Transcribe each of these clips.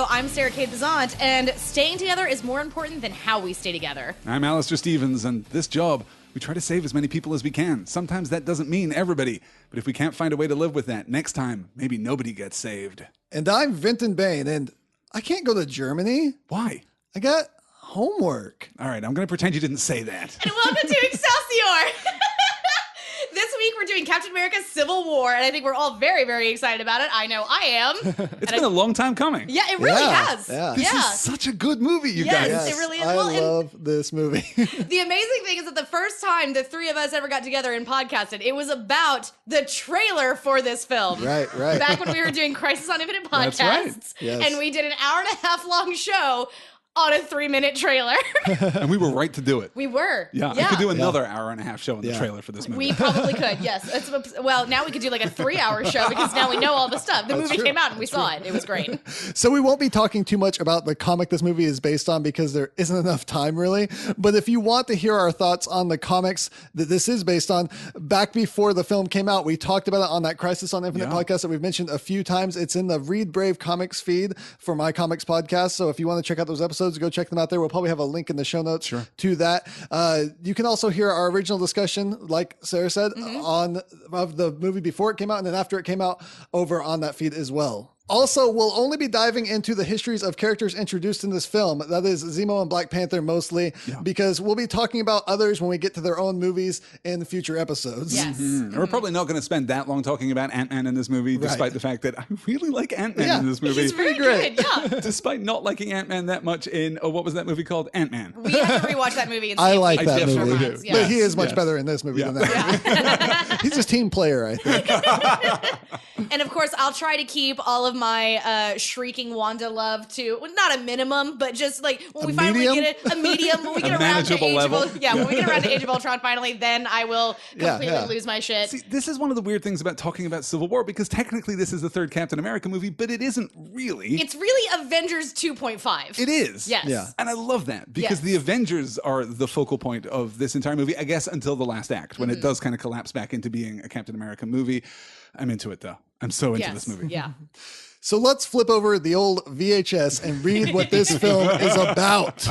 Radio. I'm Sarah Kate Bazant, and staying together is more important than how we stay together. I'm Alistair Stevens, and this job, we try to save as many people as we can. Sometimes that doesn't mean everybody, but if we can't find a way to live with that, next time, maybe nobody gets saved. And I'm Vinton Bain, and I can't go to Germany. Why? I got homework. All right, I'm going to pretend you didn't say that. And welcome to Excelsior! This week we're doing Captain America Civil War, and I think we're all very, very excited about it. I know I am. It's been a long time coming. Yeah, it really has. Yeah. This is such a good movie, you guys. Yes, it really is. I Well, and love this movie. the amazing thing is that the first time the three of us ever got together and podcasted, it was about the trailer for this film. Right. Back when we were doing Crisis on Infinite podcasts. That's right. Yes. And we did an hour and a half long show on a 3-minute trailer. And we were right to do it. We were. Yeah, I could do another hour and a half show in the trailer for this movie. We probably could, yes. Well, now we could do like a 3-hour show because now we know all the stuff. The movie came out and we saw it. It was great. So we won't be talking too much about the comic this movie is based on because there isn't enough time really. But if you want to hear our thoughts on the comics that this is based on, back before the film came out, we talked about it on that Crisis on Infinite podcast that we've mentioned a few times. It's in the Read Brave Comics feed for My Comics podcast. So if you want to check out those episodes, go check them out there. We'll probably have a link in the show notes to that. You can also hear our original discussion, like Sarah said, of the movie before it came out and then after it came out over on that feed as well. Also, we'll only be diving into the histories of characters introduced in this film. That is Zemo and Black Panther mostly, because we'll be talking about others when we get to their own movies in future episodes. Yes. And we're probably not going to spend that long talking about Ant-Man in this movie, despite the fact that I really like Ant-Man in this movie. He's very good, yeah. Despite not liking Ant-Man that much in, what was that movie called? Ant-Man. We have to rewatch that movie and see I if like we that can movie, romance. but he is much better in this movie than that. He's just team player, I think. And of course, I'll try to keep all of my shrieking Wanda love to, well, not a minimum, but just like when we finally get it, a medium, when we get around to Age of Ultron, when we get around to Age of Ultron finally, then I will completely lose my shit. See, this is one of the weird things about talking about Civil War, because technically this is the third Captain America movie, but it isn't really. It's really Avengers 2.5. It is. Yes. Yeah. And I love that, because the Avengers are the focal point of this entire movie, I guess, until the last act, when it does kind of collapse back into being a Captain America movie. I'm into it, though. I'm so into this movie. Yeah. So let's flip over the old VHS and read what this film is about.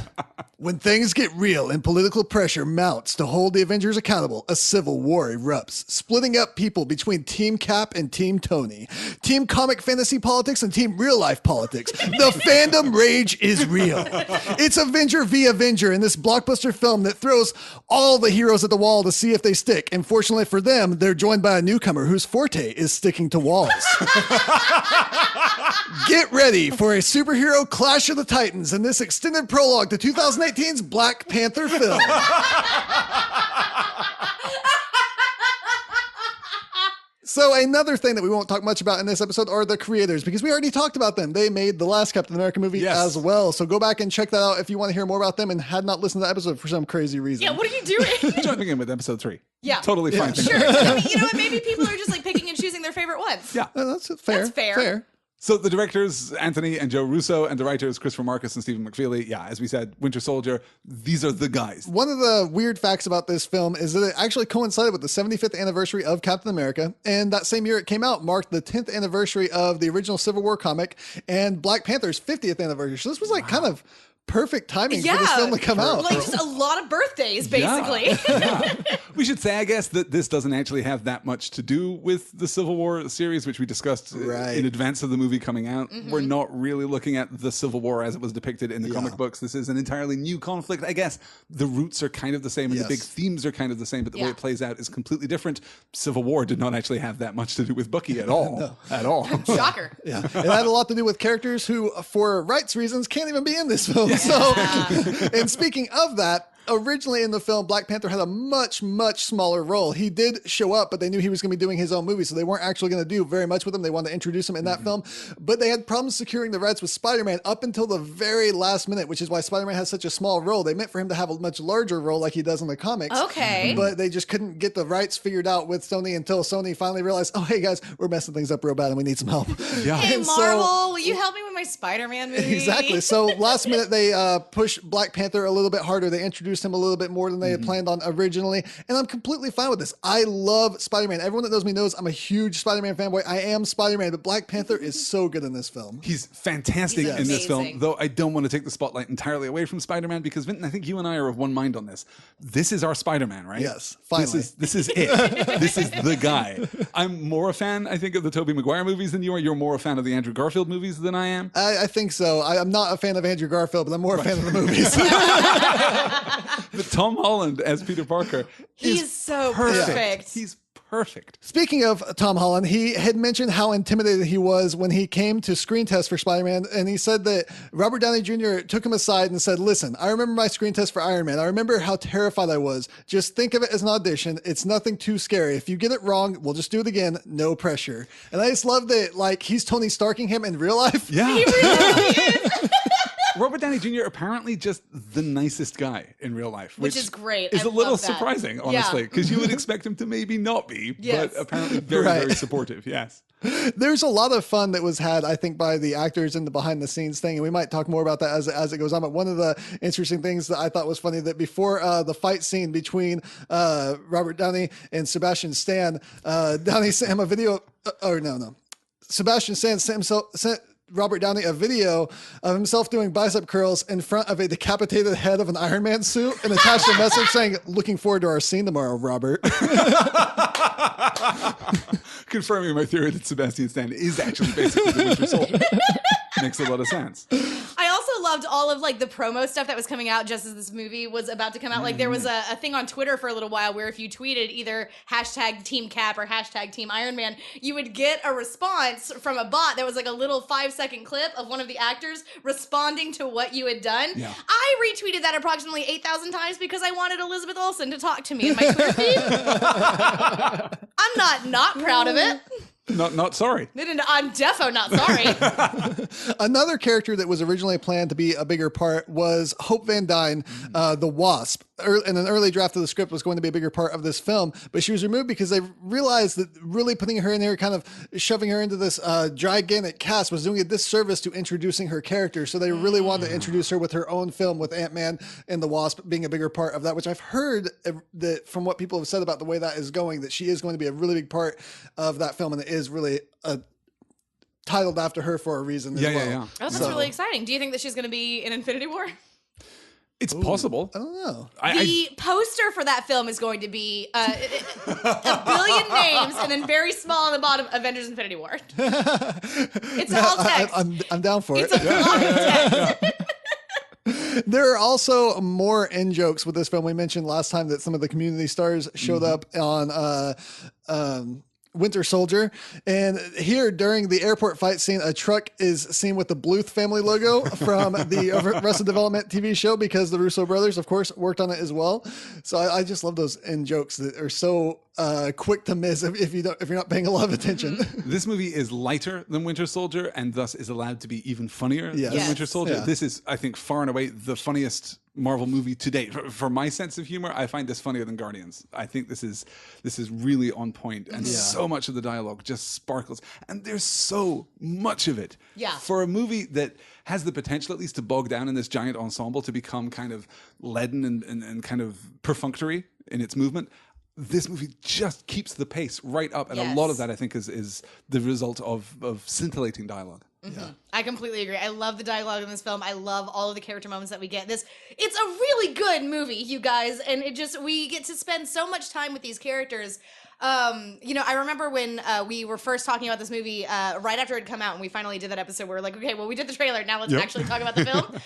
When things get real and political pressure mounts to hold the Avengers accountable, a civil war erupts, splitting up people between Team Cap and Team Tony, Team Comic Fantasy Politics and Team Real Life Politics. The fandom rage is real. It's Avenger v. Avenger in this blockbuster film that throws all the heroes at the wall to see if they stick. And fortunately for them, they're joined by a newcomer whose forte is sticking to walls. Get ready for a superhero clash of the titans in this extended prologue to 2018's Black Panther film. So another thing that we won't talk much about in this episode are the creators, because we already talked about them. They made the last Captain America movie as well. So go back and check that out if you want to hear more about them and had not listened to that episode for some crazy reason. Yeah, what are you doing? Jumping in with episode 3. Yeah. Totally fine. Sure. I mean, you know what? Maybe people are just like picking and choosing their favorite ones. Yeah. That's fair. That's fair. So the directors, Anthony and Joe Russo, and the writers, Christopher Marcus and Stephen McFeely, as we said, Winter Soldier, these are the guys. One of the weird facts about this film is that it actually coincided with the 75th anniversary of Captain America, and that same year it came out marked the 10th anniversary of the original Civil War comic and Black Panther's 50th anniversary. So this was like kind of perfect timing for this film to come out. Like just a lot of birthdays, basically. We should say, I guess, that this doesn't actually have that much to do with the Civil War series, which we discussed in advance of the movie coming out. We're not really looking at the Civil War as it was depicted in the comic books. This is an entirely new conflict. I guess the roots are kind of the same and the big themes are kind of the same, but the way it plays out is completely different. Civil War did not actually have that much to do with Bucky at all. At all. Shocker. It had a lot to do with characters who, for rights reasons, can't even be in this film. So, and speaking of that, originally in the film, Black Panther had a much, much smaller role. He did show up, but they knew he was going to be doing his own movie, so they weren't actually going to do very much with him. They wanted to introduce him in that film, but they had problems securing the rights with Spider-Man up until the very last minute, which is why Spider-Man has such a small role. They meant for him to have a much larger role like he does in the comics. Okay. But they just couldn't get the rights figured out with Sony until Sony finally realized, oh, hey guys, we're messing things up real bad and we need some help. Hey, Marvel, will you help me with my Spider-Man movie? Exactly. So last minute, they pushed Black Panther a little bit harder. They introduced introduced him a little bit more than they had planned on originally. And I'm completely fine with this. I love Spider-Man. Everyone that knows me knows I'm a huge Spider-Man fanboy. I am Spider-Man, but Black Panther is so good in this film. He's fantastic in this film, though I don't want to take the spotlight entirely away from Spider-Man because, Vinton, I think you and I are of one mind on this. This is our Spider-Man, right? Yes, finally. This is it. This is the guy. I'm more a fan, I think, of the Tobey Maguire movies than you are. You're more a fan of the Andrew Garfield movies than I am. I think so. I'm not a fan of Andrew Garfield, but I'm more a fan of the movies. But Tom Holland as Peter Parker He's so perfect. He's perfect. Speaking of Tom Holland, he had mentioned how intimidated he was when he came to screen test for Spider-Man, and he said that Robert Downey Jr. took him aside and said, listen, I remember my screen test for Iron Man. I remember how terrified I was. Just think of it as an audition. It's nothing too scary. If you get it wrong, we'll just do it again. No pressure. And I just love that, like, he's Tony Starking him in real life. Yeah. He really is. Robert Downey Jr. apparently just the nicest guy in real life, which is great. Is a little surprising, honestly, because you would expect him to maybe not be, but apparently very, very supportive. Yes. There's a lot of fun that was had, I think, by the actors in the behind the scenes thing. And we might talk more about that as it goes on. But one of the interesting things that I thought was funny that before the fight scene between Robert Downey and Sebastian Stan, Downey sent him a video. Sebastian Stan sent Robert Downey a video of himself doing bicep curls in front of a decapitated head of an Iron Man suit and attached a message saying, looking forward to our scene tomorrow, Robert. Confirming my theory that Sebastian Stan is actually basically the Winter Soldier. Makes a lot of sense. I also loved all of like the promo stuff that was coming out just as this movie was about to come out. Like there was a thing on Twitter for a little while where if you tweeted either hashtag Team Cap or hashtag Team Iron Man, you would get a response from a bot that was like a little 5-second clip of one of the actors responding to what you had done. Yeah. I retweeted that approximately 8,000 times because I wanted Elizabeth Olsen to talk to me in my Twitter feed. I'm not proud of it. Not sorry. I'm defo not sorry. Another character that was originally planned to be a bigger part was Hope Van Dyne, the Wasp. In an early draft of the script was going to be a bigger part of this film, but she was removed because they realized that really putting her in there, kind of shoving her into this gigantic cast was doing a disservice to introducing her character. So they really wanted to introduce her with her own film, with Ant-Man and the Wasp being a bigger part of that, which I've heard that from what people have said about the way that is going, that she is going to be a really big part of that film, and it is really titled after her for a reason as well. Oh, that's really exciting. Do you think that she's going to be in Infinity War? It's possible. I don't know. The poster for that film is going to be a billion names and then very small on the bottom, Avengers Infinity War. It's all text. I'm down for it. It's a block of text. There are also more in-jokes with this film. We mentioned last time that some of the community stars showed up on Winter Soldier, and here during the airport fight scene, a truck is seen with the Bluth family logo from the Arrested Development TV show, because the Russo brothers, of course, worked on it as well. So I just love those in jokes that are so quick to miss if you're not paying a lot of attention. This movie is lighter than Winter Soldier, and thus is allowed to be even funnier than Winter Soldier. Yeah. This is, I think, far and away the funniest Marvel movie to date. For my sense of humor, I find this funnier than Guardians. I think this is really on point, and so much of the dialogue just sparkles, and there's so much of it. Yeah. For a movie that has the potential at least to bog down in this giant ensemble, to become kind of leaden and kind of perfunctory in its movement, this movie just keeps the pace right up, and a lot of that, I think, is the result of scintillating dialogue. Mm-hmm. Yeah. I completely agree. I love the dialogue in this film. I love all of the character moments that we get. It's a really good movie, you guys, and we get to spend so much time with these characters. I remember when we were first talking about this movie right after it had come out, and we finally did that episode where we're like, okay, well, we did the trailer, now let's actually talk about the film.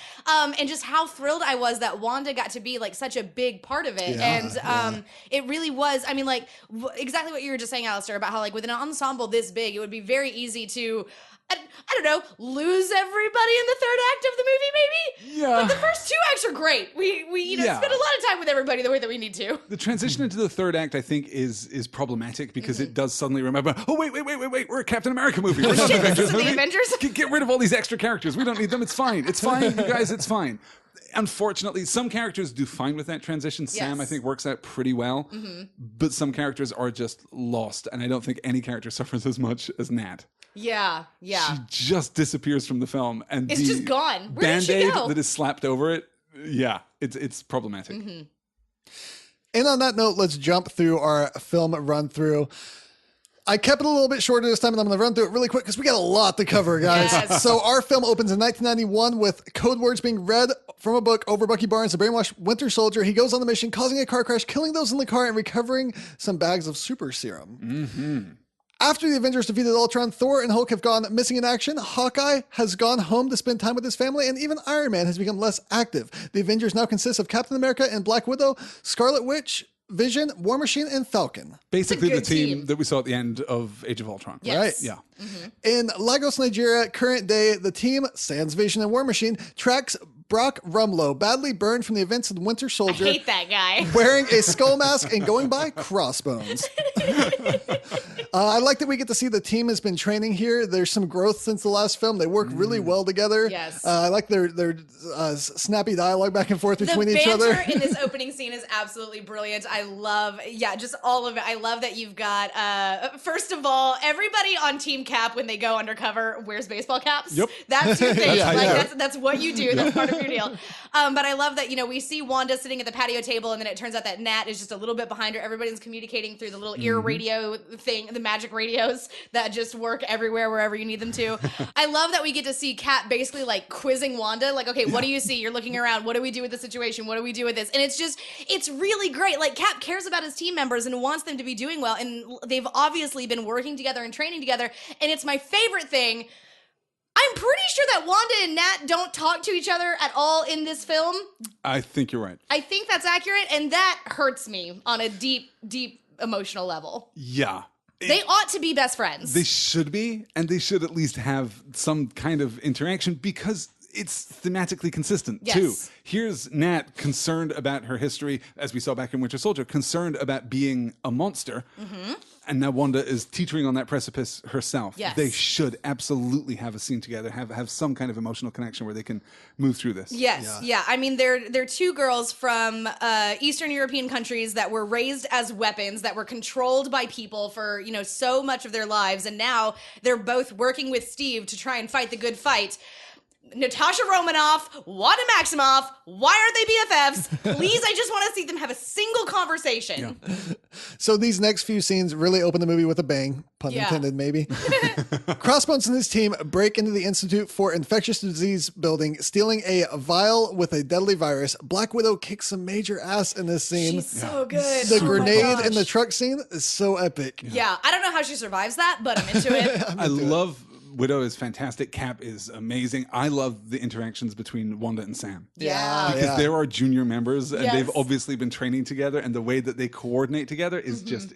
And just how thrilled I was that Wanda got to be like such a big part of it. It really was, I mean, like exactly what you were just saying, Alistair, about how like with an ensemble this big, it would be very easy to, I don't know, lose everybody in the third act of the movie, maybe? Yeah. But the first two acts are great. We spend a lot of time with everybody the way that we need to. The transition into the third act, I think, is problematic because it does suddenly remember, oh, wait, we're a Captain America movie. We're not an Avengers movie. The Avengers? Get rid of all these extra characters. We don't need them. It's fine. It's fine, you guys. It's fine. Unfortunately, some characters do fine with that transition. Sam, I think, works out pretty well. But some characters are just lost, and I don't think any character suffers as much as Nat. Yeah. She just disappears from the film, and it's just gone. Where did she go? That is slapped over it Yeah, it's problematic. Mm-hmm. And on that note, let's jump through our film run through. I kept it a little bit shorter this time, and I'm going to run through it really quick because we got a lot to cover, guys. Yes. So our film opens in 1991 with code words being read from a book over Bucky Barnes, a brainwashed Winter Soldier. He goes on the mission, causing a car crash, killing those in the car, and recovering some bags of super serum. Mm-hmm. After the Avengers defeated Ultron, Thor and Hulk have gone missing in action. Hawkeye has gone home to spend time with his family, and even Iron Man has become less active. The Avengers now consist of Captain America and Black Widow, Scarlet Witch, Vision, War Machine, and Falcon. Basically the good team that we saw at the end of Age of Ultron. Yes. Right. Yeah. Mm-hmm. In Lagos, Nigeria, current day, the team, sans Vision and War Machine, tracks Brock Rumlow, badly burned from the events of the Winter Soldier. I hate that guy. Wearing a skull mask and going by Crossbones. I like that we get to see the team has been training here. There's some growth since the last film. They work really well together. Yes. I like their snappy dialogue back and forth between the each other. banter in this opening scene is absolutely brilliant. I love, just all of it. I love that you've got, first of all, everybody on Team Cap when they go undercover wears baseball caps. Yep. That's your thing. Yeah. That's what you do. That's part of your deal. But I love that, we see Wanda sitting at the patio table, and then it turns out that Nat is just a little bit behind her. Everybody's communicating through the little ear radio thing, the magic radios that just work everywhere, wherever you need them to. I love that we get to see Cap basically like quizzing Wanda, like, okay, what do you see? You're looking around. What do we do with the situation? What do we do with this? And it's really great. Like, Cap cares about his team members and wants them to be doing well. And they've obviously been working together and training together. And it's my favorite thing. I'm pretty sure that Wanda and Nat don't talk to each other at all in this film. I think you're right. I think that's accurate, and that hurts me on a deep, deep emotional level. Yeah. They ought to be best friends. They should be, and they should at least have some kind of interaction because it's thematically consistent too. Here's Nat concerned about her history, as we saw back in Winter Soldier, concerned about being a monster. Mm-hmm. And now Wanda is teetering on that precipice herself. Yes. They should absolutely have a scene together, have some kind of emotional connection where they can move through this. Yes, yeah. I mean, they're two girls from Eastern European countries that were raised as weapons, that were controlled by people for, so much of their lives. And now they're both working with Steve to try and fight the good fight. Natasha Romanoff, Wanda Maximoff, why aren't they BFFs? Please, I just want to see them have a single conversation. Yeah. So these next few scenes really open the movie with a bang, pun intended maybe. Crossbones and his team break into the Institute for Infectious Disease building, stealing a vial with a deadly virus. Black Widow kicks some major ass in this scene. She's so good. The Oh my grenade gosh. in the truck scene is so epic. Yeah, I don't know how she survives that, but I'm into it. I love Widow is fantastic. Cap is amazing. I love the interactions between Wanda and Sam. Yeah. Because there are junior members and Yes. they've obviously been training together, and the way that they coordinate together is just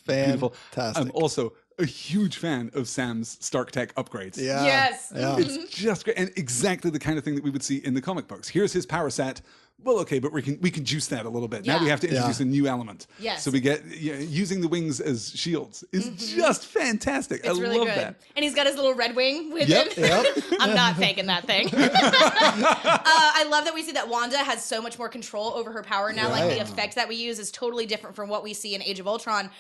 beautiful. Fantastic. I'm also a huge fan of Sam's Stark Tech upgrades. Yeah. Yes. Yeah. It's just great, and exactly the kind of thing that we would see in the comic books. Here's his power set. Well, okay, but we can juice that a little bit. Now we have to introduce a new element. Yes. So we get using the wings as shields is just fantastic. It's really love good. that. And he's got his little red wing with Yep. him. I'm not faking that thing. I love that we see that Wanda has so much more control over her power now. Like, the effect that we use is totally different from what we see in Age of Ultron,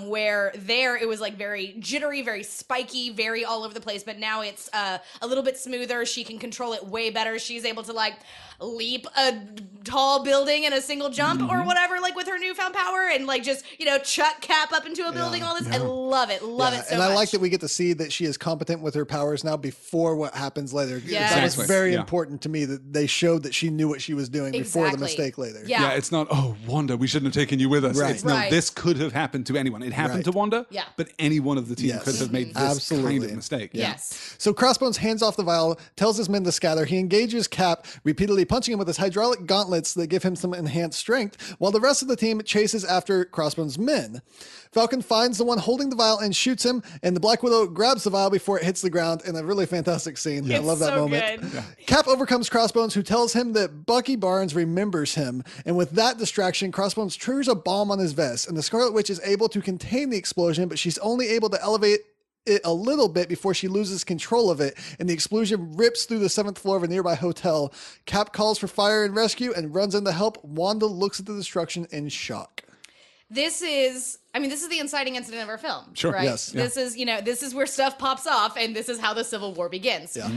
where there it was like very jittery, very spiky, very all over the place. But now it's a little bit smoother. She can control it way better. She's able to like leap a tall building in a single jump or whatever, like with her newfound power, and like just chuck Cap up into a building. All this, I love it, love it so and much. I like that we get to see that she is competent with her powers now before what happens later. Yes. That was Exactly. very Yeah. important to me, that they showed that she knew what she was doing before the Exactly. mistake later. Yeah. It's not, oh, Wanda, we shouldn't have taken you with us. Right. It's no, Right. this could have happened to anyone. It happened Right. to Wanda, Yeah. but any one of the team Yes. could have made this Absolutely. kind of mistake. Yes. So Crossbones hands off the vial, tells his men to scatter. He engages Cap, repeatedly punching him with his hydraulic gauntlets that give him some enhanced strength, while the rest of the team chases after Crossbones' men. Falcon finds the one holding the vial and shoots him, and the Black Widow grabs the vial before it hits the ground in a really fantastic scene. I love that so moment. good. Cap overcomes Crossbones, who tells him that Bucky Barnes remembers him. And with that distraction, Crossbones triggers a bomb on his vest, and the Scarlet Witch is able to contain the explosion, but she's only able to elevate it a little bit before she loses control of it, and the explosion rips through the 7th floor of a nearby hotel. Cap calls for fire and rescue and runs in to help. Wanda looks at the destruction in shock. This is the inciting incident of our film. Sure. Right? Yes. This is, this is where stuff pops off, and this is how the Civil War begins. Yeah.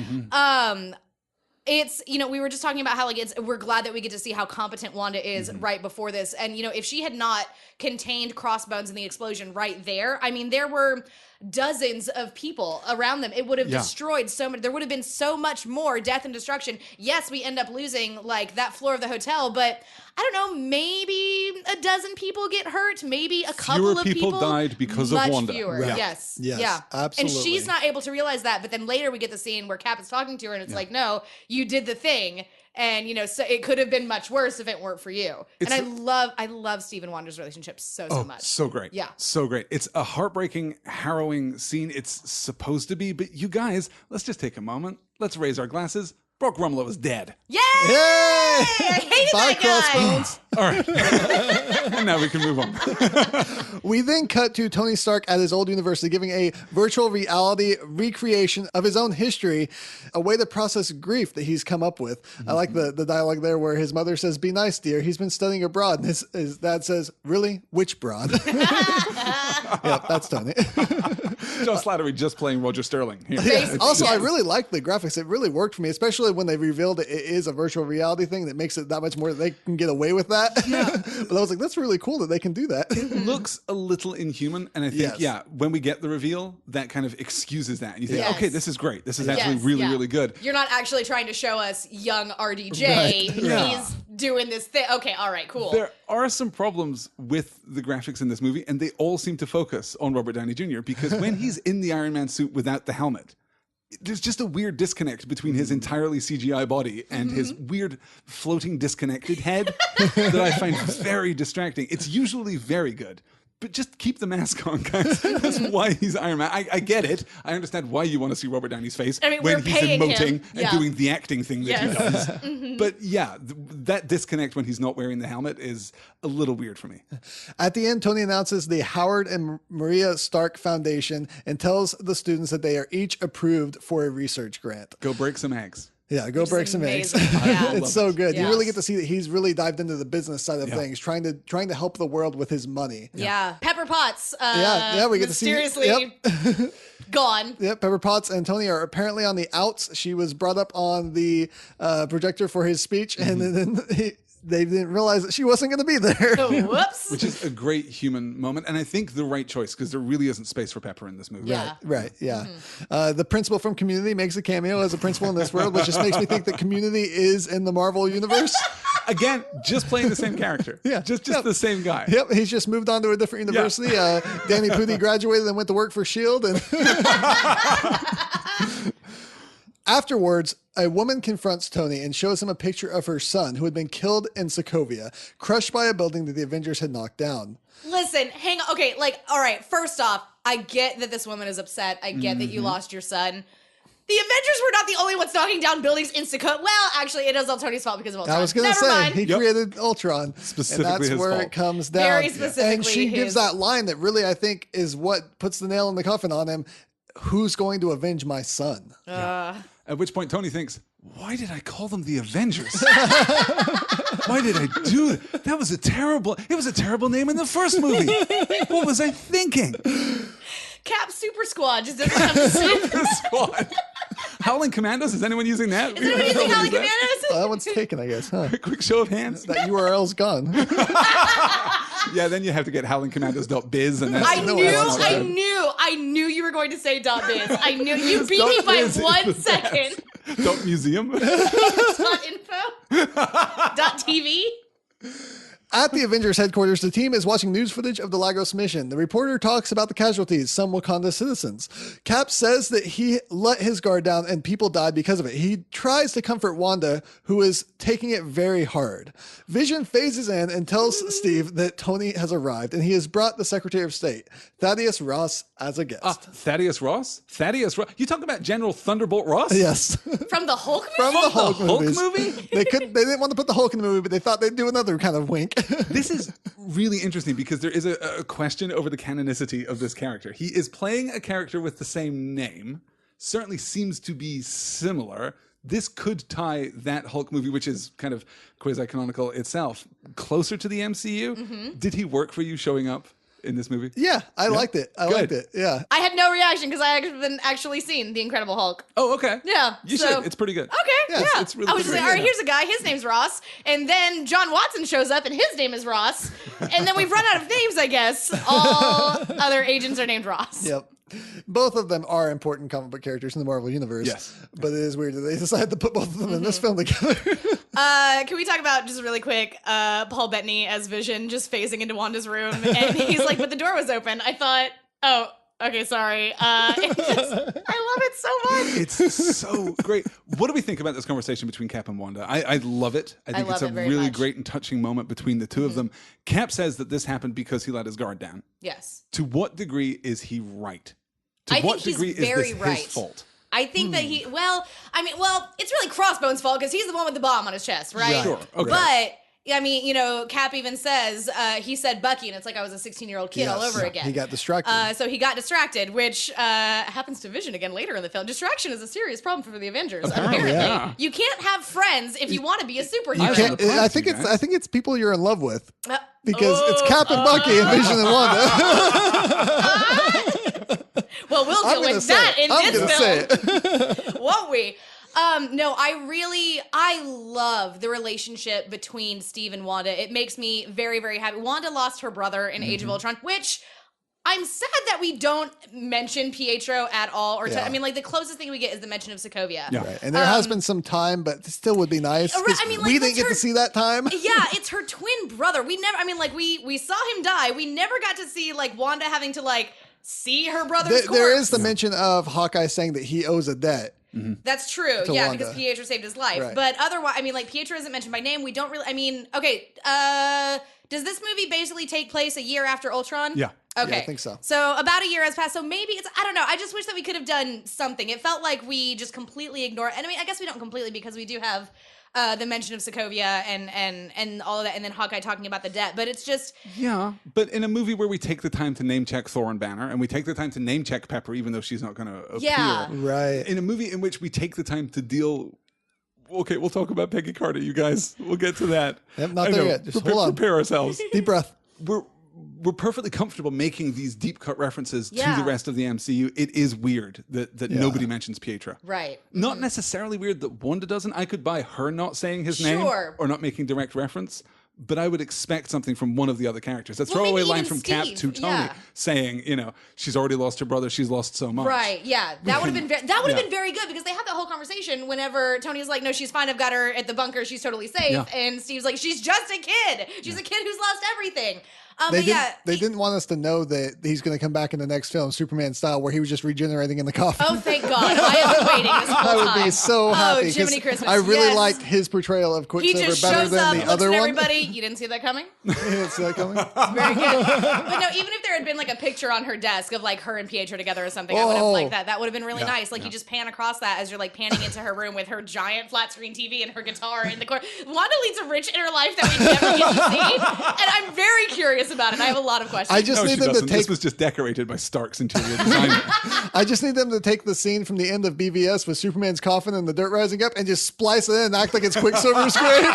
it's, we were just talking about how we're glad that we get to see how competent Wanda is right before this. And, if she had not contained Crossbones in the explosion right there, I mean, there were dozens of people around them. It would have destroyed so much. There would have been so much more death and destruction. Yes, we end up losing that floor of the hotel, but I don't know, maybe a dozen people get hurt, maybe a couple of people died because of Wanda. Fewer. Right. Yes. Yeah, absolutely. And she's not able to realize that, but then later we get the scene where Cap is talking to her and it's like, no, you did the thing. And, so it could have been much worse if it weren't for you. And I love Steve and Wanda's relationship so much. So great. Yeah. So great. It's a heartbreaking, harrowing scene. It's supposed to be, but you guys, let's just take a moment. Let's raise our glasses. Brock Rumlow is dead. Yay! Yay! I hated Bye, that guy. Crossbones. All right. And now we can move on. We then cut to Tony Stark at his old university giving a virtual reality recreation of his own history, a way to process grief that he's come up with. I like the dialogue there where his mother says, "Be nice, dear. He's been studying abroad." And his dad says, "Really? Which broad?" Yep, that's Tony. John Slattery just playing Roger Sterling here. Also, I really like the graphics. It really worked for me, especially when they revealed it is a virtual reality thing that makes it that much more, they can get away with that. Yeah. But I was like, that's really cool that they can do that. It looks a little inhuman. And I think, when we get the reveal, that kind of excuses that. And you think, okay, this is great. This is actually really good. You're not actually trying to show us young RDJ. Right. He's doing this thing. Okay, all right, cool. There are some problems with the graphics in this movie, and they all seem to focus on Robert Downey Jr. because when he's in the Iron Man suit without the helmet, there's just a weird disconnect between his entirely CGI body and his weird floating disconnected head that I find very distracting. It's usually very good. But just keep the mask on, guys. That's why he's Iron Man. I get it. I understand why you want to see Robert Downey's face when he's emoting and doing the acting thing that he does. But that disconnect when he's not wearing the helmet is a little weird for me. At the end, Tony announces the Howard and Maria Stark Foundation and tells the students that they are each approved for a research grant. Go break some eggs. Yeah, go break some eggs. It's so good. You really get to see that he's really dived into the business side of things, trying to help the world with his money. Yeah. Pepper Potts. We get to see mysteriously gone. Yep, Pepper Potts and Tony are apparently on the outs. She was brought up on the projector for his speech, and then they didn't realize that she wasn't going to be there. Oh, whoops. Which is a great human moment, and I think the right choice, because there really isn't space for Pepper in this movie. Yeah. Right. The principal from Community makes a cameo as a principal in this world, which just makes me think that Community is in the Marvel universe. Again, just playing the same character. Just the same guy. Yep, he's just moved on to a different university. Danny Pudi graduated and went to work for S.H.I.E.L.D. And afterwards, a woman confronts Tony and shows him a picture of her son who had been killed in Sokovia, crushed by a building that the Avengers had knocked down. Listen, hang on. Okay, all right, first off, I get that this woman is upset. I get that you lost your son. The Avengers were not the only ones knocking down buildings in Sokovia. Well, actually, it is all Tony's fault because of Ultron. I was going to say, he created Ultron. Specifically and that's his where fault. it comes down. Very specifically And she gives that line that really, I think, is what puts the nail in the coffin on him. Who's going to avenge my son? At which point Tony thinks, why did I call them the Avengers? Why did I do that? It was a terrible name in the first movie. What was I thinking? Cap Super Squad just doesn't have to Super Squad. Howling Commandos? Is anyone using that? Is anyone using Howling Commandos? That one's taken, I guess, huh? A quick show of hands. That URL's gone. Yeah, then you have to get howlingcommandos.biz and that's I knew you were going to say .biz. I knew you beat me by 1 second. .museum. .info. .tv. At the Avengers headquarters, the team is watching news footage of the Lagos mission. The reporter talks about the casualties, some Wakanda citizens. Cap says that he let his guard down and people died because of it. He tries to comfort Wanda, who is taking it very hard. Vision phases in and tells Steve that Tony has arrived and he has brought the Secretary of State, Thaddeus Ross, as a guest. Thaddeus Ross? Thaddeus Ross? You talking about General Thunderbolt Ross? Yes. From the Hulk movie? From the Hulk movies. movie? They didn't want to put the Hulk in the movie, but they thought they'd do another kind of wink. This is really interesting because there is a question over the canonicity of this character. He is playing a character with the same name, certainly seems to be similar. This could tie that Hulk movie, which is kind of quasi-canonical itself, closer to the MCU. Did he work for you showing up in this movie? Yeah, I liked it. I liked it. Yeah. I had no reaction because I haven't actually seen The Incredible Hulk. Oh, okay. Yeah. You should. It's pretty good. Okay. Yeah. It's really I was pretty like, good. all right, here's a guy. His name's Ross. And then John Watson shows up and his name is Ross. And then we've run out of names, I guess. All other agents are named Ross. Yep. Both of them are important comic book characters in the Marvel Universe. Yes. But it is weird that they decided to put both of them in this film together. Can we talk about, just really quick, Paul Bettany as Vision just phasing into Wanda's room? And he's like, but the door was open. I thought, oh, okay, sorry. I love it so much. It's so great. What do we think about this conversation between Cap and Wanda? I love it. I think it's a really great and touching moment between the two of them. Cap says that this happened because he let his guard down. Yes. To what degree is he right? To I what think degree he's very is this right. his fault? I think that it's really Crossbone's fault because he's the one with the bomb on his chest, right? Sure. Okay. But I mean, Cap even says, he said Bucky, and it's like I was a 16-year-old kid all over again. He got distracted. So he got distracted, which happens to Vision again later in the film. Distraction is a serious problem for the Avengers. Apparently. Yeah. You can't have friends if you want to be a superhero. I think it's people you're in love with. Because it's Cap and Bucky and Vision and Wanda. Well, we'll deal with that in this film. Say it. Won't we? No, I love the relationship between Steve and Wanda. It makes me very, very happy. Wanda lost her brother in Age of Ultron, which I'm sad that we don't mention Pietro at all. I mean, like, the closest thing we get is the mention of Sokovia. Yeah. Right. And there has been some time, but it still would be nice. I mean, like, we didn't get to see that time. Yeah, it's her twin brother. We never, I mean, like, we saw him die. We never got to see, like, Wanda having to, like, see her brother's corpse. There is the mention of Hawkeye saying that he owes a debt. That's true. To yeah, Wanda. because Pietro saved his life. Right. But otherwise, I mean, like, Pietro isn't mentioned by name. We don't really, I mean, okay, does this movie basically take place a year after Ultron? Yeah. Okay. Yeah, I think so. So about a year has passed. So maybe I don't know. I just wish that we could have done something. It felt like we just completely ignored, and I mean, I guess we don't completely because we do have the mention of Sokovia and all of that, and then Hawkeye talking about the debt. But it's just... Yeah, but in a movie where we take the time to name check Thor and Banner, and we take the time to name check Pepper, even though she's not going to appear. Yeah. Right. In a movie in which we take the time to deal... Okay, we'll talk about Peggy Carter, you guys. We'll get to that. Yep, not there yet. Just hold on. Prepare ourselves. Deep breath. We're perfectly comfortable making these deep cut references to the rest of the MCU. It is weird that nobody mentions Pietro. Right. Not necessarily weird that Wanda doesn't. I could buy her not saying his name or not making direct reference. But I would expect something from one of the other characters. A throwaway line from Cap to Tony saying, she's already lost her brother. She's lost so much. Right. Yeah. That would have been very good because they had that whole conversation whenever Tony's like, no, she's fine. I've got her at the bunker. She's totally safe. Yeah. And Steve's like, she's just a kid. She's a kid who's lost everything. They didn't want us to know that he's going to come back in the next film, Superman style, where he was just regenerating in the coffin. Oh, thank God. I have been waiting this whole time. I would be so happy. Oh, Jiminy Christmas. I really liked his portrayal of Quicksilver better than the other one. Everybody, you didn't see that coming? You didn't see that coming? Very good. But no, even if there had been like a picture on her desk of like her and Pietro together or something, I would have liked that. That would have been really nice. Like you just pan across that as you're like panning into her room with her giant flat screen TV and her guitar in the corner. Wanda leads a rich inner life that we never get to see. And I'm very curious about it. I have a lot of questions. I just need them to take. This was just decorated by Stark's interior designer. I just need them to take the scene from the end of BVS with Superman's coffin and the dirt rising up and just splice it in and act like it's Quicksilver's grave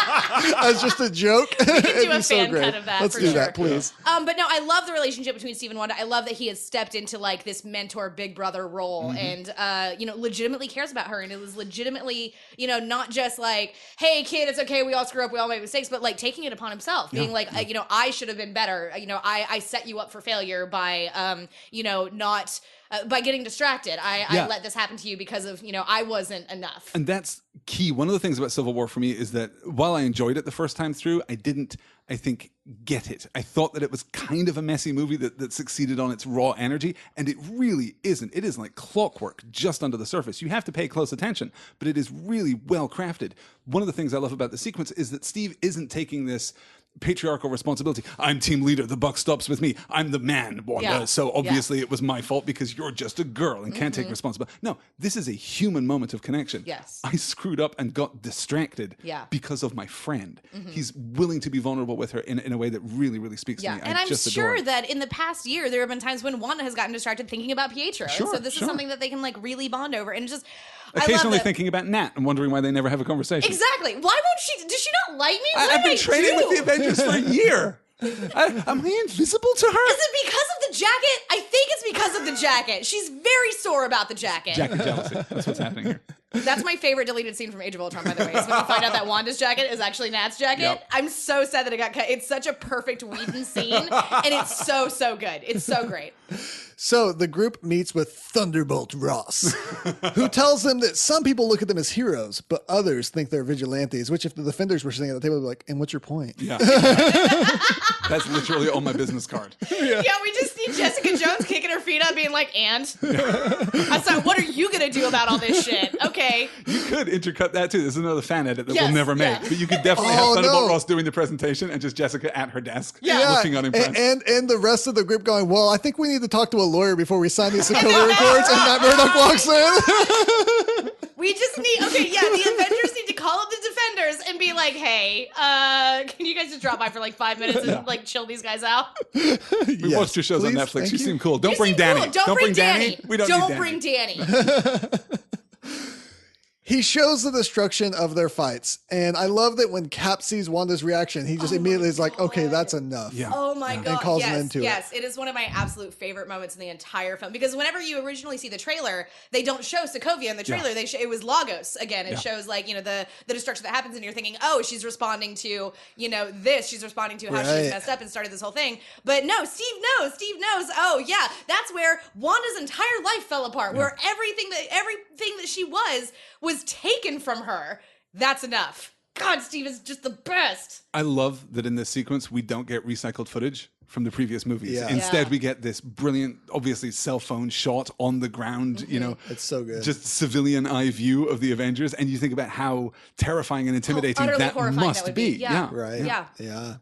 as just a joke. We can do a fan cut of that. Let's do that, please. But no, I love the relationship between Steve and Wanda. I love that he has stepped into like this mentor, big brother role, and legitimately cares about her, and it was legitimately, not just like, hey kid, it's okay, we all screw up, we all make mistakes, but like taking it upon himself, being like, I should have been better. I set you up for failure by, not by getting distracted. I let this happen to you because of, I wasn't enough. And that's key. One of the things about Civil War for me is that while I enjoyed it the first time through, I didn't, I think, get it. I thought that it was kind of a messy movie that succeeded on its raw energy, and it really isn't. It is like clockwork just under the surface. You have to pay close attention, but it is really well crafted. One of the things I love about the sequence is that Steve isn't taking this patriarchal responsibility. I'm team leader. The buck stops with me. I'm the man, Wanda. Yeah. So obviously it was my fault because you're just a girl and can't take responsibility. No, this is a human moment of connection. Yes. I screwed up and got distracted because of my friend. He's willing to be vulnerable with her in a way that really, really speaks to me. And I'm sure that in the past year, there have been times when Wanda has gotten distracted thinking about Pietro. Sure, and so this is something that they can like really bond over. And just occasionally thinking about Nat and wondering why they never have a conversation. Exactly. Why won't she? Does she not like me? I've been training with the Avengers for a year. Am I invisible to her? Is it because of the jacket? I think it's because of the jacket. She's very sore about the jacket. Jacket jealousy. That's what's happening here. That's my favorite deleted scene from Age of Ultron, by the way. Is when you find out that Wanda's jacket is actually Nat's jacket. Yep. I'm so sad that it got cut. It's such a perfect Whedon scene, and it's so, so good. It's so great. So the group meets with Thunderbolt Ross, who tells them that some people look at them as heroes, but others think they're vigilantes, which if the Defenders were sitting at the table, they'd be like, and what's your point? Yeah. That's literally on my business card. Yeah, we just see Jessica Jones kicking her feet up being like, and? I said, what are you going to do about all this shit? Okay. You could intercut that too. This is another fan edit that we'll never make. But you could definitely have Thunderbolt Ross doing the presentation and just Jessica at her desk looking unimpressed. And the rest of the group going, well, I think we need to talk to a lawyer before we sign these Sokovia Accords, and Matt Murdock walks in. We just need, the Avengers need to call up the Defenders and be like, hey, can you guys just drop by for like 5 minutes and like chill these guys out? We watched your shows on Netflix. You seem cool. Don't bring Danny. Cool. Don't bring Danny. We don't bring Danny. He shows the destruction of their fights. And I love that when Cap sees Wanda's reaction, he just immediately is like, okay, that's enough. Yeah. Oh my God. And calls an end to it. Yes, it is one of my absolute favorite moments in the entire film. Because whenever you originally see the trailer, they don't show Sokovia in the trailer. It was Lagos. Again, it shows like, the destruction that happens and you're thinking, oh, she's responding to, this. She's responding to how she's messed up and started this whole thing. But no, Steve knows. Steve knows. Oh yeah, that's where Wanda's entire life fell apart. Where everything that she was taken from her. That's enough. God, Steve is just the best. I love that in this sequence we don't get recycled footage from the previous movies. Yeah. Instead, we get this brilliant, obviously cell phone shot on the ground, It's so good. just civilian eye view of the Avengers. And you think about how terrifying and intimidating that must be. Yeah. Right. Yeah.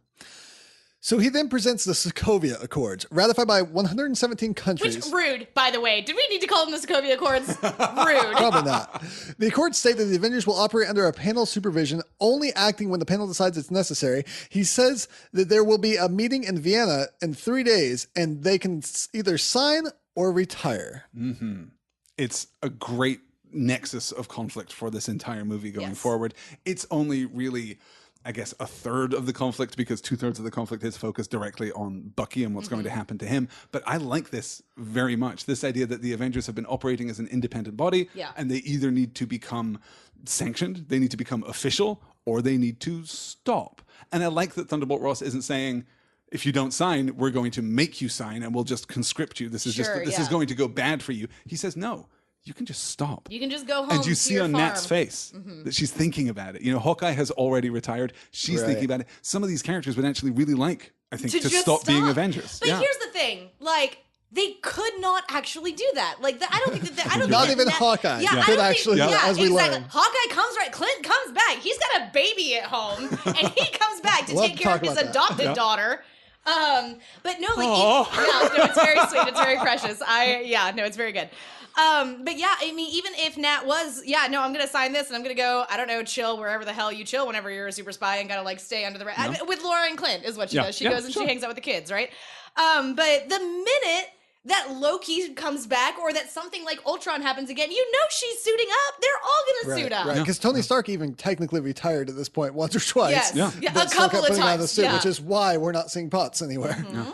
So he then presents the Sokovia Accords, ratified by 117 countries. Which, rude, by the way. Did we need to call them the Sokovia Accords? Rude. Probably not. The Accords state that the Avengers will operate under a panel supervision, only acting when the panel decides it's necessary. He says that there will be a meeting in Vienna in 3 days, and they can either sign or retire. Mm-hmm. It's a great nexus of conflict for this entire movie going forward. It's only really, I guess, a third of the conflict because 2/3 of the conflict is focused directly on Bucky and what's going to happen to him. But I like this very much. This idea that the Avengers have been operating as an independent body and they either need to become sanctioned, they need to become official, or they need to stop. And I like that Thunderbolt Ross isn't saying, if you don't sign, we're going to make you sign and we'll just conscript you. This is this is going to go bad for you. He says, no. You can just stop. You can just go home. And you see on Nat's face that she's thinking about it. Hawkeye has already retired. She's thinking about it. Some of these characters would actually really like, I think, to stop being Avengers. But here's the thing. They could not actually do that. I don't think that. I don't not think even that, Hawkeye. Yeah, could actually. As we learn. Hawkeye comes right. Clint comes back. He's got a baby at home, and he comes back to take care of his adopted daughter. But no, it's very sweet. It's very precious. It's very good. But yeah, I mean, even if Nat was, I'm going to sign this and I'm going to go, I don't know, chill wherever the hell you chill whenever you're a super spy and got to stay under the with Laura and Clint is what she does. She goes and she hangs out with the kids, right? But the minute that Loki comes back or that something like Ultron happens again, she's suiting up. They're all going to suit up. Right, because Tony Stark even technically retired at this point once or twice. Yes. A couple of times. On the suit, which is why we're not seeing Potts anywhere. Mm-hmm.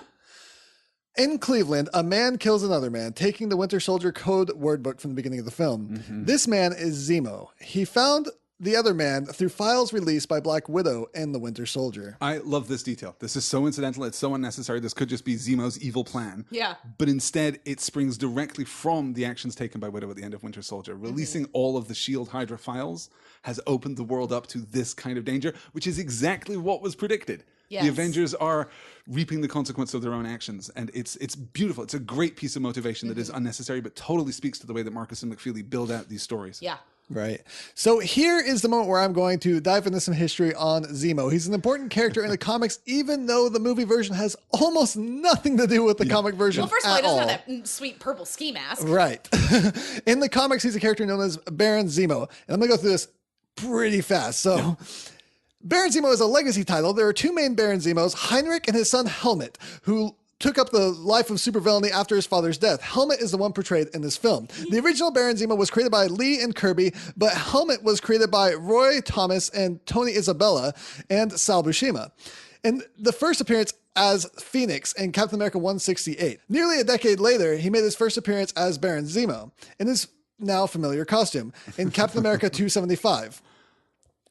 In Cleveland, a man kills another man, taking the Winter Soldier code word book from the beginning of the film. Mm-hmm. This man is Zemo. He found the other man through files released by Black Widow and the Winter Soldier. I love this detail. This is so incidental. It's so unnecessary. This could just be Zemo's evil plan. Yeah. But instead, it springs directly from the actions taken by Widow at the end of Winter Soldier. Releasing all of the S.H.I.E.L.D. Hydra files has opened the world up to this kind of danger, which is exactly what was predicted. Yes. The Avengers are reaping the consequence of their own actions, and it's beautiful. It's a great piece of motivation that is unnecessary, but totally speaks to the way that Marcus and McFeely build out these stories. Yeah. Right. So here is the moment where I'm going to dive into some history on Zemo. He's an important character in the comics, even though the movie version has almost nothing to do with the comic version. Well, first of all, he doesn't have that sweet purple ski mask. Right. In the comics, he's a character known as Baron Zemo. And I'm going to go through this pretty fast. So Baron Zemo is a legacy title. There are two main Baron Zemos, Heinrich and his son Helmut, who took up the life of supervillainy after his father's death. Helmet is the one portrayed in this film. The original Baron Zemo was created by Lee and Kirby, but Helmet was created by Roy Thomas and Tony Isabella and Sal Buscema. And the first appearance as Phoenix in Captain America 168. Nearly a decade later, he made his first appearance as Baron Zemo in his now familiar costume in Captain America 275.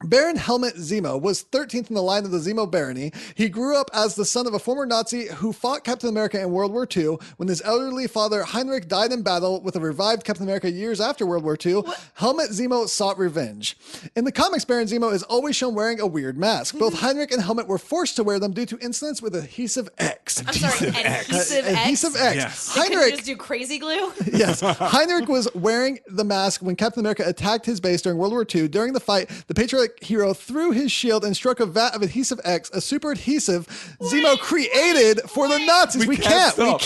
Baron Helmet Zemo was 13th in the line of the Zemo barony. He grew up as the son of a former Nazi who fought Captain America in World War II. When his elderly father Heinrich died in battle with a revived Captain America years after World War II, Helmet Zemo sought revenge. In the comics, Baron Zemo is always shown wearing a weird mask. Both Heinrich and Helmet were forced to wear them due to incidents with Adhesive X. I'm sorry, Adhesive X? Adhesive X. Yes. Heinrich Just do crazy glue? Yes. Heinrich was wearing the mask when Captain America attacked his base during World War II. During the fight, the patriotic hero threw his shield and struck a vat of Adhesive X, a super adhesive Zemo created for the Nazis. We can't wait. We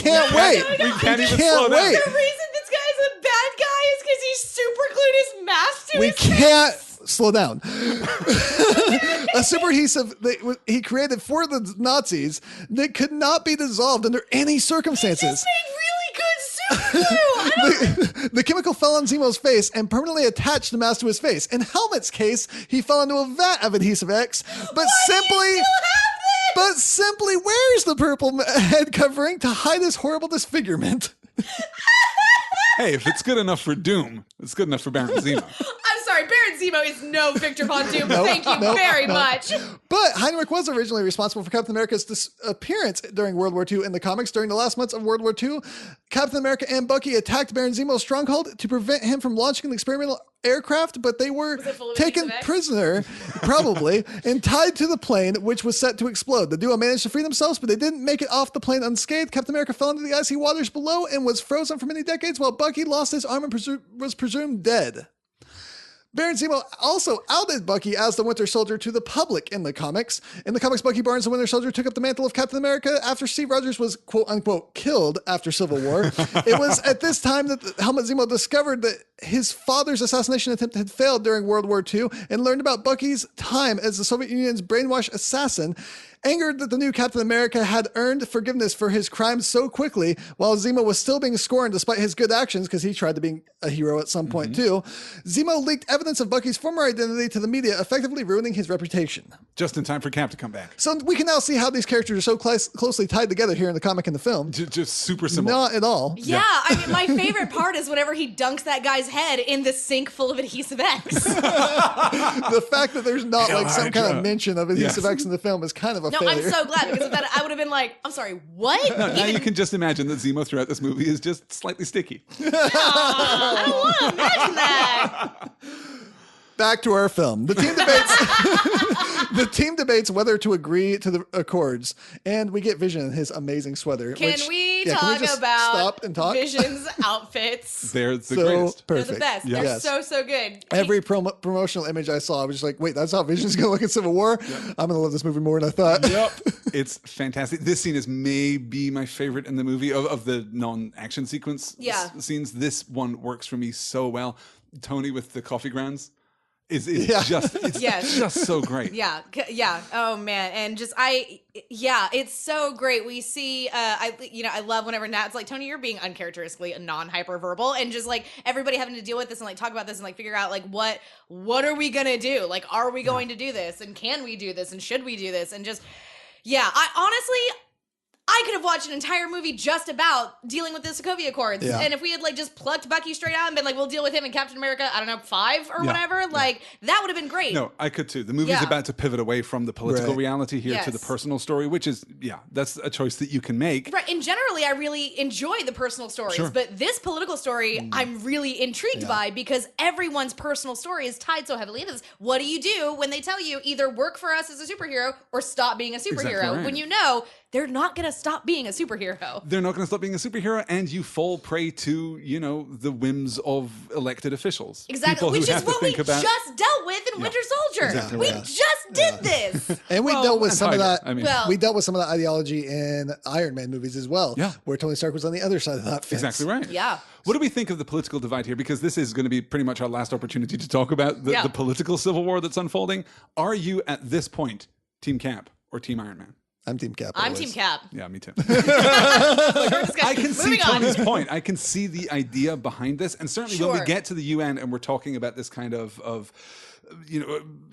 can't even slow down. The reason this guy's a bad guy is because he super glued his mask to his can't slow down. A super adhesive that he created for the Nazis that could not be dissolved under any circumstances. He just made really good super glue. The chemical fell on Zemo's face and permanently attached the mask to his face. In Helmet's case, he fell into a vat of Adhesive X, but simply wears the purple head covering to hide his horrible disfigurement. Hey, if it's good enough for Doom, it's good enough for Baron Zemo. I'm sorry, Baron Zemo is no Victor Von Doom. Thank you very much. But Heinrich was originally responsible for Captain America's appearance during World War II in the comics. During the last months of World War II, Captain America and Bucky attacked Baron Zemo's stronghold to prevent him from launching an experimental aircraft, but they were taken prisoner, probably, and tied to the plane, which was set to explode. The duo managed to free themselves, but they didn't make it off the plane unscathed. Captain America fell into the icy waters below and was frozen for many decades, while Bucky lost his arm and was presumed dead. Baron Zemo also outed Bucky as the Winter Soldier to the public in the comics. In the comics, Bucky Barnes, the Winter Soldier, took up the mantle of Captain America after Steve Rogers was, quote unquote, killed after Civil War. It was at this time that Helmet Zemo discovered that his father's assassination attempt had failed during World War II and learned about Bucky's time as the Soviet Union's brainwashed assassin. Angered that the new Captain America had earned forgiveness for his crimes so quickly, while Zemo was still being scorned despite his good actions, because he tried to be a hero at some point too, Zemo leaked evidence of Bucky's former identity to the media, effectively ruining his reputation. Just in time for Cap to come back. So we can now see how these characters are so closely tied together here in the comic and the film. Just super similar. Not at all. Yeah, I mean, my favorite part is whenever he dunks that guy's head in the sink full of Adhesive X. The fact that there's not like some kind of mention of Adhesive X in the film is kind of a failure. I'm so glad, because of that I would have been like, I'm sorry, what? Now you can just imagine that Zemo throughout this movie is just slightly sticky. I don't want to imagine that. Back to our film. The team debates whether to agree to the accords, and we get Vision in his amazing sweater. Can we talk about stop and talk? Vision's outfits? They're the so greatest. Perfect. They're the best. Yeah. They're so good. Every promotional image I saw, I was just like, wait, that's how Vision's going to look in Civil War? Yep. I'm going to love this movie more than I thought. Yep. It's fantastic. This scene is maybe my favorite in the movie of the non-action sequence scenes. This one works for me so well. Tony with the coffee grounds. Is just so great. Yeah. Oh man, and it's so great. We see, I love whenever Nat's like, Tony, you're being uncharacteristically non-hyper verbal, and just like everybody having to deal with this and like talk about this and like figure out like what are we gonna do? Like, are we going to do this? And can we do this? And should we do this? And just, I could have watched an entire movie just about dealing with the Sokovia Accords. Yeah. And if we had like just plucked Bucky straight out and been like, we'll deal with him in Captain America, I don't know, 5 or whatever, like that would have been great. No, I could too. The movie's about to pivot away from the political reality here to the personal story, which is, that's a choice that you can make. Right. And generally, I really enjoy the personal stories, but this political story, I'm really intrigued by, because everyone's personal story is tied so heavily into this. What do you do when they tell you either work for us as a superhero or stop being a superhero? Exactly right. When you know they're not going to stop being a superhero. They're not going to stop being a superhero, and you fall prey to, the whims of elected officials. Exactly, which is what we just dealt with in Winter Soldier. Exactly. We just did this. And we dealt with some of that. We dealt with some of that ideology in Iron Man movies as well, where Tony Stark was on the other side of that fence. Exactly right. Yeah. What do we think of the political divide here? Because this is going to be pretty much our last opportunity to talk about the political civil war that's unfolding. Are you, at this point, Team Cap or Team Iron Man? I'm Team Cap. I'm Team Cap. Yeah, me too. I can see Tony's point. I can see the idea behind this. And certainly when we get to the UN and we're talking about this kind of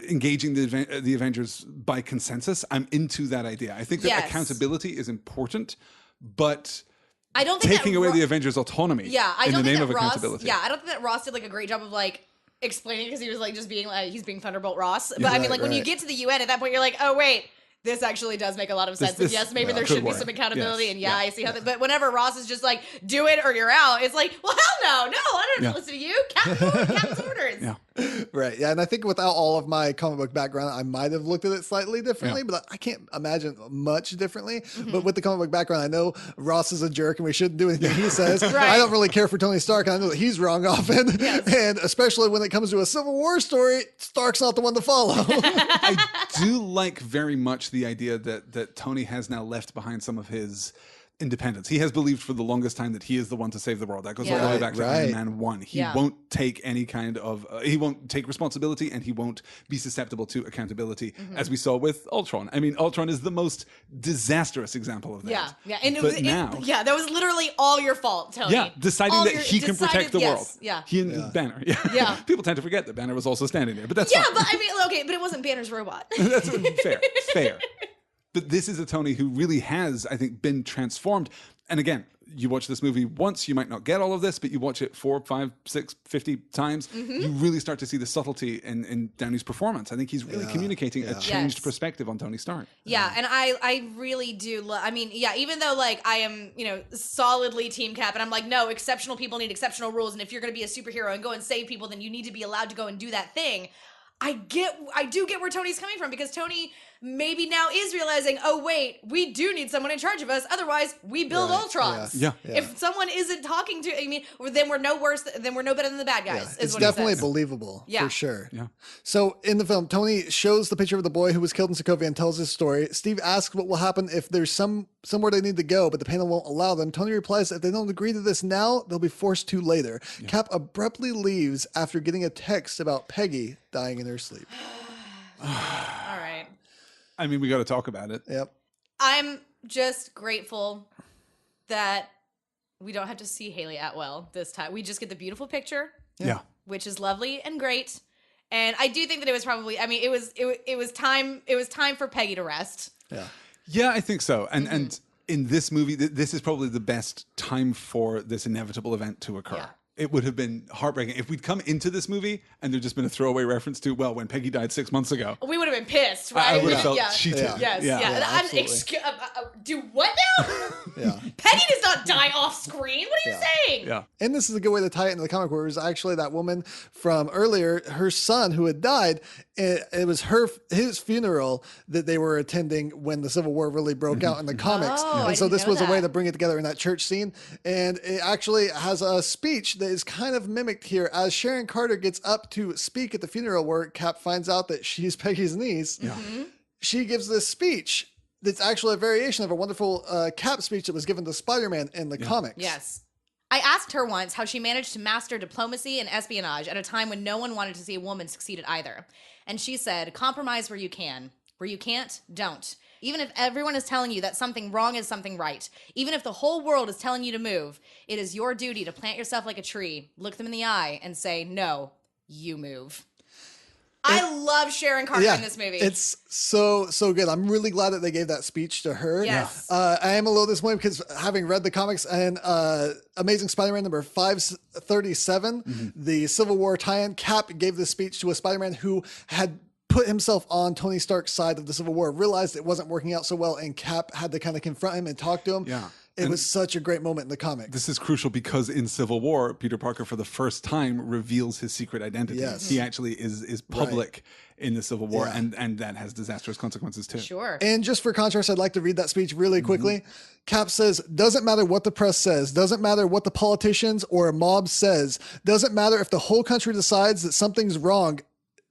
engaging the Avengers by consensus, I'm into that idea. I think that accountability is important, but I don't think taking away the Avengers' autonomy in the name of accountability. Yeah, I don't think that Ross did like a great job of like explaining because he was like just being like he's being Thunderbolt Ross. But I mean, like when you get to the UN at that point, you're like, oh wait. This actually does make a lot of sense. And yes, maybe there should be some accountability. Yes. And I see how that. But whenever Ross is just like, do it or you're out, it's like, well, hell no, I don't listen to you. Captain's orders. Yeah. Right. Yeah. And I think without all of my comic book background, I might have looked at it slightly differently, but I can't imagine much differently. But with the comic book background, I know Ross is a jerk and we shouldn't do anything he says. I don't really care for Tony Stark. And I know that he's wrong often. Yes. And especially when it comes to a Civil War story, Stark's not the one to follow. I do like very much the idea that Tony has now left behind some of his independence. He has believed for the longest time that he is the one to save the world. That goes all the way back to Iron Man 1. He won't take any kind of, he won't take responsibility and he won't be susceptible to accountability, as we saw with Ultron. I mean, Ultron is the most disastrous example of that. Yeah. And that was literally all your fault, Tony. Yeah, deciding that he can protect the world. Yeah. He and Banner. Yeah. People tend to forget that Banner was also standing there, but that's fine. But I mean, okay, but it wasn't Banner's robot. That's fair. But this is a Tony who really has, I think, been transformed. And again, you watch this movie once, you might not get all of this, but you watch it 4, 5, 6, 50 times, you really start to see the subtlety in Downey's performance. I think he's really communicating a changed perspective on Tony Stark. Yeah, and I really do I mean, even though like I am, solidly Team Cap, and I'm like, no, exceptional people need exceptional rules, and if you're going to be a superhero and go and save people, then you need to be allowed to go and do that thing. I do get where Tony's coming from, because Tony maybe now is realizing, oh wait, we do need someone in charge of us. Otherwise, we build Ultrons. Yeah. If someone isn't talking to, then we're no worse. Then we're no better than the bad guys. It's definitely believable for sure. Yeah. So in the film, Tony shows the picture of the boy who was killed in Sokovia and tells his story. Steve asks what will happen if there's somewhere they need to go, but the panel won't allow them. Tony replies, if they don't agree to this now, they'll be forced to later. Yeah. Cap abruptly leaves after getting a text about Peggy dying in her sleep. All right. I mean, we got to talk about it. Yep. I'm just grateful that we don't have to see Haley Atwell this time. We just get the beautiful picture. Yeah. Which is lovely and great. And I do think that it was probably, it was time for Peggy to rest. Yeah. Yeah, I think so. And in this movie, this is probably the best time for this inevitable event to occur. Yeah. It would have been heartbreaking if we'd come into this movie and there'd just been a throwaway reference to, well, when Peggy died 6 months ago. We would have been pissed, right? I would have felt cheated. Yes. Do what now? Peggy does not die off screen. What are you saying? Yeah. And this is a good way to tie it into the comic, where it was actually that woman from earlier, her son who had died. It was his funeral that they were attending when the Civil War really broke out in the comics. And so this was a way to bring it together in that church scene. And it actually has a speech that is kind of mimicked here as Sharon Carter gets up to speak at the funeral, where Cap finds out that she's Peggy's niece. Yeah. She gives this speech that's actually a variation of a wonderful Cap speech that was given to Spider-Man in the comics. Yes. I asked her once how she managed to master diplomacy and espionage at a time when no one wanted to see a woman succeed at either. And she said, compromise where you can. Where you can't, don't. Even if everyone is telling you that something wrong is something right, even if the whole world is telling you to move, it is your duty to plant yourself like a tree, look them in the eye, and say, no, you move. I love Sharon Carter in this movie. It's so good. I'm really glad that they gave that speech to her. Yes. I am a little disappointed because, having read the comics and Amazing Spider-Man number 537, the Civil War tie-in, Cap gave this speech to a Spider-Man who had put himself on Tony Stark's side of the Civil War, realized it wasn't working out so well, and Cap had to kind of confront him and talk to him. Yeah. It was such a great moment in the comic. This is crucial because in Civil War, Peter Parker for the first time reveals his secret identity. Yes. He actually is public in the Civil War, and that has disastrous consequences too. Sure. And just for contrast, I'd like to read that speech really quickly. Cap says, doesn't matter what the press says, doesn't matter what the politicians or a mob says, doesn't matter if the whole country decides that something's wrong,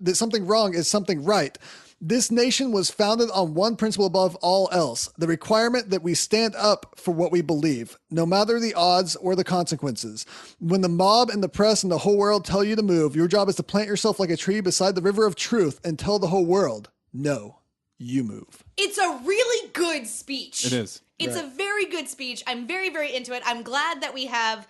that something wrong is something right. This nation was founded on one principle above all else, the requirement that we stand up for what we believe, no matter the odds or the consequences. When the mob and the press and the whole world tell you to move, your job is to plant yourself like a tree beside the river of truth and tell the whole world, no. you move. It's a really good speech. It is. It's a very good speech. I'm very, very into it. I'm glad that we have,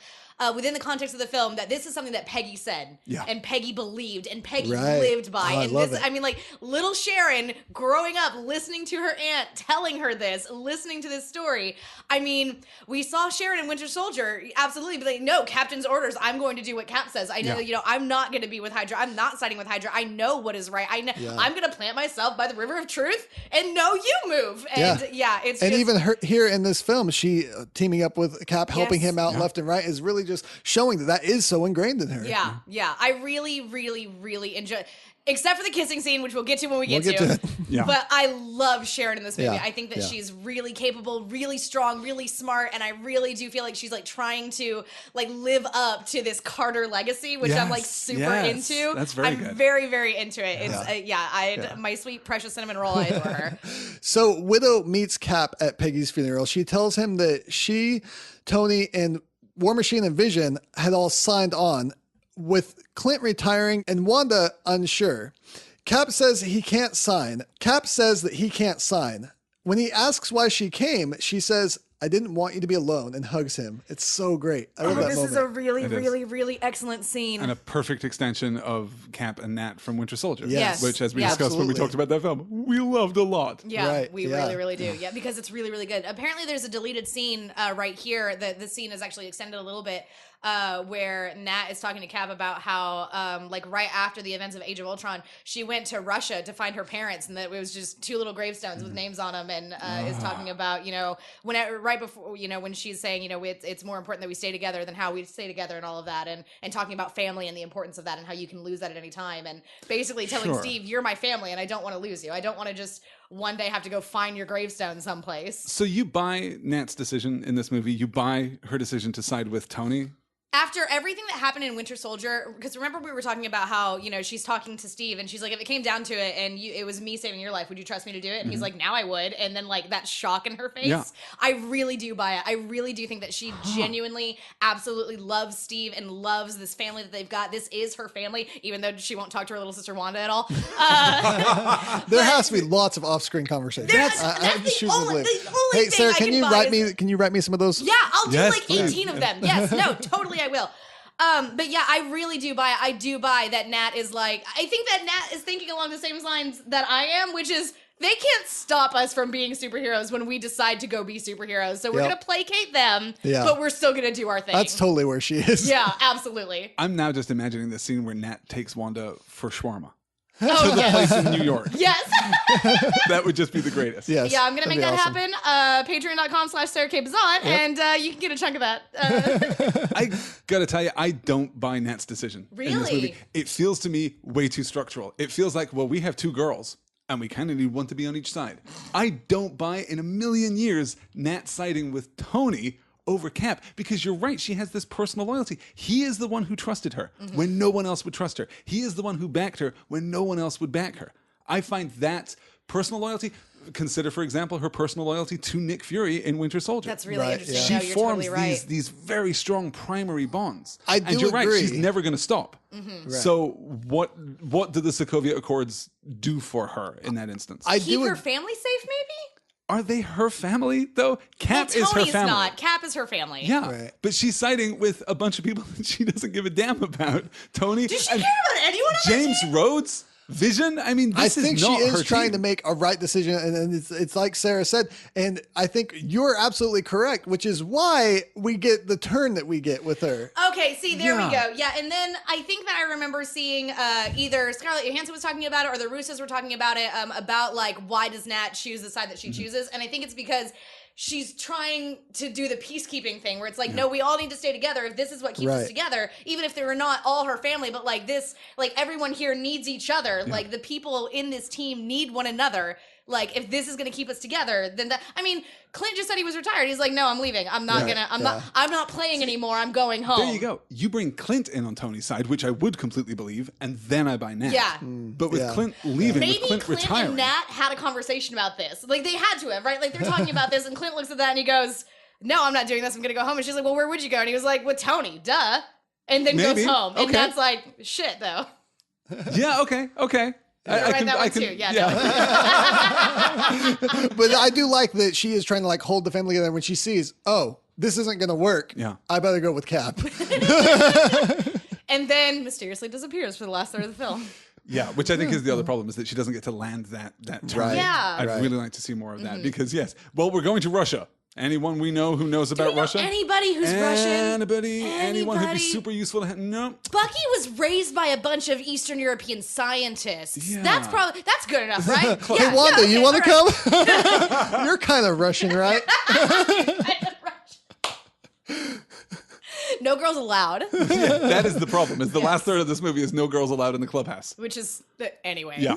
within the context of the film, that this is something that Peggy said. Yeah. And Peggy believed and Peggy lived by. I love this, it. I mean, like, little Sharon growing up, listening to her aunt, telling her this, listening to this story. I mean, we saw Sharon in Winter Soldier, absolutely, but like, no, Captain's orders. I'm going to do what Cap says. I know, I'm not going to be with Hydra. I'm not siding with Hydra. I know what is right. I know I'm going to plant myself by the river of truth and no, you move. And it's and just, even here in this film, she teaming up with Cap, helping him out left and right, is really just showing that is so ingrained in her. Yeah. I really, really, really enjoy. Except for the kissing scene, which we'll get to when we get to it. Yeah. But I love Sharon in this movie. Yeah. I think that she's really capable, really strong, really smart, and I really do feel like she's like trying to like live up to this Carter legacy, which I'm like super into. That's very good. I'm very, very into it. It's my sweet precious cinnamon roll. I adore her. So Widow meets Cap at Peggy's funeral. She tells him that she, Tony, and War Machine and Vision had all signed on, with Clint retiring and Wanda unsure. Cap says he can't sign. Cap says that he can't sign. When he asks why she came, she says, "I didn't want you to be alone," and hugs him. It's so great. I love that this moment. is a really, really, really excellent scene. And a perfect extension of Cap and Nat from Winter Soldier. Yes. Which, as we discussed when we talked about that film, we loved a lot. Yeah, we really, really do. Yeah, because it's really, really good. Apparently, there's a deleted scene right here. The scene is actually extended a little bit, where Nat is talking to Cap about how, like, right after the events of Age of Ultron, she went to Russia to find her parents, and that it was just 2 little gravestones with names on them, and is talking about, right before, when she's saying, it's more important that we stay together than how we stay together and all of that, and talking about family and the importance of that and how you can lose that at any time, and basically telling Steve, you're my family and I don't want to lose you. I don't want to just one day have to go find your gravestone someplace. So you buy Nat's decision in this movie, you buy her decision to side with Tony? After everything that happened in Winter Soldier, because remember we were talking about how, she's talking to Steve and she's like, if it came down to it and it was me saving your life, would you trust me to do it? And he's like, now I would. And then like that shock in her face, I really do buy it. I really do think that she genuinely, absolutely loves Steve and loves this family that they've got. This is her family, even though she won't talk to her little sister Wanda at all. There has to be lots of off-screen conversations. That's the only hey, thing Sarah, I can you write me some of those? Yeah, I'll do like 18 please. of them. Yes, no, totally I will. But yeah, I really do buy it. I do buy that Nat is like, I think that Nat is thinking along the same lines that I am, which is they can't stop us from being superheroes when we decide to go be superheroes. So we're going to placate them, but we're still going to do our thing. That's totally where she is. Yeah, absolutely. I'm now just imagining the scene where Nat takes Wanda for shawarma. Oh, to the place in New York. Yes. That would just be the greatest. Yes. Yeah, I'm going to make that happen. Patreon.com/SarahKBazan, and you can get a chunk of that. I gotta tell you, I don't buy Nat's decision in this movie. Really? It feels to me way too structural. It feels like, well, we have 2 girls, and we kind of need one to be on each side. I don't buy in a million years Nat siding with Tony over Cap, because you're right, she has this personal loyalty. He is the one who trusted her when no one else would trust her. He is the one who backed her when no one else would back her. I find that personal loyalty. Consider, for example, her personal loyalty to Nick Fury in Winter Soldier. That's really interesting. Yeah. She No, you're forms totally right. these very strong primary bonds. I do and you're agree. right, she's never going to stop. So what do the Sokovia Accords do for her in that instance? Keep her family safe, maybe? Are they her family, though? Cap is her Tony's family. not. Cap is her family. Yeah, Right. but she's siding with a bunch of people that she doesn't give a damn about. Tony. Does she care about anyone on James Rhodes? Vision? I mean, I this think is she not is her trying team. to make a right decision, and it's like Sarah said, and I think you're absolutely correct, which is why we get the turn that we get with her. Okay, see, there we go. Yeah, and then I think that I remember seeing either Scarlett Johansson was talking about it or the Russos were talking about it, about like, why does Nat choose the side that she chooses? And I think it's because she's trying to do the peacekeeping thing where it's like, no, we all need to stay together if this is what keeps us together, even if they were not all her family, but like this, like everyone here needs each other. Like the people in this team need one another. Like if this is going to keep us together, then that, I mean, Clint just said he was retired. He's like, no, I'm leaving. I'm not playing anymore. I'm going home. There you go. You bring Clint in on Tony's side, which I would completely believe, and then I buy Nat. Yeah. But with Clint leaving, Maybe with Clint retiring. and Nat had a conversation about this. Like they had to have, right? Like they're talking about this and Clint looks at that and he goes, no, I'm not doing this. I'm going to go home. And she's like, well, where would you go? And he was like, with Tony, duh. And then goes home. And that's like, shit though. Yeah, okay. write that one too. Yeah. But I do like that she is trying to like hold the family together when she sees, oh, this isn't going to work. Yeah. I better go with Cap. And then mysteriously disappears for the last third of the film. Yeah, which I think is the other problem, is that she doesn't get to land that turn. Right. Yeah. I'd really like to see more of that because, yes, well, we're going to Russia. Anyone we know who knows about Russia? Anybody who's Russian? Anyone who'd be super useful to have? No. Bucky was raised by a bunch of Eastern European scientists. Yeah. That's good enough, right? Hey, Wanda, you want to come? You're kind of Russian, right? No girls allowed. Yeah, that is the problem. Is the last third of this movie is no girls allowed in the clubhouse. Which is anyway. Yeah.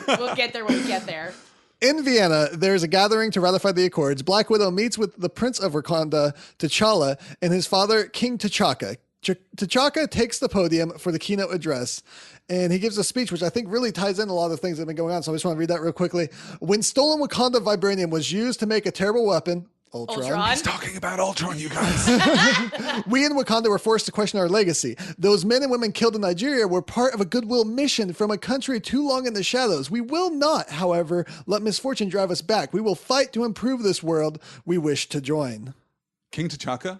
We'll get there when we get there. In Vienna, there's a gathering to ratify the Accords. Black Widow meets with the Prince of Wakanda, T'Challa, and his father, King T'Chaka. T'Chaka takes the podium for the keynote address, and he gives a speech, which I think really ties in a lot of things that have been going on. So I just want to read that real quickly. When stolen Wakanda vibranium was used to make a terrible weapon, Ultron. He's talking about Ultron, you guys. We in Wakanda were forced to question our legacy. Those men and women killed in Nigeria were part of a goodwill mission from a country too long in the shadows. We will not, however, let misfortune drive us back. We will fight to improve this world we wish to join. King T'Chaka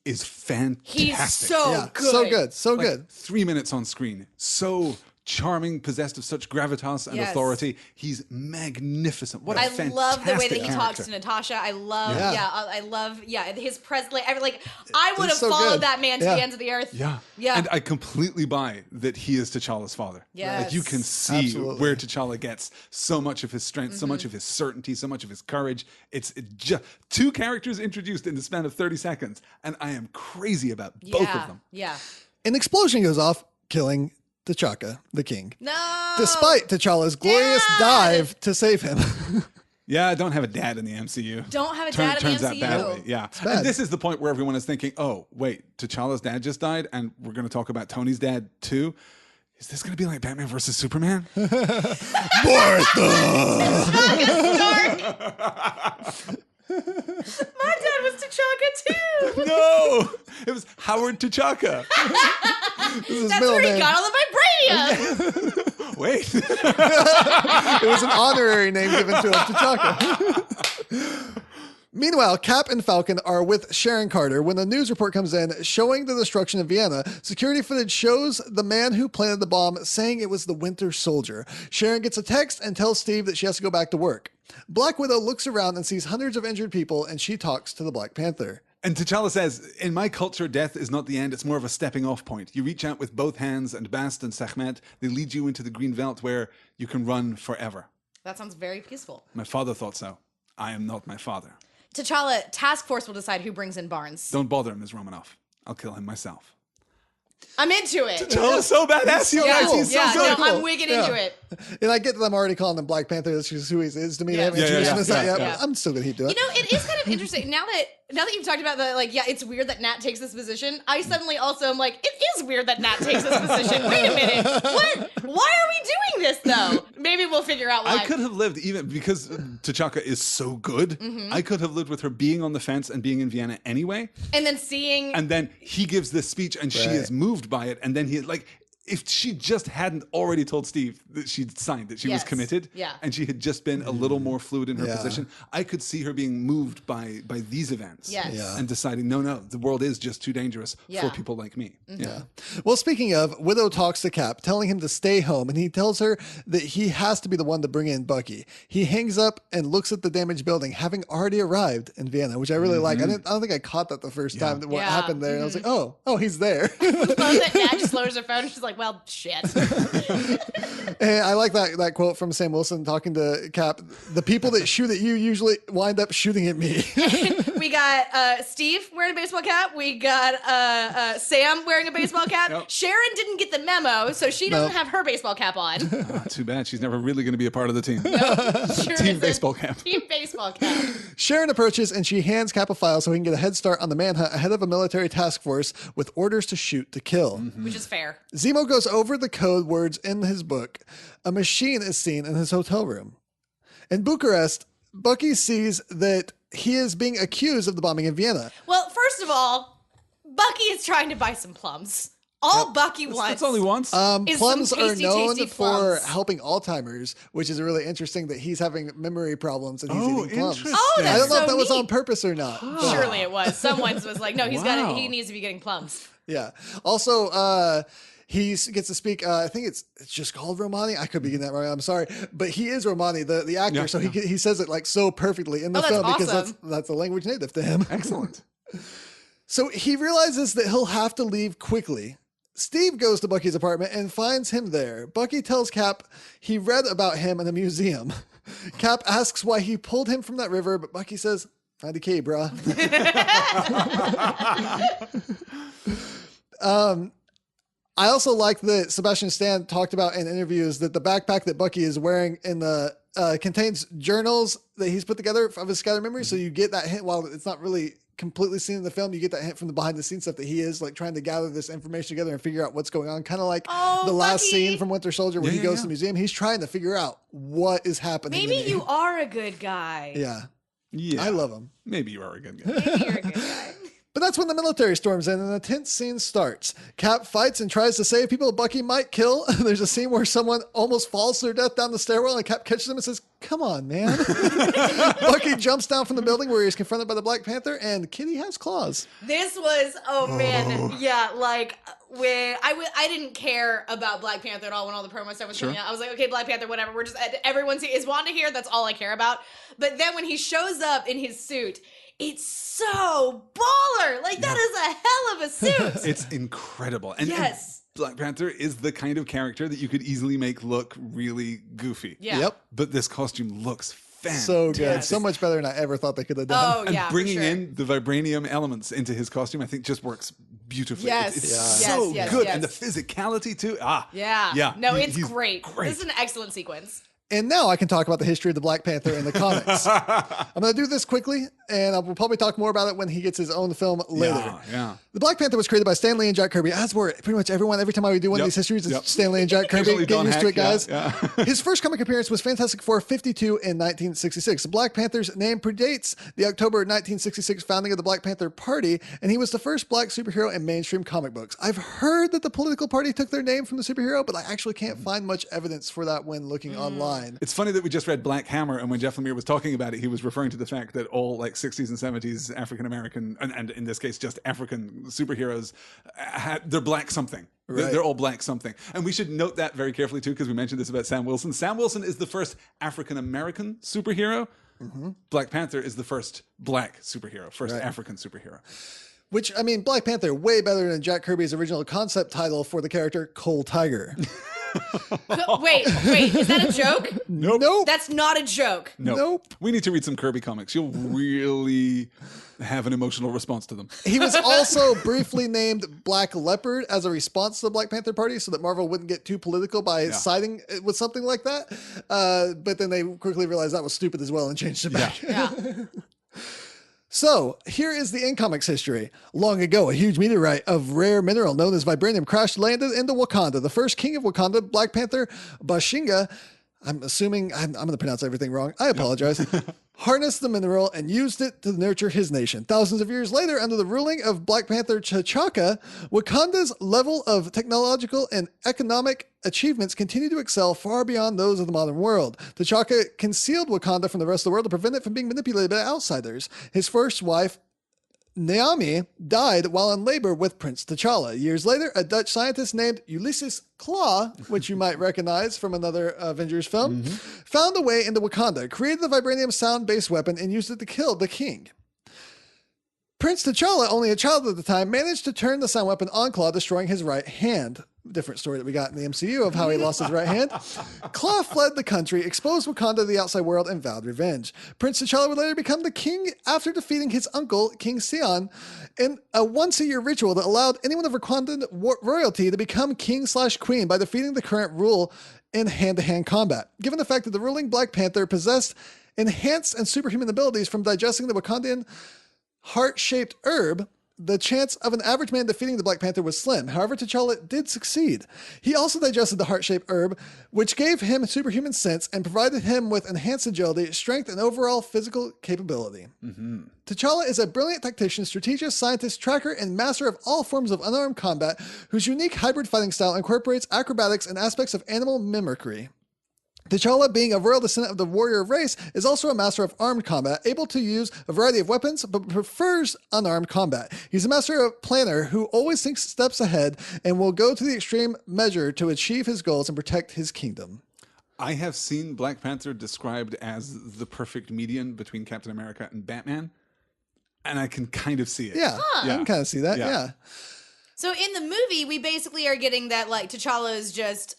is fantastic. He's so good. So good. So good. 3 minutes on screen. So charming, possessed of such gravitas and authority. He's magnificent. What a fantastic I love the way that he character. talks to Natasha. I love, I love his presence. I would have so followed good. that man to the ends of the earth. Yeah. Yeah. And I completely buy that he is T'Challa's father. Yes. Like you can see Absolutely. where T'Challa gets so much of his strength, so much of his certainty, so much of his courage. It's just two characters introduced in the span of 30 seconds, and I am crazy about both of them. Yeah. An explosion goes off, killing T'Chaka, the king. No. Despite T'Challa's glorious dive to save him. Yeah, I don't have a dad in the MCU. Don't have a dad in the Turns out MCU. badly. Yeah. bad. And this is the point where everyone is thinking, oh, wait, T'Challa's dad just died, and we're going to talk about Tony's dad too. Is this going to be like Batman versus Superman? Martha! My dad was T'Chaka too. No, it was Howard T'Chaka. That's where he got all the vibranium. Wait. It was an honorary name given to him, T'Chaka. Meanwhile, Cap and Falcon are with Sharon Carter when a news report comes in showing the destruction of Vienna. Security footage shows the man who planted the bomb saying it was the Winter Soldier. Sharon gets a text and tells Steve that she has to go back to work. Black Widow looks around and sees hundreds of injured people, and she talks to the Black Panther. And T'Challa says, in my culture, death is not the end. It's more of a stepping off point. You reach out with both hands, and Bast and Sekhmet, they lead you into the green veldt where you can run forever. That sounds very peaceful. My father thought so. I am not my father. T'Challa, task force will decide who brings in Barnes. Don't bother him, Ms. Romanoff. I'll kill him myself. I'm into it. T'Challa's so badass, you guys. He's so good. I'm wicked into it. And I get that I'm already calling him Black Panther. That's just who he is to me. I'm still going to keep doing it. You know, it is kind of interesting. Now that you've talked about the, it's weird that Nat takes this position, I suddenly also am like, it is weird that Nat takes this position. Wait a minute. What? Why are we doing this, though? Maybe we'll figure out why. I could have lived, even because T'Chaka is so good, I could have lived with her being on the fence and being in Vienna anyway. And then seeing... And then he gives this speech and she is moved by it. And then he, if she just hadn't already told Steve that she'd signed, that she was committed, and she had just been a little more fluid in her position, I could see her being moved by these events and deciding, no, the world is just too dangerous for people like me. Well, speaking of, Widow talks to Cap, telling him to stay home, and he tells her that he has to be the one to bring in Bucky. He hangs up and looks at the damaged building, having already arrived in Vienna, which I really like. I don't think I caught that the first time what happened there. And I was like, oh, he's there. Nat just lowers her phone and she's like, well, shit. And I like that quote from Sam Wilson talking to Cap. The people that shoot at you usually wind up shooting at me. We got Steve wearing a baseball cap. We got Sam wearing a baseball cap. Yep. Sharon didn't get the memo, so she doesn't have her baseball cap on. Too bad. She's never really going to be a part of the team. Sure Team baseball cap. Team baseball cap. Sharon approaches and she hands Cap a file so he can get a head start on the manhunt ahead of a military task force with orders to shoot to kill. Which is fair. Zemo goes over the code words in his book. A machine is seen in his hotel room. In Bucharest, Bucky sees that he is being accused of the bombing in Vienna. Well, first of all, Bucky is trying to buy some plums. All Bucky wants. That's only once. Is plums some are tasty, known tasty for plums. helping Alzheimer's, which is really interesting that he's having memory problems and he's eating plums. interesting. Oh, that's I don't know if that so was neat. on purpose or not. but- Surely it was. Someone's was like, no, Wow. he needs to be getting plums. Yeah. Also, he gets to speak. I think it's just called Romani. I could be getting that wrong. I'm sorry, but he is Romani, the actor. Yeah. So he says it like so perfectly in the that's film because awesome. that's a language native to him. Excellent. So he realizes that he'll have to leave quickly. Steve goes to Bucky's apartment and finds him there. Bucky tells Cap he read about him in a museum. Cap asks why he pulled him from that river, but Bucky says, "IDK, bruh." I also like that Sebastian Stan talked about in interviews that the backpack that Bucky is wearing in the contains journals that he's put together of his scattered memories. So you get that hint while it's not really completely seen in the film. You get that hint from the behind the scenes stuff that he is like trying to gather this information together and figure out what's going on. Kind of like the last Bucky. scene from Winter Soldier where he goes to the museum. He's trying to figure out what is happening. Maybe to me. you are a good guy. Yeah. Yeah. I love him. Maybe you are a good guy. Maybe you're a good guy. But that's when the military storms in and the tense scene starts. Cap fights and tries to save people Bucky might kill. There's a scene where someone almost falls to their death down the stairwell and Cap catches them and says, "Come on, man." Bucky jumps down from the building where he's confronted by the Black Panther and Kitty has claws. This was, man, yeah, like when I didn't care about Black Panther at all when all the promo stuff was coming out. I was like, okay, Black Panther, whatever. We're just everyone's is Wanda here. That's all I care about. But then when he shows up in his suit, it's so baller. Like that is a hell of a suit. It's incredible. And Yes. Black Panther is the kind of character that you could easily make look really goofy. Yeah. Yep. But this costume looks fantastic. So good. Yes. So much better than I ever thought they could have done. Oh And yeah, bringing for sure. in the vibranium elements into his costume, I think just works beautifully. Yes. It's Yeah. so Yes, good. yes. And the physicality too. Yeah. Yeah. No, it's He's great. This is an excellent sequence. And now I can talk about the history of the Black Panther in the comics. I'm going to do this quickly, and we'll probably talk more about it when he gets his own film later. Yeah. The Black Panther was created by Stan Lee and Jack Kirby, as were pretty much everyone. Every time I do one of these histories, it's Stan Lee and Jack Kirby. Usually Get Don used to Heck, it, guys. yeah. His first comic appearance was Fantastic Four 52 in 1966. The Black Panther's name predates the October 1966 founding of the Black Panther Party, and he was the first black superhero in mainstream comic books. I've heard that the political party took their name from the superhero, but I actually can't find much evidence for that when looking online. It's funny that we just read Black Hammer, and when Jeff Lemire was talking about it, he was referring to the fact that all like 60s and 70s African American, and in this case just African superheroes, they're black something. Right. They're all black something. And we should note that very carefully too, because we mentioned this about Sam Wilson. Sam Wilson is the first African American superhero. Black Panther is the first black superhero, first African superhero. Which, I mean, Black Panther, way better than Jack Kirby's original concept title for the character, Coal Tiger. Wait, is that a joke? Nope. That's not a joke. Nope. We need to read some Kirby comics. You'll really have an emotional response to them. He was also briefly named Black Leopard as a response to the Black Panther Party so that Marvel wouldn't get too political by siding with something like that. But then they quickly realized that was stupid as well and changed it back. Yeah. So, here is the in-comics history. Long ago, a huge meteorite of rare mineral known as vibranium crash landed into Wakanda. The first king of Wakanda, Black Panther Bashinga, I'm assuming I'm going to pronounce everything wrong. I apologize. Harnessed the mineral and used it to nurture his nation. Thousands of years later, under the ruling of Black Panther T'Chaka, Wakanda's level of technological and economic achievements continue to excel far beyond those of the modern world. T'Chaka concealed Wakanda from the rest of the world to prevent it from being manipulated by outsiders. His first wife, Naomi, died while in labor with Prince T'Challa. Years later, a Dutch scientist named Ulysses Claw, which you might recognize from another Avengers film, found a way into Wakanda, created the vibranium sound-based weapon, and used it to kill the king. Prince T'Challa, only a child at the time, managed to turn the sound weapon on Claw, destroying his right hand. Different story that we got in the MCU of how he lost his right hand. Claw fled the country, exposed Wakanda to the outside world, and vowed revenge. Prince T'Challa would later become the king after defeating his uncle, King Sion, in a once-a-year ritual that allowed anyone of Wakandan royalty to become king/queen by defeating the current rule in hand-to-hand combat. Given the fact that the ruling Black Panther possessed enhanced and superhuman abilities from digesting the Wakandan heart-shaped herb, the chance of an average man defeating the Black Panther was slim. However, T'Challa did succeed. He also digested the heart-shaped herb, which gave him superhuman sense and provided him with enhanced agility, strength, and overall physical capability. T'Challa is a brilliant tactician, strategist, scientist, tracker, and master of all forms of unarmed combat, whose unique hybrid fighting style incorporates acrobatics and aspects of animal mimicry. T'Challa, being a royal descendant of the warrior race, is also a master of armed combat, able to use a variety of weapons, but prefers unarmed combat. He's a master of planner who always thinks steps ahead and will go to the extreme measure to achieve his goals and protect his kingdom. I have seen Black Panther described as the perfect median between Captain America and Batman, and I can kind of see it. Yeah, I can kind of see that, yeah. So in the movie, we basically are getting that, like, T'Challa is just...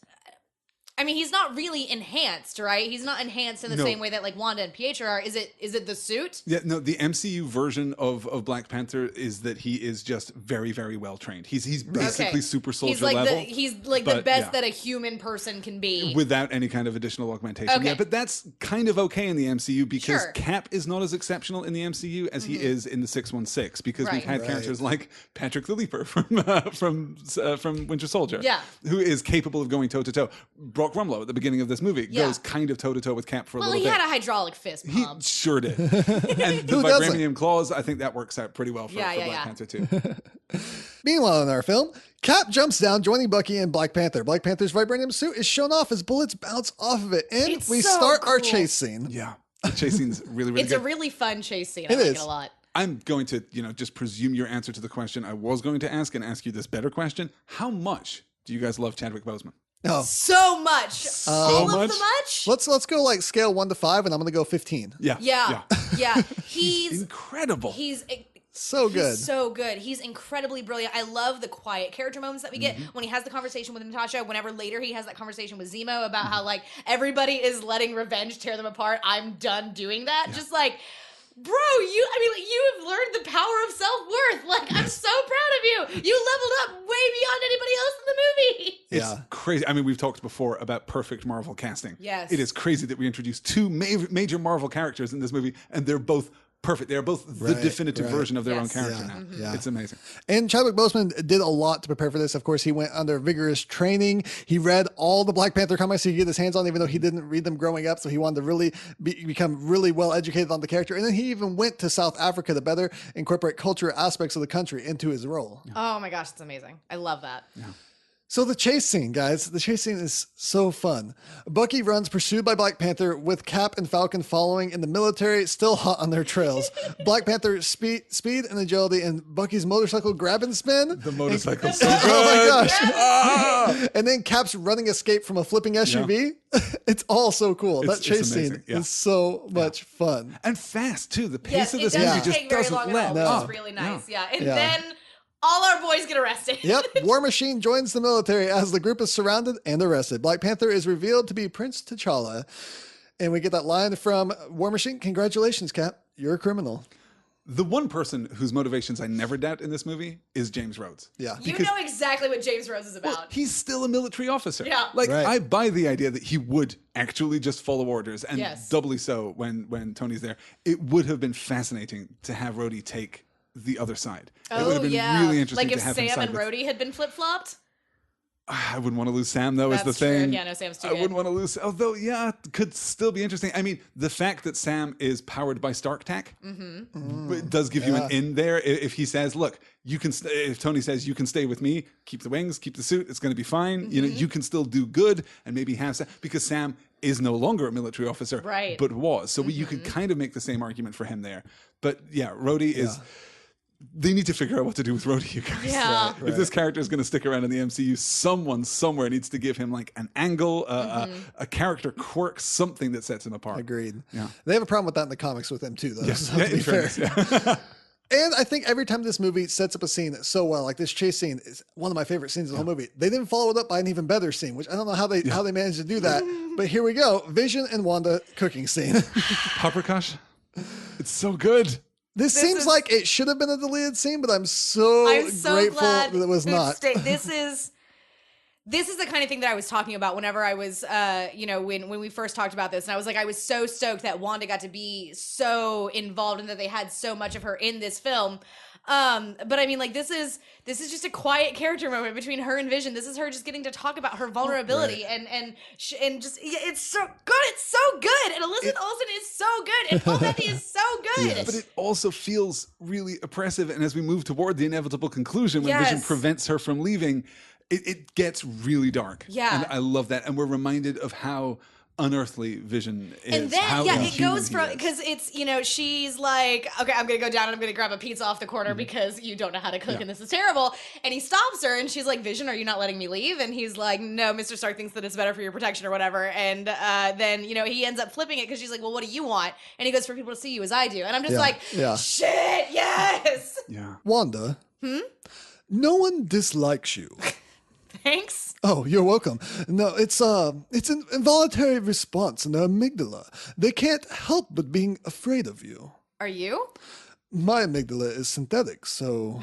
I mean, he's not really enhanced, right? He's not enhanced in the same way that, like, Wanda and Pietro are. Is it the suit? Yeah, no, the MCU version of Black Panther is that he is just very, very well trained. He's basically super soldier level. He's like the best that a human person can be. Without any kind of additional augmentation. Okay. Yeah, but that's kind of okay in the MCU because Cap is not as exceptional in the MCU as he is in the 616 because we've had characters like Patrick the Leaper from Winter Soldier, who is capable of going toe-to-toe. Brock Rumlow at the beginning of this movie goes kind of toe-to-toe with Cap for a little bit. Well, he had a hydraulic fist pump. He sure did. And the vibranium claws, I think that works out pretty well for Black Panther too. Meanwhile, in our film, Cap jumps down, joining Bucky and Black Panther. Black Panther's vibranium suit is shown off as bullets bounce off of it, and we start our chase scene. Yeah, the chase scene's really, really good. It's a really fun chase scene. I like it a lot. I'm going to, just presume your answer to the question I was going to ask and ask you this better question. How much do you guys love Chadwick Boseman? Oh. So much. All of the much? Let's go like scale 1 to 5, and I'm gonna go 15. Yeah. He's incredible. He's so good. He's so good. He's incredibly brilliant. I love the quiet character moments that we get when he has the conversation with Natasha. Whenever later he has that conversation with Zemo about how, like, everybody is letting revenge tear them apart. I'm done doing that. Just like, bro, you have learned the power of self-worth. Like, I'm so proud of you. You leveled up way beyond anybody else in the movie. It's crazy. I mean, we've talked before about perfect Marvel casting. Yes. It is crazy that we introduced two major Marvel characters in this movie, and they're both perfect. They're both the definitive version of their own character now. Yeah. It's amazing. And Chadwick Boseman did a lot to prepare for this. Of course, he went under vigorous training. He read all the Black Panther comics he could get his hands on, even though he didn't read them growing up. So he wanted to really become really well educated on the character. And then he even went to South Africa to better incorporate cultural aspects of the country into his role. Yeah. Oh my gosh, it's amazing. I love that. Yeah. So the chase scene, guys, the chase scene is so fun. Bucky runs pursued by Black Panther with Cap and Falcon following in the military, still hot on their trails. Black Panther speed and agility, and Bucky's motorcycle grab and spin. The motorcycle's so good. Oh my gosh. And then Cap's running escape from a flipping SUV. Yeah. It's all so cool. That chase scene is so much fun. And fast, too. The pace of this movie just doesn't let up. It's really nice. Yeah. And then all our boys get arrested. Yep. War Machine joins the military as the group is surrounded and arrested. Black Panther is revealed to be Prince T'Challa. And we get that line from War Machine. Congratulations, Cap. You're a criminal. The one person whose motivations I never doubt in this movie is James Rhodes. Yeah. You know exactly what James Rhodes is about. Well, he's still a military officer. Yeah. Like, I buy the idea that he would actually just follow orders, and doubly so when Tony's there. It would have been fascinating to have Rhodey take the other side. It would have been really interesting to have him. Like if Sam and Rhodey had been flip-flopped? I wouldn't want to lose Sam, though, That's is the thing. Yeah, no, Sam's too I wouldn't want to lose, although, it could still be interesting. I mean, the fact that Sam is powered by Stark Tech it does give you an in there. If he says, look, you can, if Tony says, you can stay with me, keep the wings, keep the suit, it's going to be fine. You know, you can still do good and maybe have Sam, because Sam is no longer a military officer, but was. So you could kind of make the same argument for him there. But yeah, Rhodey is... They need to figure out what to do with Rhodey, you guys. Yeah. If this character is going to stick around in the MCU, someone somewhere needs to give him like an angle, a character quirk, something that sets him apart. Agreed. Yeah. They have a problem with that in the comics with him too, though. Yes. So to be fair. And I think every time this movie sets up a scene so well, like this chase scene is one of my favorite scenes in the whole movie. They didn't follow it up by an even better scene, which I don't know how they managed to do that. But here we go. Vision and Wanda cooking scene. Paprikash. It's so good. This seems like it should have been a deleted scene, but I'm so grateful that it was not. This is the kind of thing that I was talking about whenever I was, when we first talked about this. And I was like, I was so stoked that Wanda got to be so involved and that they had so much of her in this film. But I mean, like, this is just a quiet character moment between her and Vision. This is her just getting to talk about her vulnerability and just it's so good. It's so good. And Elizabeth Olsen is so good. And Paul Bettany is so good. Yes. But it also feels really oppressive. And as we move toward the inevitable conclusion, when Vision prevents her from leaving, it gets really dark. Yeah. And I love that. And we're reminded of how unearthly Vision is. And then, it goes from, because it's, she's like, okay, I'm going to go down and I'm going to grab a pizza off the corner because you don't know how to cook and this is terrible. And he stops her and she's like, Vision, are you not letting me leave? And he's like, no, Mr. Stark thinks that it's better for your protection or whatever. And then, he ends up flipping it because she's like, well, what do you want? And he goes, for people to see you as I do. And I'm just like, shit, yes. Yeah. Wanda, no one dislikes you. Thanks. Oh, you're welcome. No, it's an involuntary response in the amygdala. They can't help but being afraid of you. Are you? My amygdala is synthetic, so...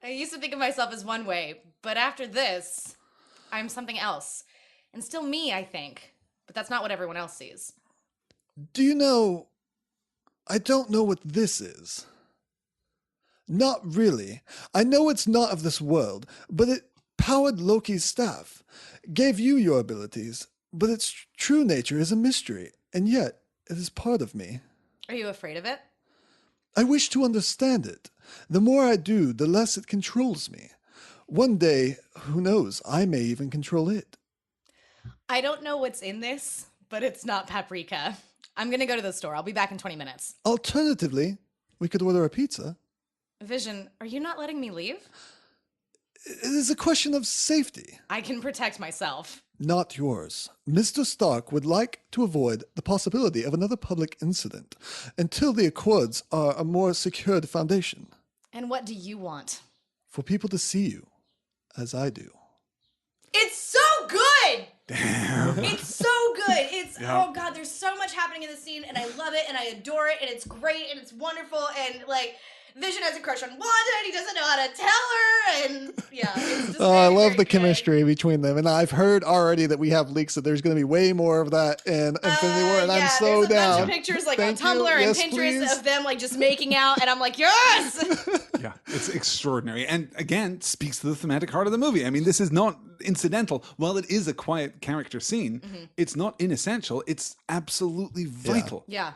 I used to think of myself as one way, but after this, I'm something else. And still me, I think. But that's not what everyone else sees. Do you know... I don't know what this is. Not really. I know it's not of this world, but it powered Loki's staff, gave you your abilities, but its true nature is a mystery, and yet it is part of me. Are you afraid of it? I wish to understand it. The more I do, the less it controls me. One day, who knows, I may even control it. I don't know what's in this, but it's not paprika. I'm going to go to the store. I'll be back in 20 minutes. Alternatively, we could order a pizza. Vision, are you not letting me leave? It is a question of safety. I can protect myself. Not yours. Mr. Stark would like to avoid the possibility of another public incident until the Accords are a more secured foundation. And what do you want? For people to see you, as I do. It's so good! Damn. It's so good. It's, oh God, there's so much happening in the scene, and I love it, and I adore it, and it's great, and it's wonderful, and like... Vision has a crush on Wanda, and he doesn't know how to tell her, and it's just I love very the good. chemistry between them, and I've heard already that we have leaks that there's going to be way more of that in Infinity War, and I'm so down. There's a bunch of pictures like on Tumblr and Pinterest please. of them like just making out, and I'm like, yes! Yeah, it's extraordinary. And again, speaks to the thematic heart of the movie. I mean, this is not incidental. While it is a quiet character scene, it's not inessential. It's absolutely vital. Yeah.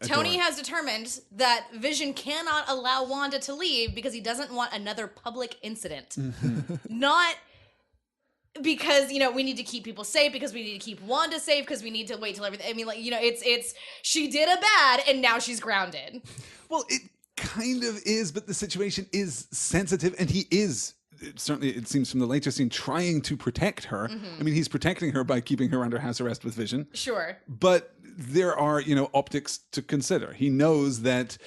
Tony has determined that Vision cannot allow Wanda to leave because he doesn't want another public incident. Not because, we need to keep people safe, because we need to keep Wanda safe, because we need to wait till everything. I mean, like, it's she did a bad and now she's grounded. Well, it kind of is, but the situation is sensitive, and he is, certainly it seems from the later scene, trying to protect her. I mean, he's protecting her by keeping her under house arrest with Vision. Sure. But there are, optics to consider. He knows that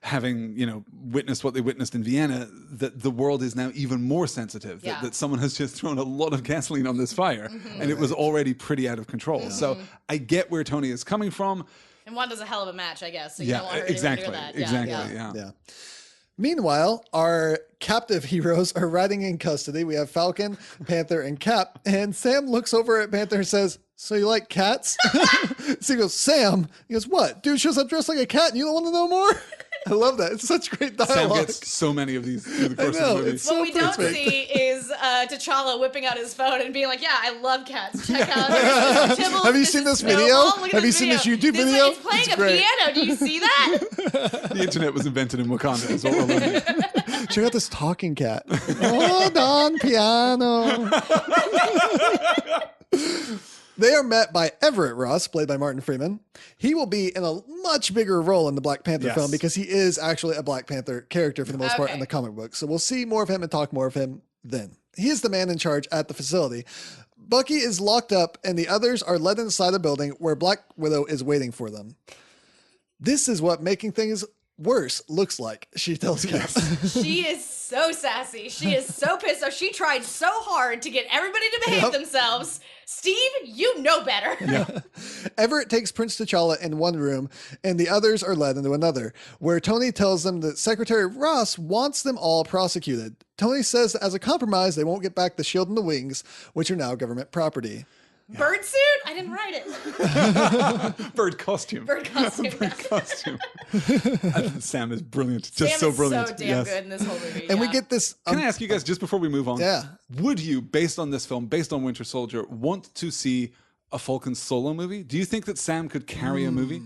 having, witnessed what they witnessed in Vienna, that the world is now even more sensitive, that someone has just thrown a lot of gasoline on this fire, and it was already pretty out of control. So I get where Tony is coming from. And Wanda's a hell of a match, I guess. So you don't want her exactly, anywhere near that. exactly, yeah. Meanwhile, our captive heroes are riding in custody. We have Falcon, Panther, and Cap. And Sam looks over at Panther and says, so you like cats? So he goes, Sam. He goes, what? Dude shows up dressed like a cat and you don't want to know more? I love that. It's such great dialogue. Sam gets so many of these through the course of the movie. What we don't see is T'Challa whipping out his phone and being like, yeah, I love cats. Check out Tibbles, Have you seen this video? Have you seen this YouTube video? It's playing a piano. Do you see that? The internet was invented in Wakanda, is what we're learning. Check out this talking cat. Hold on, piano. They are met by Everett Ross, played by Martin Freeman. He will be in a much bigger role in the Black Panther film because he is actually a Black Panther character for the most part in the comic book. So we'll see more of him and talk more of him then. He is the man in charge at the facility. Bucky is locked up and the others are led inside a building where Black Widow is waiting for them. This is what making things worse looks like, she tells Cap. She is so sassy. She is so pissed off. She tried so hard to get everybody to behave themselves. Steve, you know better. Yeah. Everett takes Prince T'Challa in one room, and the others are led into another, where Tony tells them that Secretary Ross wants them all prosecuted. Tony says that as a compromise, they won't get back the shield and the wings, which are now government property. Bird suit? I didn't write it. Bird costume. Bird costume. Bird costume. I think Sam is brilliant. Just Sam so brilliant. is so damn good in this whole movie. And we get this. Can I ask you guys, just before we move on? Yeah. Would you, based on this film, based on Winter Soldier, want to see a Falcon solo movie? Do you think that Sam could carry a movie?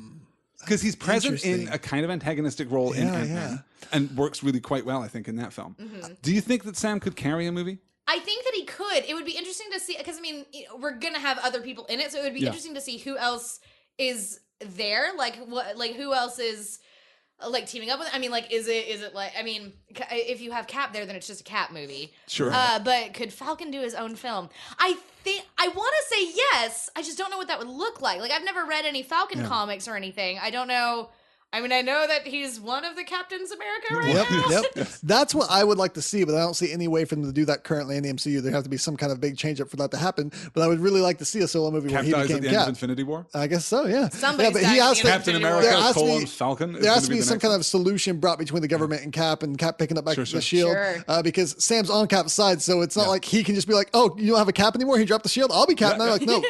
Because he's present in a kind of antagonistic role in Ant-Man and works really quite well, I think, in that film. Do you think that Sam could carry a movie? I think that he could. It would be interesting to see, because, I mean, we're going to have other people in it, so it would be interesting to see who else is there. Like, who else is, like, teaming up with it? I mean, like, is it like, I mean, if you have Cap there, then it's just a Cap movie. Sure. But could Falcon do his own film? I want to say yes. I just don't know what that would look like. Like, I've never read any Falcon comics or anything. I don't know. I mean, I know that he's one of the Captains America right now. Yep. That's what I would like to see, but I don't see any way for them to do that currently in the MCU. There have to be some kind of big change up for that to happen. But I would really like to see a solo movie Cap where he dies became at the end of Cap. Infinity War? I guess so, yeah. Somebody's but dying at the end of Captain Infinity America, War. Falcon. There has to be some kind of solution brought between the government and Cap picking up back the shield. Sure. Because Sam's on Cap's side, so it's not like he can just be like, oh, you don't have a Cap anymore? He dropped the shield? I'll be Cap. And I'm like, no,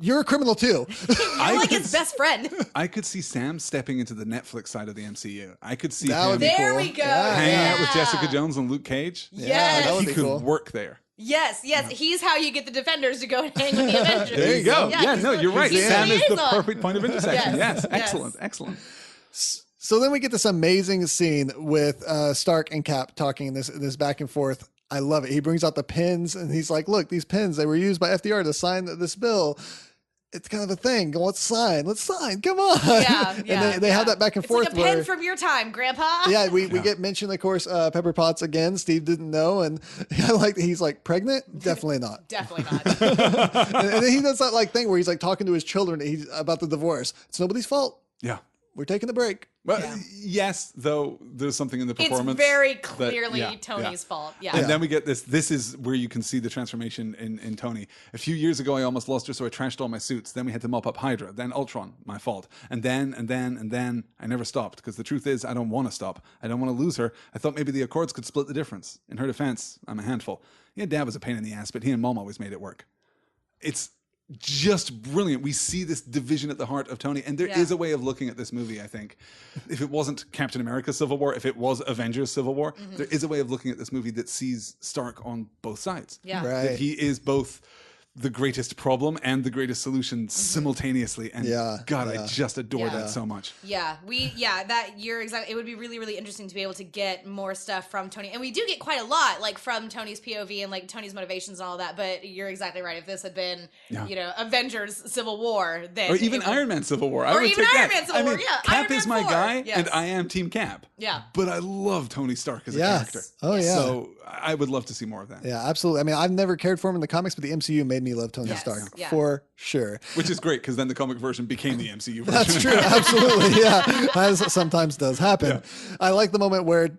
you're a criminal too. You're like his best friend. I could see Sam stepping into the Netflix side of the MCU. I could see That him would be There cool. we go. hanging out with Yeah. Jessica Jones and Luke Cage. Yes. that would He be could cool. work there. Yes. He's how you get the Defenders to go and hang with the Avengers. There you go. Yeah, he's no, the- you're right. he's Sam is the liaison. perfect point of intersection. Yes. Yes. Yes. Excellent. So then we get this amazing scene with Stark and Cap talking in this back and forth. I love it. He brings out the pens and he's like, look, these pens, they were used by FDR to sign this bill. It's kind of a thing. Let's sign. Come on. Yeah. And they have that back and it's forth. like a pen from your time, Grandpa. Yeah, we get mentioned, of course, Pepper Potts again. Steve didn't know. And I like that he's like, pregnant? Definitely not. Definitely not. and then he does that like thing where he's like talking to his children about the divorce. It's nobody's fault. Yeah. We're taking a break. Well, yes, though there's something in the performance. It's very clearly Tony's fault. Yeah. And then we get this. This is where you can see the transformation in Tony. A few years ago, I almost lost her, so I trashed all my suits. Then we had to mop up Hydra. Then Ultron, my fault. And then I never stopped, because the truth is, I don't want to stop. I don't want to lose her. I thought maybe the Accords could split the difference. In her defense, I'm a handful. Yeah, Dad was a pain in the ass, but he and Mom always made it work. It's just brilliant. We see this division at the heart of Tony, and there is a way of looking at this movie, I think. If it wasn't Captain America Civil War, if it was Avengers Civil War, there is a way of looking at this movie that sees Stark on both sides. Yeah. Right. That he is both the greatest problem and the greatest solution simultaneously. And God, I just adore that so much. You're exactly. It would be really, really interesting to be able to get more stuff from Tony, and we do get quite a lot, like from Tony's POV and like Tony's motivations and all that. But you're exactly right. If this had been, Avengers Civil War, then Or even Iron Man Civil War. I would even take Iron that. Man Civil I mean, War, yeah. Cap Iron is Man my 4, guy, yes. and I am Team Cap. Yeah. But I love Tony Stark as a Yes. character. Oh, yeah. So I would love to see more of that. Yeah, absolutely. I mean, I've never cared for him in the comics, but the MCU made me love Tony Yes, Stark yeah. for sure. Which is great, because then the comic version became the MCU version. That's true. Absolutely. Yeah. As sometimes does happen. I like the moment where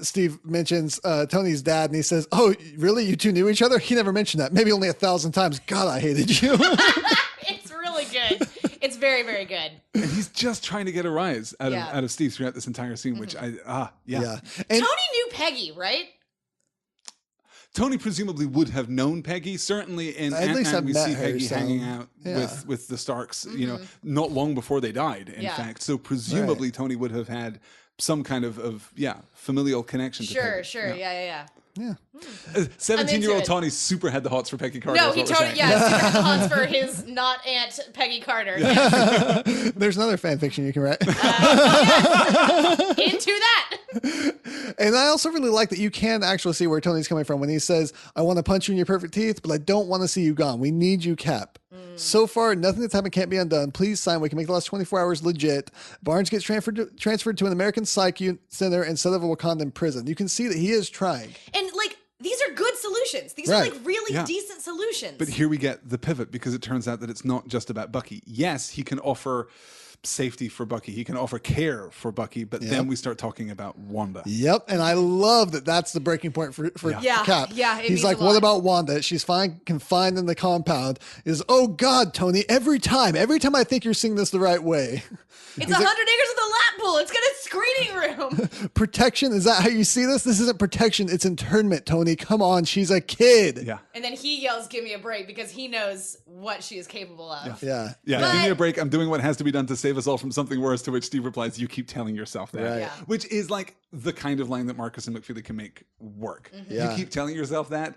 Steve mentions Tony's dad and he says, oh, really? You two knew each other? He never mentioned that. Maybe only 1,000 times. God, I hated you. It's really good. It's very, very good. And he's just trying to get a rise out of Steve throughout this entire scene, which And Tony knew Peggy, right? Tony presumably would have known Peggy. Certainly in At least Ant-Man, I've we met see her, Peggy so, hanging out yeah. with the Starks, not long before they died, in fact. So presumably Tony would have had some kind of familial connection to Peggy. Sure. Yeah. Yeah. 17-year-old Tony super had the hots for Peggy Carter. No, is he what we're totally, saying. super had the hunts for his not Aunt Peggy Carter. Yeah. There's another fan fiction you can write. Into that. And I also really like that you can actually see where Tony's coming from when he says, I want to punch you in your perfect teeth, but I don't want to see you gone. We need you, Cap. So far, nothing that's happened can't be undone. Please sign. We can make the last 24 hours legit. Barnes gets transferred to an American psych center instead of a Wakandan prison. You can see that he is trying. And these are good solutions. These are really decent solutions. But here we get the pivot, because it turns out that it's not just about Bucky. Yes, he can offer safety for Bucky. He can offer care for Bucky, but then we start talking about Wanda. Yep. And I love that that's the breaking point for Cap. Yeah, it He's means like, a lot. what about Wanda? She's fine, confined in the compound. Oh God, Tony, every time I think you're seeing this the right way. It's 100 acres with a lap temple. It's got a screening room. Protection, is that how you see this? This isn't protection, it's internment, Tony. Come on, she's a kid. Yeah. And then he yells, give me a break, because he knows what she is capable of. Yeah. Give me a break. I'm doing what has to be done to save us all from something worse, to which Steve replies, you keep telling yourself that. Right. Yeah. Which is like the kind of line that Marcus and McFeely can make work. Yeah. You keep telling yourself that.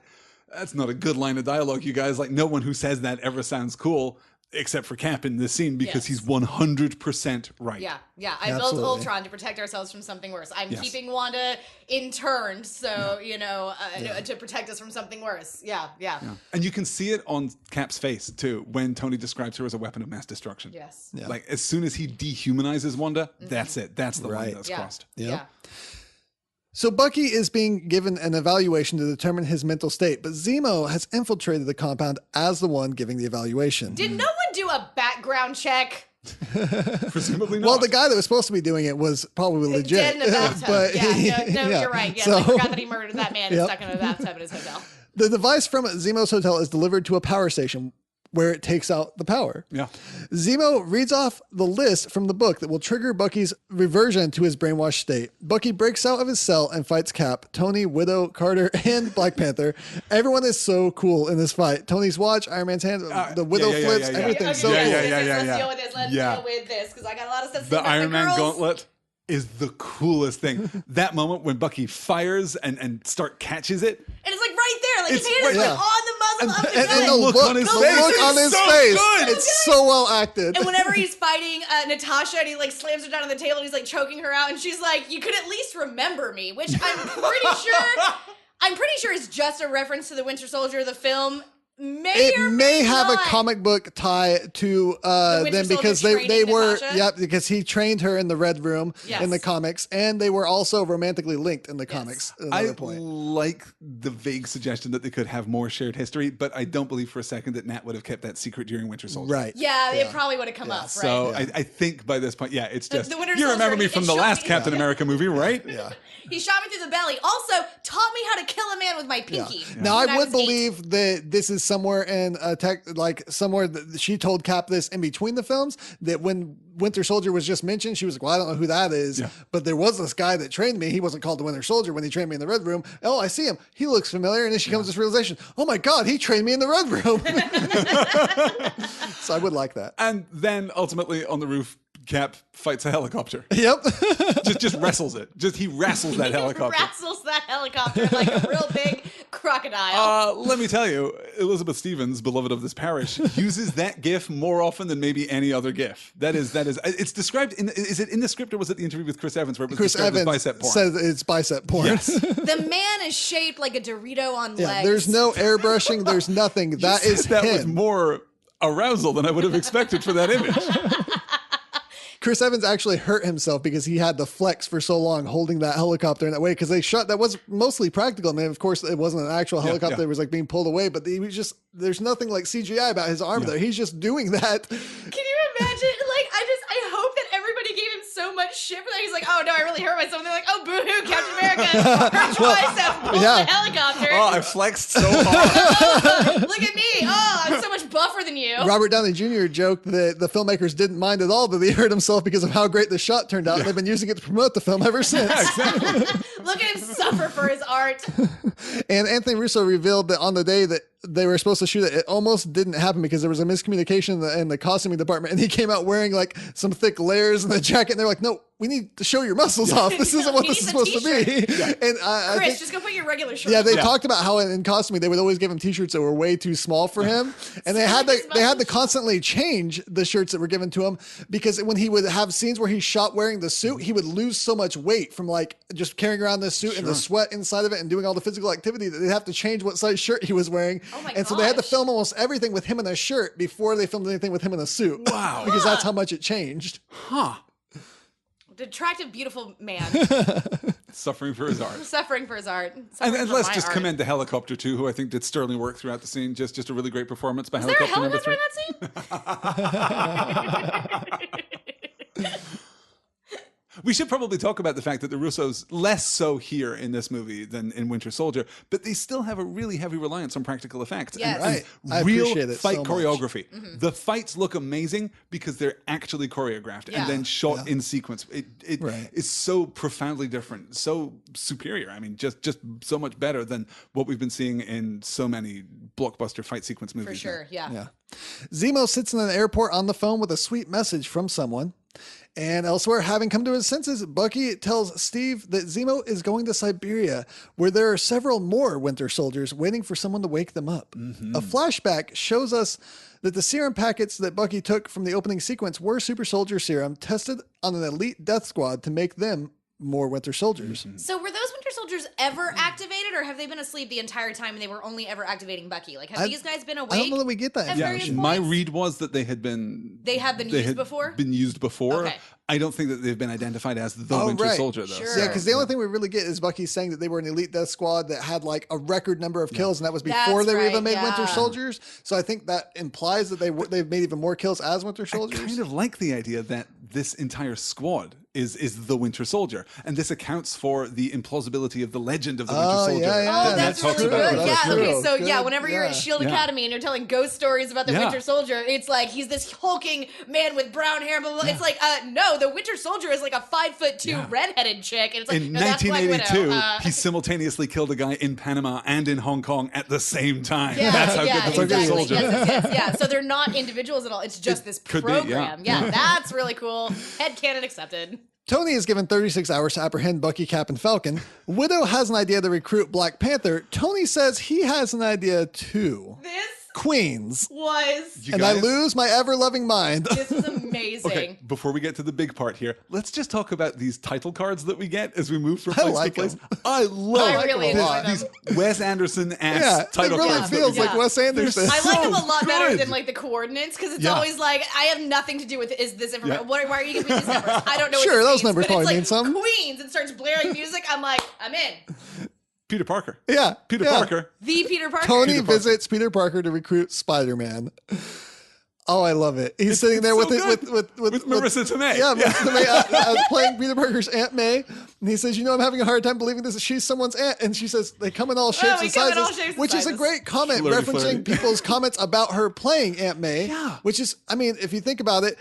That's not a good line of dialogue, you guys. Like, no one who says that ever sounds cool, except for Cap in this scene, because he's 100% right. Yeah. I built Ultron to protect ourselves from something worse. I'm keeping Wanda interned, so, to protect us from something worse. Yeah. And you can see it on Cap's face, too, when Tony describes her as a weapon of mass destruction. Yes. Yeah. Like, as soon as he dehumanizes Wanda, that's it. That's the line that's crossed. Yeah. So Bucky is being given an evaluation to determine his mental state, but Zemo has infiltrated the compound as the one giving the evaluation. Did no one do a background check? Presumably not. Well, the guy that was supposed to be doing it was probably legit. Dead in a bathtub. But You're right. Yes, I forgot that he murdered that man and stuck him in a bathtub at his hotel. The device from Zemo's hotel is delivered to a power station where it takes out the power. Yeah. Zemo reads off the list from the book that will trigger Bucky's reversion to his brainwashed state. Bucky breaks out of his cell and fights Cap, Tony, Widow, Carter, and Black Panther. Everyone is so cool in this fight. Tony's watch, Iron Man's hand, the Widow flips, everything's so cool. Let's deal with this. Let's deal with this, because I got a lot of stuff to say The about Iron Man girls. gauntlet is the coolest thing. That moment when Bucky fires and Stark catches it. And it's like right there. Like It's his hand is right- like on the muzzle of the gun. And the look on his face. It's so well acted. And whenever he's fighting Natasha and he like slams her down on the table and he's like choking her out and she's like, you could at least remember me, which I'm pretty sure is just a reference to the Winter Soldier, the film. It may have a comic book tie to them, because they were because he trained her in the Red Room in the comics, and they were also romantically linked in the comics. I like the vague suggestion that they could have more shared history, but I don't believe for a second that Nat would have kept that secret during Winter Soldier. Right. Yeah, it probably would have come up, right? So I think by this point, it's just, the Winter you remember Soldier, me from the last Captain America movie, right? Yeah. He shot me through the belly. Also, taught me how to kill a man with my pinky. Now, I would believe that this is somewhere in somewhere that she told Cap this in between the films, that when Winter Soldier was just mentioned, she was like, well, I don't know who that is, but there was this guy that trained me. He wasn't called the Winter Soldier when he trained me in the Red Room. Oh, I see him. He looks familiar. And then she comes to this realization, oh my God, he trained me in the Red Room. So I would like that. And then ultimately on the roof, Cap fights a helicopter. Yep. just wrestles it. He wrestles that helicopter. Wrestles that helicopter like a real big crocodile. Let me tell you, Elizabeth Stevens, beloved of this parish, uses that GIF more often than maybe any other GIF. That is. It's described is it in the script or was it the interview with Chris Evans where it was described as bicep porn? Says it's bicep porn. Yes. The man is shaped like a Dorito on legs. There's no airbrushing. There's nothing. That is that him. with more arousal than I would have expected for that image. Chris Evans actually hurt himself because he had the flex for so long holding that helicopter in that way, because they shot that was mostly practical. I mean, of course, it wasn't an actual helicopter. It was like being pulled away, but he was just, there's nothing like CGI about his arm there. He's just doing that. Can you imagine? Like, I hope that everybody gave him so much shit for that. He's like, oh no, I really hurt myself. And they're like, oh boo-hoo, Captain America hurt twice, pulled the helicopter. Oh, I flexed so hard. Look at me. Oh, I'm so much buffer than you. Robert Downey Jr. joked that the filmmakers didn't mind at all that he hurt himself because of how great the shot turned out. They've been using it to promote the film ever since. Exactly. Look at him suffer for his art. And Anthony Russo revealed that on the day that they were supposed to shoot it almost didn't happen because there was a miscommunication in the costuming department, and he came out wearing like some thick layers in the jacket, and they're like, no, we need to show your muscles off. This isn't what this is supposed to be. And I Chris, think, just go put your regular shirt on. They on. talked about how in costuming they would always give him t-shirts that were way too small for him, and they had to constantly change the shirts that were given to him, because when he would have scenes where he shot wearing the suit, he would lose so much weight from like just carrying around this suit and the sweat inside of it and doing all the physical activity that they'd have to change what size shirt he was wearing. So they had to film almost everything with him in a shirt before they filmed anything with him in a suit. Wow. Because that's how much it changed. Huh. Attractive, beautiful man. Suffering for his art. Suffering for his art. And let's just commend the helicopter too, who I think did sterling work throughout the scene. Just a really great performance by helicopter number 3. In that scene? We should probably talk about the fact that the Russos, less so here in this movie than in Winter Soldier, but they still have a really heavy reliance on practical effects. Yes. I real appreciate it fight so much. choreography. The fights look amazing because they're actually choreographed and then shot in sequence. It is so profoundly different, so superior. I mean, just so much better than what we've been seeing in so many blockbuster fight sequence movies. For sure, yeah. Zemo sits in an airport on the phone with a sweet message from someone. And elsewhere, having come to his senses, Bucky tells Steve that Zemo is going to Siberia, where there are several more Winter Soldiers waiting for someone to wake them up. A flashback shows us that the serum packets that Bucky took from the opening sequence were super soldier serum tested on an elite death squad to make them more Winter Soldiers. So were those Winter Soldiers ever activated, or have they been asleep the entire time and they were only ever activating Bucky? Like, have these guys been awake? I don't know that we get that. My read was that they had been used before. Okay. I don't think that they've been identified as the Winter Soldier, though. Sure. Yeah, because the only thing we really get is Bucky saying that they were an elite death squad that had like a record number of kills, and that was before they were even made Winter Soldiers. So I think that implies that they've made even more kills as Winter Soldiers. I kind of like the idea that this entire squad is the Winter Soldier, and this accounts for the implausibility of the legend of the Winter Soldier. Oh, that's really good. Okay, so good. whenever you're at S.H.I.E.L.D. Academy and you're telling ghost stories about the Winter Soldier, it's like he's this hulking man with brown hair, blah, blah, blah. It's like, no, the Winter Soldier is like a 5'2" redheaded chick, and it's like, in no, that's Black 1982, Widow. he simultaneously killed a guy in Panama and in Hong Kong at the same time. Yeah, That's how good the Winter Soldier is. Yes. So they're not individuals at all. It's just this program. That's really cool. Headcanon accepted. Tony is given 36 hours to apprehend Bucky, Cap, and Falcon. Widow has an idea to recruit Black Panther. Tony says he has an idea too. This Queens. was... I lose my ever-loving mind. This was amazing. Okay, before we get to the big part here, let's just talk about these title cards that we get as we move from place to place. I love really enjoy these Wes Anderson-esque title it really cards. feels like Wes Anderson. I like them a lot better than like the coordinates, because it's always like, I have nothing to do with is this information. Why are you giving me these numbers? I don't know Sure, what those means, numbers but probably it's mean like something. Queens and starts blaring music. I'm like, I'm in. Peter Parker. Yeah. Peter Parker. The Peter Parker. Tony visits Peter Parker to recruit Spider-Man. Oh, I love it. He's sitting there with Marissa Tomei. Yeah, Marissa Tomei playing Peter Parker's Aunt May. And he says, I'm having a hard time believing this. She's someone's aunt. And she says, they come in all shapes and sizes, which is a great comment referencing people's comments about her playing Aunt May. Yeah. Which is, I mean, if you think about it,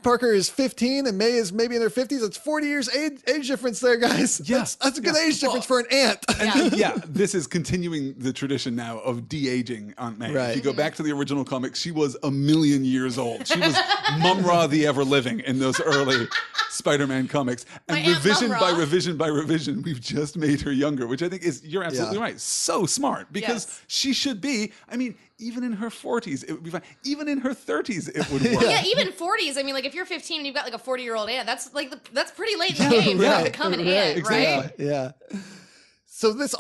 Parker is 15 and May is maybe in her 50s. It's 40 years age difference there, guys. Yeah. That's a good age difference for an aunt. And this is continuing the tradition now of de-aging Aunt May. Right. If you go back to the original comics, she was 1,000,000 years old. She was Mum-Ra the Ever-Living in those early Spider-Man comics. And revision by revision by revision, we've just made her younger, which I think is, you're absolutely right, so smart. Because she should be, I mean, even in her 40s, it would be fine. Even in her 30s, it would work. Yeah, even 40s. I mean, like if you're 15 and you've got like a 40-year-old aunt, that's like that's pretty late in the game to become an aunt, right? Yeah. So this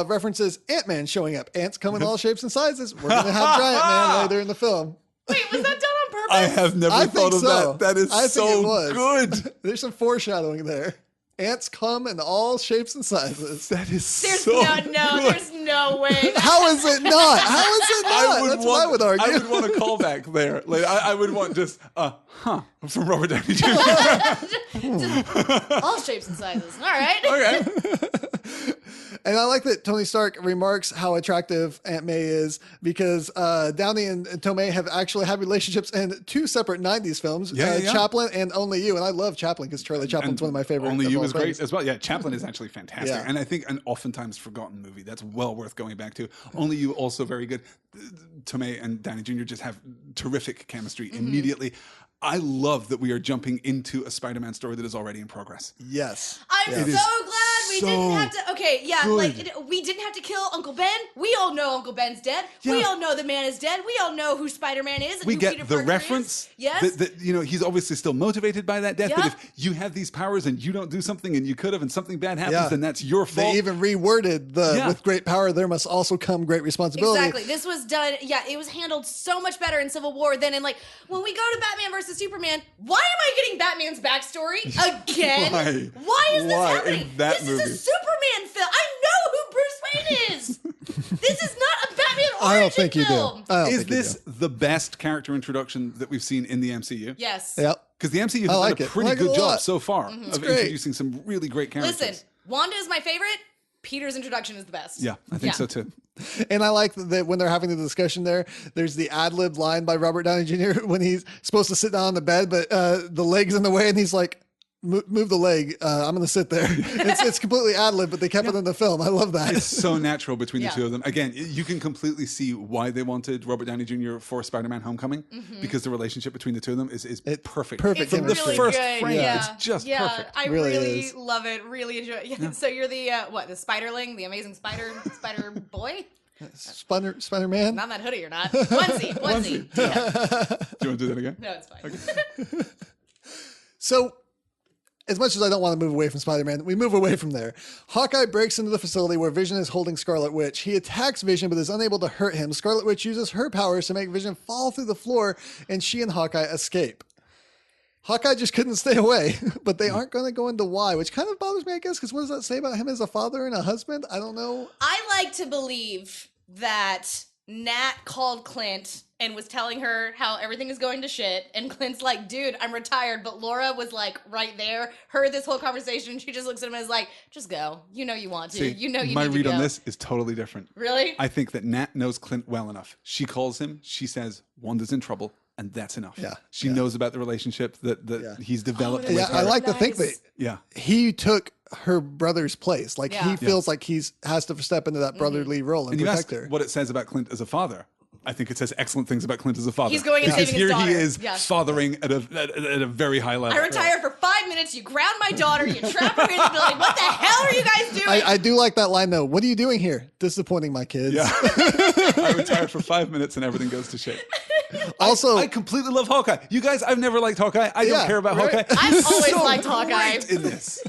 references Ant-Man showing up. Ants come in all shapes and sizes. We're going to have Giant Man later in the film. Wait, was that done on purpose? I have never thought of that. That is so good. There's some foreshadowing there. Ants come in all shapes and sizes. That is there's so There's no way. How is it not? How is it not? That's what I would argue. I would want a callback there. Like I would want just from Robert Downey Jr. All shapes and sizes. All right. Okay. And I like that Tony Stark remarks how attractive Aunt May is because Downey and Tomei have actually had relationships in two separate 90s films, Chaplin and Only You. And I love Chaplin because Charlie Chaplin's one of my favorite. Only You is great as well. Yeah, Chaplin is actually fantastic. Yeah. And I think an oftentimes forgotten movie that's well worth going back to. Only You also very good. Tomei and Downey Jr. just have terrific chemistry immediately. I love that we are jumping into a Spider-Man story that is already in progress. Yes. I'm so glad we didn't have to. Okay, we didn't have to kill Uncle Ben. We all know Uncle Ben's dead. Yeah. We all know the man is dead. We all know who Spider-Man is. And we who get Peter the Parker reference. Is. Yes. That, he's obviously still motivated by that death. But if you have these powers and you don't do something and you could have and something bad happens, then that's your fault. They even reworded with great power, there must also come great responsibility. Exactly. This was done. Yeah, it was handled so much better in Civil War than in when we go to Batman versus Superman. Why am I getting Batman's backstory again? Why is this happening? This is a Superman film. I know who Bruce Wayne is. This is not a Batman origin film. Is this the best character introduction that we've seen in the MCU. Yes. Yep. Because the MCU has done a pretty good job so far of introducing some really great characters. Listen, Wanda is my favorite. Peter's introduction is the best. Yeah, I think so too. And I like that when they're having the discussion there's the ad-lib line by Robert Downey Jr. when he's supposed to sit down on the bed, but the leg's in the way, and he's like, move the leg. I'm going to sit there. It's completely ad-lib, but they kept it in the film. I love that. It's so natural between the two of them. Again, you can completely see why they wanted Robert Downey Jr. for Spider-Man Homecoming, because the relationship between the two of them is perfect. Perfect. From really the first frame, yeah. it's just perfect. I really love it. Really enjoy it. Yeah. So you're the, the Spiderling, the amazing spider boy? Spider-Man? Not that hoodie, you're not. Onesie. Yeah. Do you want to do that again? No, it's fine. Okay. So, as much as I don't want to move away from Spider-Man, we move away from there. Hawkeye breaks into the facility where Vision is holding Scarlet Witch. He attacks Vision, but is unable to hurt him. Scarlet Witch uses her powers to make Vision fall through the floor, and she and Hawkeye escape. Hawkeye just couldn't stay away, but they aren't going to go into why, which kind of bothers me, I guess, because what does that say about him as a father and a husband? I don't know. I like to believe that Nat called Clint and was telling her how everything is going to shit, and Clint's like, dude, I'm retired, but Laura was like right there, heard this whole conversation, she just looks at him and is like, just go. You know you want to. See, you know you my need to read go. on this is totally different. Really? I think that Nat knows Clint well enough. She calls him, she says, Wanda's in trouble, and that's enough. Yeah. She knows about the relationship that he's developed with her. I like to think that he took her brother's place. Like he feels like has to step into that brotherly role and you protect ask her. what it says about Clint as a father. I think it says excellent things about Clint as a father. He's going and saving his daughter. Here he is fathering at a very high level. I retired for 5 minutes, you ground my daughter, you trap her in the building. What the hell are you guys doing? I do like that line though. What are you doing here? Disappointing my kids. Yeah. I retired for 5 minutes and everything goes to shit. Also, I completely love Hawkeye. You guys, I've never liked Hawkeye. I don't care about Hawkeye. I've always so liked Hawkeye. great in this.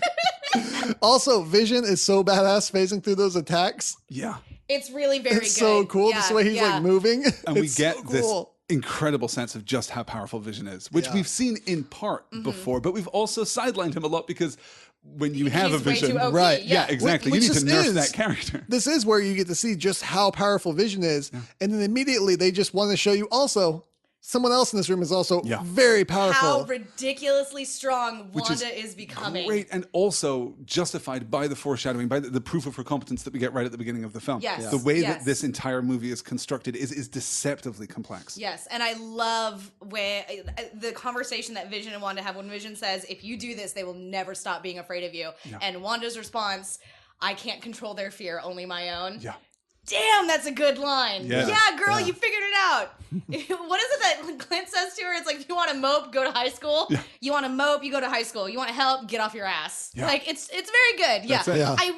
Also, Vision is so badass phasing through those attacks. Yeah. It's really very good. It's so cool just the way he's like moving. And we It's get so this cool. incredible sense of just how powerful Vision is, which we've seen in part before, but we've also sidelined him a lot because when you have He's a way Vision, too OP, right? yeah, exactly. Which You need to nerf is- that character. This is where you get to see just how powerful Vision is, and then immediately they just want to show you also someone else in this room is also very powerful. How ridiculously strong Wanda is becoming. Great, and also justified by the foreshadowing, by the proof of her competence that we get right at the beginning of the film. Yes. The way that this entire movie is constructed is deceptively complex. Yes, and I love where the conversation that Vision and Wanda have when Vision says, if you do this, they will never stop being afraid of you. Yeah. And Wanda's response, I can't control their fear, only my own. Yeah. Damn, that's a good line. Yeah, girl, you figured it out. What is it that Clint says to her? It's like, if you want to mope, go to high school. Yeah. You want to mope, you go to high school. You want to help, get off your ass. Yeah. Like, it's very good. That's it. Yeah. I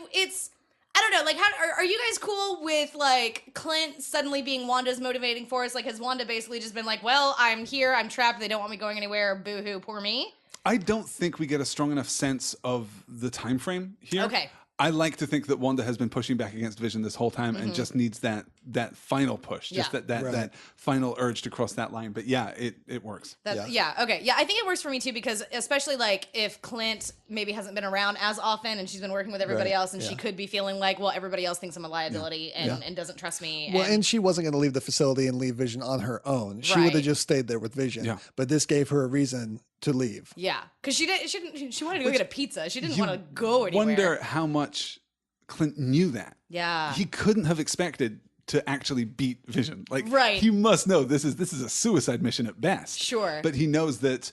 don't know, like, how are you guys cool with, like, Clint suddenly being Wanda's motivating force? Like, has Wanda basically just been like, well, I'm here, I'm trapped, they don't want me going anywhere, boo-hoo, poor me? I don't think we get a strong enough sense of the time frame here. Okay. I like to think that Wanda has been pushing back against Vision this whole time and just needs that final push, just that final urge to cross that line. But yeah, it works. Okay. Yeah, I think it works for me too, because especially like if Clint maybe hasn't been around as often and she's been working with everybody else, and she could be feeling like, well, everybody else thinks I'm a liability and doesn't trust me. Well, and she wasn't going to leave the facility and leave Vision on her own. She would have just stayed there with Vision. Yeah. But this gave her a reason to leave. Yeah, because she wanted to go get a pizza. She didn't want to go anywhere. Wonder how much Clint knew that. Yeah, he couldn't have expected to actually beat Vision. Like, right. He must know this is a suicide mission at best. Sure, but he knows that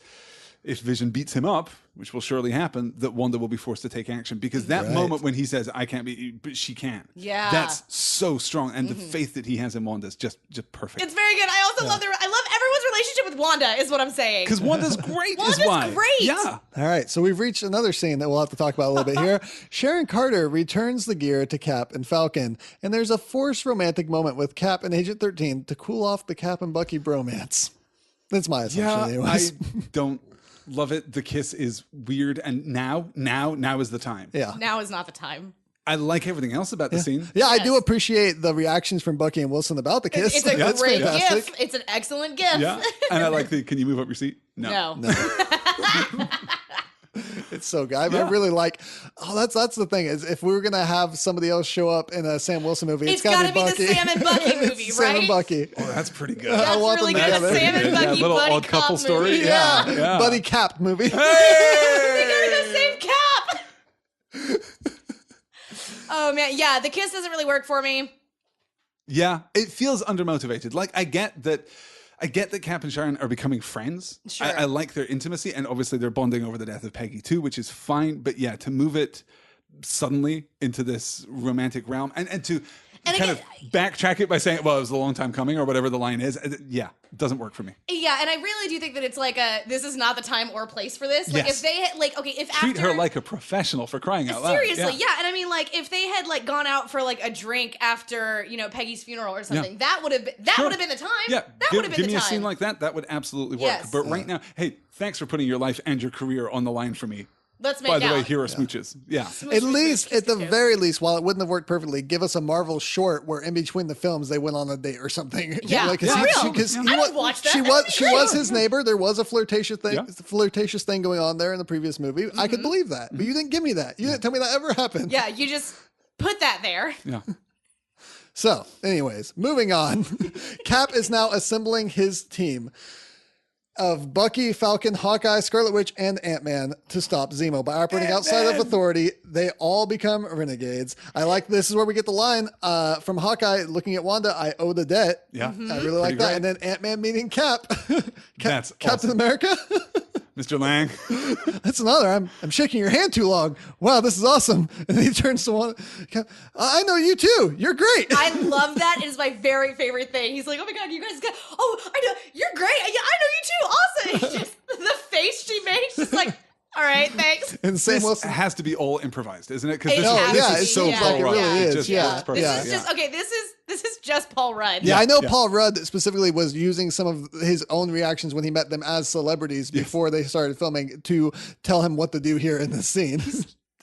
if Vision beats him up, which will surely happen, that Wanda will be forced to take action, because that moment when he says, I can't be, but she can. Yeah. That's so strong. And the faith that he has in Wanda is just perfect. It's very good. I also love everyone's relationship with Wanda, is what I'm saying. Because Wanda's great. Wanda's great. Yeah. All right. So we've reached another scene that we'll have to talk about a little bit here. Sharon Carter returns the gear to Cap and Falcon, and there's a forced romantic moment with Cap and Agent 13 to cool off the Cap and Bucky bromance. That's my assumption anyways. I don't love it. The kiss is weird, and now is the time. Yeah. Now is not the time. I like everything else about the scene. Yeah, I do appreciate the reactions from Bucky and Wilson about the kiss. It's a great gif. It's an excellent gif. Yeah, and I like can you move up your seat? No. It's so good. I really like, Oh, that's the thing is if we were gonna have somebody else show up in a Sam Wilson movie, it's gotta be the Sam and Bucky movie, right? Sam and Bucky. Oh, that's pretty good. That's really good. The Sam and Bucky little buddy odd couple cop story. movie. Yeah. Buddy Cap movie. They gotta go save Cap. Oh man, yeah, the kiss doesn't really work for me. Yeah, it feels undermotivated. Like I get that Cap and Sharon are becoming friends. Sure. I like their intimacy, and obviously they're bonding over the death of Peggy too, which is fine. But yeah, to move it suddenly into this romantic realm and to kind of backtrack it by saying, well, it was a long time coming or whatever the line is. Yeah, it doesn't work for me. Yeah, and I really do think that it's like this is not the time or place for this. Like if they had treat her like a professional for crying out loud. Seriously, yeah. And I mean like if they had like gone out for like a drink after, Peggy's funeral or something, that would have been the time. Yeah, that would have been the time. Give me a scene like that would absolutely work. Yes. But right now, hey, thanks for putting your life and your career on the line for me. Let's make By the out. way, here are smooches. Yeah. At least, at the very least, while it wouldn't have worked perfectly, give us a Marvel short where in between the films they went on a date or something. Yeah, like, for real. I would watch that. She was his neighbor. There was a flirtatious thing going on there in the previous movie. I could believe that, but you didn't give me that. You didn't tell me that ever happened. Yeah, you just put that there. Yeah. So, anyways, moving on. Cap is now assembling his team of Bucky, Falcon, Hawkeye, Scarlet Witch, and Ant-Man to stop Zemo. By operating outside of authority, they all become renegades. I like this is where we get the line from Hawkeye looking at Wanda, I owe the debt. Yeah. I really like that. Great. And then Ant-Man meeting Cap. That's Captain awesome. America. Mr. Lang. That's another. I'm shaking your hand too long. Wow, this is awesome. And he turns to one. I know you too. You're great. I love that. It is my very favorite thing. He's like, oh my God, you guys got, oh, I know, you're great. Yeah, I know you too. Awesome. Just the face she made, she's like, all right, thanks. And Sam This Wilson has to be all improvised, isn't it? Because it is so seems like it Paul really Rudd. is. Just Yeah. works perfect. This is just, okay, this is just Paul Rudd. Yeah, I know Paul Rudd specifically was using some of his own reactions when he met them as celebrities before they started filming to tell him what to do here in this scene.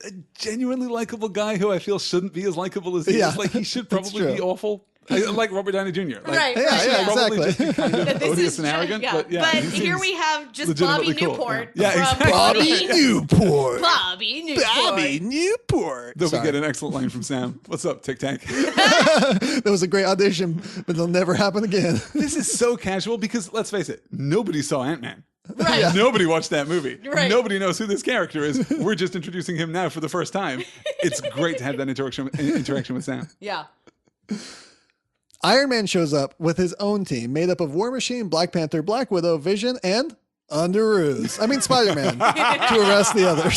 A genuinely likable guy who I feel shouldn't be as likable as he is. Like he should probably be awful. Like Robert Downey Jr. Like, Right. Yeah, probably exactly. just be kind of odious and arrogant. Yeah. But But here we have just Bobby legitimately cool. Newport. Yeah, from exactly. Bobby Newport. Bobby Newport. Newport. Though we get an excellent line from Sam. What's up, Tic Tac? That was a great audition, but it'll never happen again. This is so casual because, let's face it, nobody saw Ant-Man. Right. Yeah. Nobody watched that movie. Right. Nobody knows who this character is. We're just introducing him now for the first time. It's great to have that interaction with Sam. Yeah. Iron Man shows up with his own team made up of War Machine, Black Panther, Black Widow, Vision, and Spider-Man to arrest the others.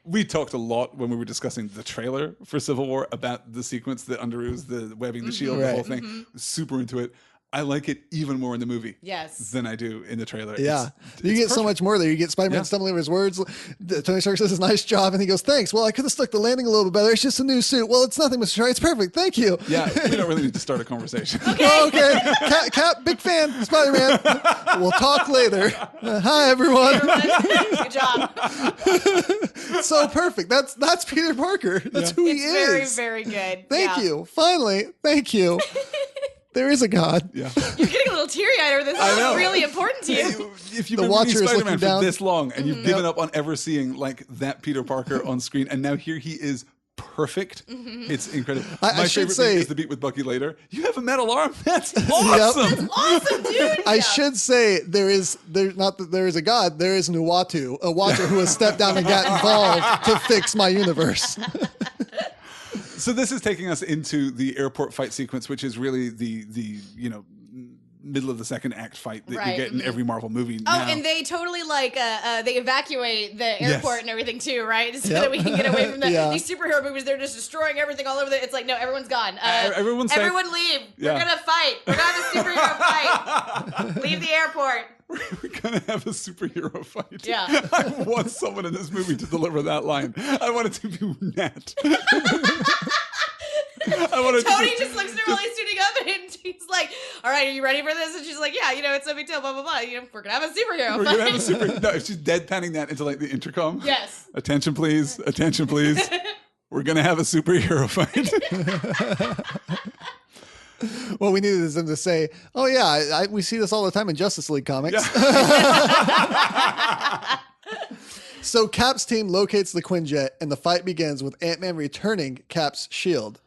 We talked a lot when we were discussing the trailer for Civil War about the sequence, the Underoos, the webbing, the shield, the whole thing. Super into it. I like it even more in the movie than I do in the trailer. Yeah. You it's get so much more there. You get Spider-Man stumbling over his words. Tony Stark says, nice job. And he goes, thanks. Well, I could have stuck the landing a little bit better. It's just a new suit. Well, it's nothing, Mr. Stark. It's perfect. Thank you. Yeah, we don't really need to start a conversation. Okay. Cap, big fan. Spider-Man. We'll talk later. Hi, everyone. Good job. So perfect. That's Peter Parker. That's who he is. Very, very good. Thank you. Finally. Thank you. There is a God. Yeah. You're getting a little teary-eyed over this. This is really important to you. If you've The been Watcher reading is Spider-Man looking for down. this long and you've given up on ever seeing like that Peter Parker on screen, and now here he is perfect. It's incredible. I My should favorite say- beat is the beat with Bucky later. You have a metal arm? That's awesome. Awesome, dude. I should say there's not that there is a God, there is an Uatu, a watcher who has stepped down and got involved to fix my universe. So this is taking us into the airport fight sequence, which is really the middle of the second act fight that you get in every Marvel movie now. Oh, and they totally they evacuate the airport and everything too, right? So that we can get away from these superhero movies. They're just destroying everything all over there. It's like, no, everyone's gone. Everyone leave. Yeah. We're gonna fight. We're gonna have a superhero fight. Leave the airport. We're gonna have a superhero fight. Yeah. I want someone in this movie to deliver that line. I want it to be Nat. Tony just looks at her while he's tuning up, and he's like, "All right, are you ready for this?" And she's like, "Yeah, it's no big deal. Blah blah blah. We're gonna have a superhero We're fight." gonna have a super. No, if she's deadpanning that into like the intercom. Yes. Attention, please. Attention, please. We're gonna have a superhero fight. What we needed is them to say, oh yeah, we see this all the time in Justice League comics. So Cap's team locates the Quinjet, and the fight begins with Ant-Man returning Cap's shield.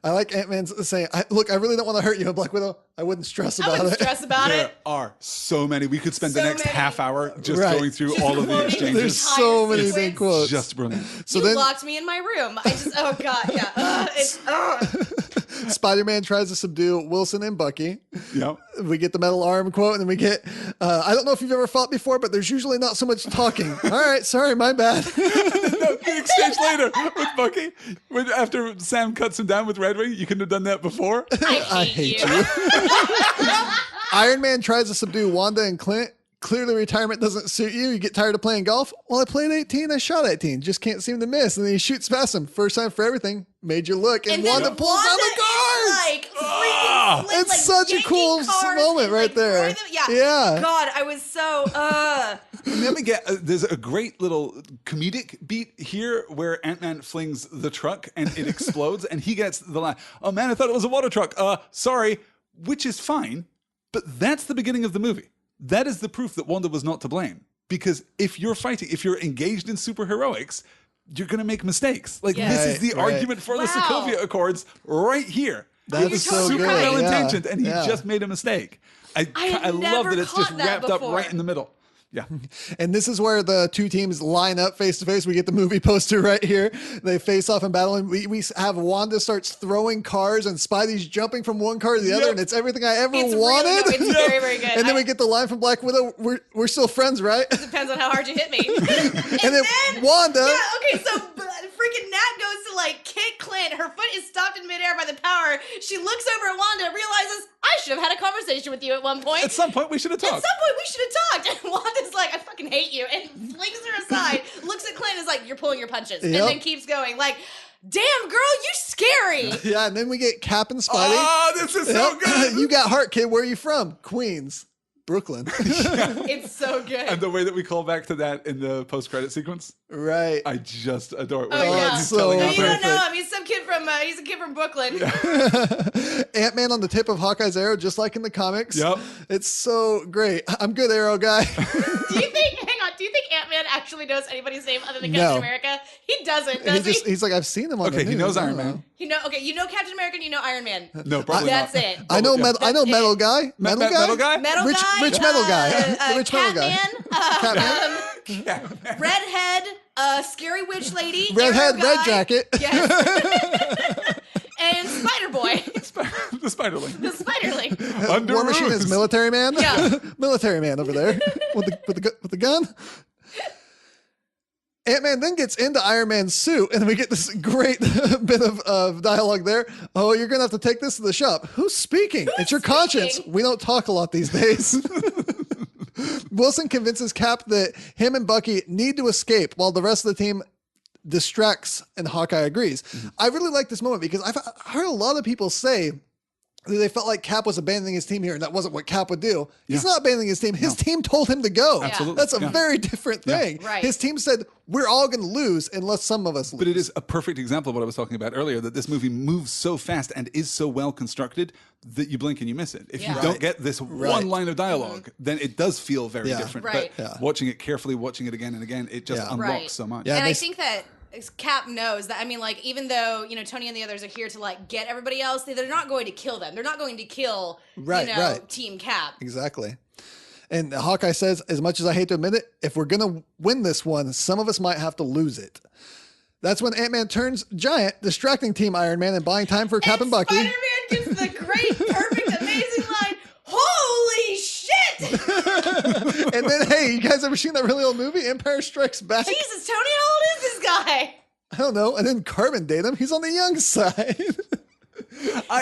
I like Ant-Man's saying, look, I really don't want to hurt you, Black Widow. I wouldn't stress about it. I wouldn't stress about There it. are so many. We could spend the next half hour just Right. going through Just all of the quoting exchanges. There's so many sequence. big quotes. Just brilliant. So You then locked me in my room. I just, oh God, yeah. Spider-Man tries to subdue Wilson and Bucky. Yep. We get the metal arm quote, and then we get, I don't know if you've ever fought before, but there's usually not so much talking. All right, sorry, my bad. The exchange later with Bucky, after Sam cuts him down with Red Wing, you couldn't have done that before. I hate you. Iron Man tries to subdue Wanda and Clint. Clearly retirement doesn't suit you. You get tired of playing golf. Well, I played 18. I shot 18. Just can't seem to miss. And then he shoots past him. First time for everything. Major look. And Wanda pulls down the cards. Like, freaking flip, It's like, such a yanking cool cards moment and, right like, there. throwing them- Yeah. God, I was so, And then we get, there's a great little comedic beat here where Ant-Man flings the truck and it explodes and he gets the line, oh man, I thought it was a water truck. Sorry, which is fine, but that's the beginning of the movie. That is the proof that Wanda was not to blame. Because if you're fighting, if you're engaged in superheroics, you're going to make mistakes. Like, Yeah. this is the Right. argument for the Wow. Sokovia Accords right here. That He is was so super good. well Yeah. intentioned, and he Yeah. just made a mistake. I had love never that it's just caught that wrapped up before. right in the middle. Yeah. And this is where the two teams line up face to face. We get the movie poster right here. They face off in battle, and we have Wanda starts throwing cars, and Spidey's jumping from one car to the other, Yep. and it's everything I ever it's wanted. really, no, it's very, very good. And then we get the line from Black Widow, we're still friends, right? Depends on how hard you hit me. And then Wanda, Yeah, okay, so freaking Nat goes to like kick Clint. Her foot is stopped in midair by the power. She looks over at Wanda and realizes, I should have had a conversation with you at one point. At some point, we should have At talked. some point, we should have talked. And Wanda's like, I fucking hate you. And flings her aside, looks at Clint and is like, you're pulling your punches. And Yep. then keeps going. Like, damn, girl, you scary. yeah, and then we get Cap and Spidey. Oh, this is so Yep. good. You got heart, kid. Where are you from? Queens. Brooklyn. It's so good. And the way that we call back to that in the post-credit sequence, right. I just adore it. Oh, yeah. He's So telling No, us you don't perfect. know him. He's some kid from, he's a kid from Brooklyn. Ant-Man on the tip of Hawkeye's arrow, just like in the comics. Yep. It's so great. I'm good, arrow guy. Do you think, hang on, do you think Ant-Man actually knows anybody's name other than No. Captain America? He doesn't, does he? He's like, I've seen him on the Okay, he news. knows I Iron don't know. Man. You know Captain America and you know Iron Man. No, probably That's not. it. I know Yeah. metal. I know That's metal it. guy. Metal guy. Metal guy? Metal Rich- guy. rich metal guy. The rich metal guy. Catman, redhead, scary witch lady, Redhead, arrow guy, red jacket. Yes. And Spider Boy, The Spiderling. the Spiderling. Under War Machine is ruse. military man. Yeah. Military man over there with the gun. Ant-Man then gets into Iron Man's suit, and we get this great bit of dialogue there. Oh, you're going to have to take this to the shop. Who's speaking? It's your conscience. speaking? We don't talk a lot these days. Wilson convinces Cap that him and Bucky need to escape while the rest of the team distracts, and Hawkeye agrees. I really like this moment because I've heard a lot of people say that they felt like Cap was abandoning his team here, and that wasn't what Cap would do. He's not abandoning his team. His team told him to go. Absolutely. That's a Yeah. very different thing. Right. His team said, we're all going to lose unless some of us lose. But it is a perfect example of what I was talking about earlier, that this movie moves so fast and is so well constructed that you blink and you miss it. If you Yeah. don't get this one line of dialogue, then it does feel very Yeah. different. Right. But Yeah. watching it carefully, watching it again and again, it just Yeah. unlocks Right. so much. Yeah. And they I s- think that Cap knows that. I mean, like, even though, you know, Tony and the others are here to, like, get everybody else, they're not going to kill them. They're not going to kill, Right, you know, right. Team Cap. Exactly. And Hawkeye says, as much as I hate to admit it, if we're going to win this one, some of us might have to lose it. That's when Ant-Man turns giant, distracting Team Iron Man and buying time for Cap and Bucky. Spider-Man gives the great, perfect, amazing line, holy shit! And then, hey, you guys ever seen that really old movie, Empire Strikes Back? Jesus, Tony, how old is this guy? I don't know. And then Carbon date him. He's on the young side.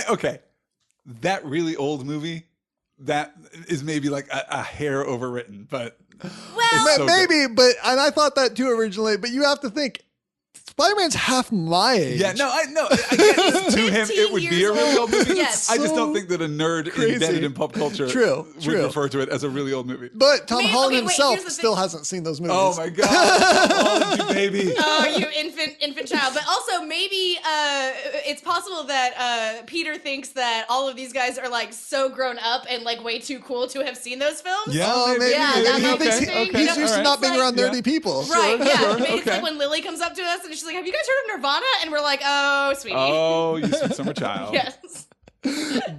Okay. That really old movie, that is maybe like a hair overwritten, but Well, so Maybe, and I thought that too originally, but you have to think, Spider-Man's half my age. Yeah, no, I guess to him it would be a really old movie. Yes. I just don't think that a nerd embedded in pop culture would refer to it as a really old movie. But Tom Holland himself still hasn't seen those movies. Oh my God, Tom Holland, you baby. Oh, you infant child. But also maybe it's possible that Peter thinks that all of these guys are like so grown up and like way too cool to have seen those films. Yeah, maybe. That might be He's used to not being around nerdy people. Right, yeah. It's like when Lily comes up to us and she's like, have you guys heard of Nirvana? And we're like, oh, sweetie. Oh, you sweet summer child. Yes.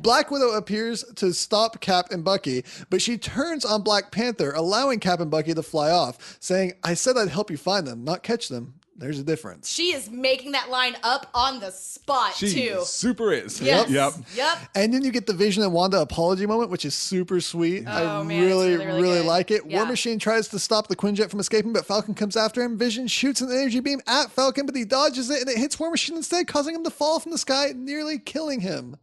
Black Widow appears to stop Cap and Bucky, but she turns on Black Panther, allowing Cap and Bucky to fly off, saying, I said I'd help you find them, not catch them. There's a difference. She is making that line up on the spot, too. She super is. Yes. Yep. And then you get the Vision and Wanda apology moment, which is super sweet. I really like it. Yeah. War Machine tries to stop the Quinjet from escaping, but Falcon comes after him. Vision shoots an energy beam at Falcon, but he dodges it, and it hits War Machine instead, causing him to fall from the sky, nearly killing him.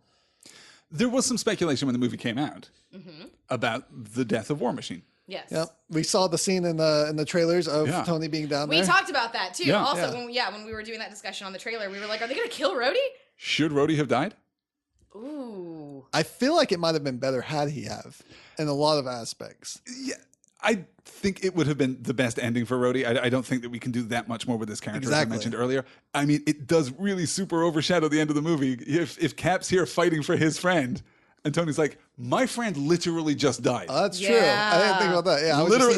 There was some speculation when the movie came out about the death of War Machine. Yes. Yep. We saw the scene in the trailers of Tony being down there. We talked about that, too. Yeah. Also, when we were doing that discussion on the trailer, we were like, are they going to kill Rhodey? Should Rhodey have died? Ooh. I feel like it might have been better had he have, in a lot of aspects. Yeah. I think it would have been the best ending for Rhodey. I don't think that we can do that much more with this character, as I mentioned earlier. I mean, it does really super overshadow the end of the movie. If Cap's here fighting for his friend, and Tony's like, my friend literally just died. That's true. I didn't think about that. Yeah, literally.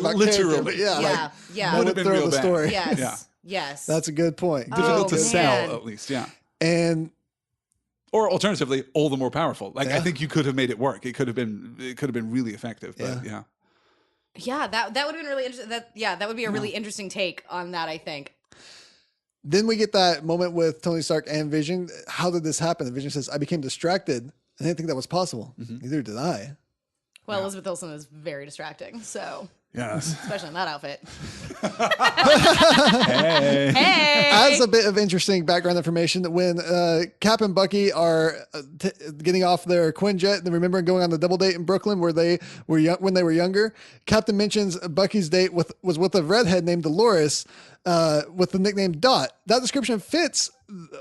Yeah. Would have been real bad. Story. Yes. Yeah. Yes. That's a good point. Difficult to sell, at least. Yeah. And or alternatively, all the more powerful. Like I think you could have made it work. It could have been really effective. But yeah, that would have been really interesting. That would be a really interesting take on that, I think. Then we get that moment with Tony Stark and Vision. How did this happen? And Vision says, I became distracted. I didn't think that was possible. Neither did I. Well, Elizabeth Olsen is very distracting, so. Yes. Especially in that outfit. Hey. As a bit of interesting background information, when Cap and Bucky are getting off their Quinjet and remembering going on the double date in Brooklyn where they were when they were younger, Captain mentions Bucky's date was with a redhead named Dolores with the nickname Dot. That description fits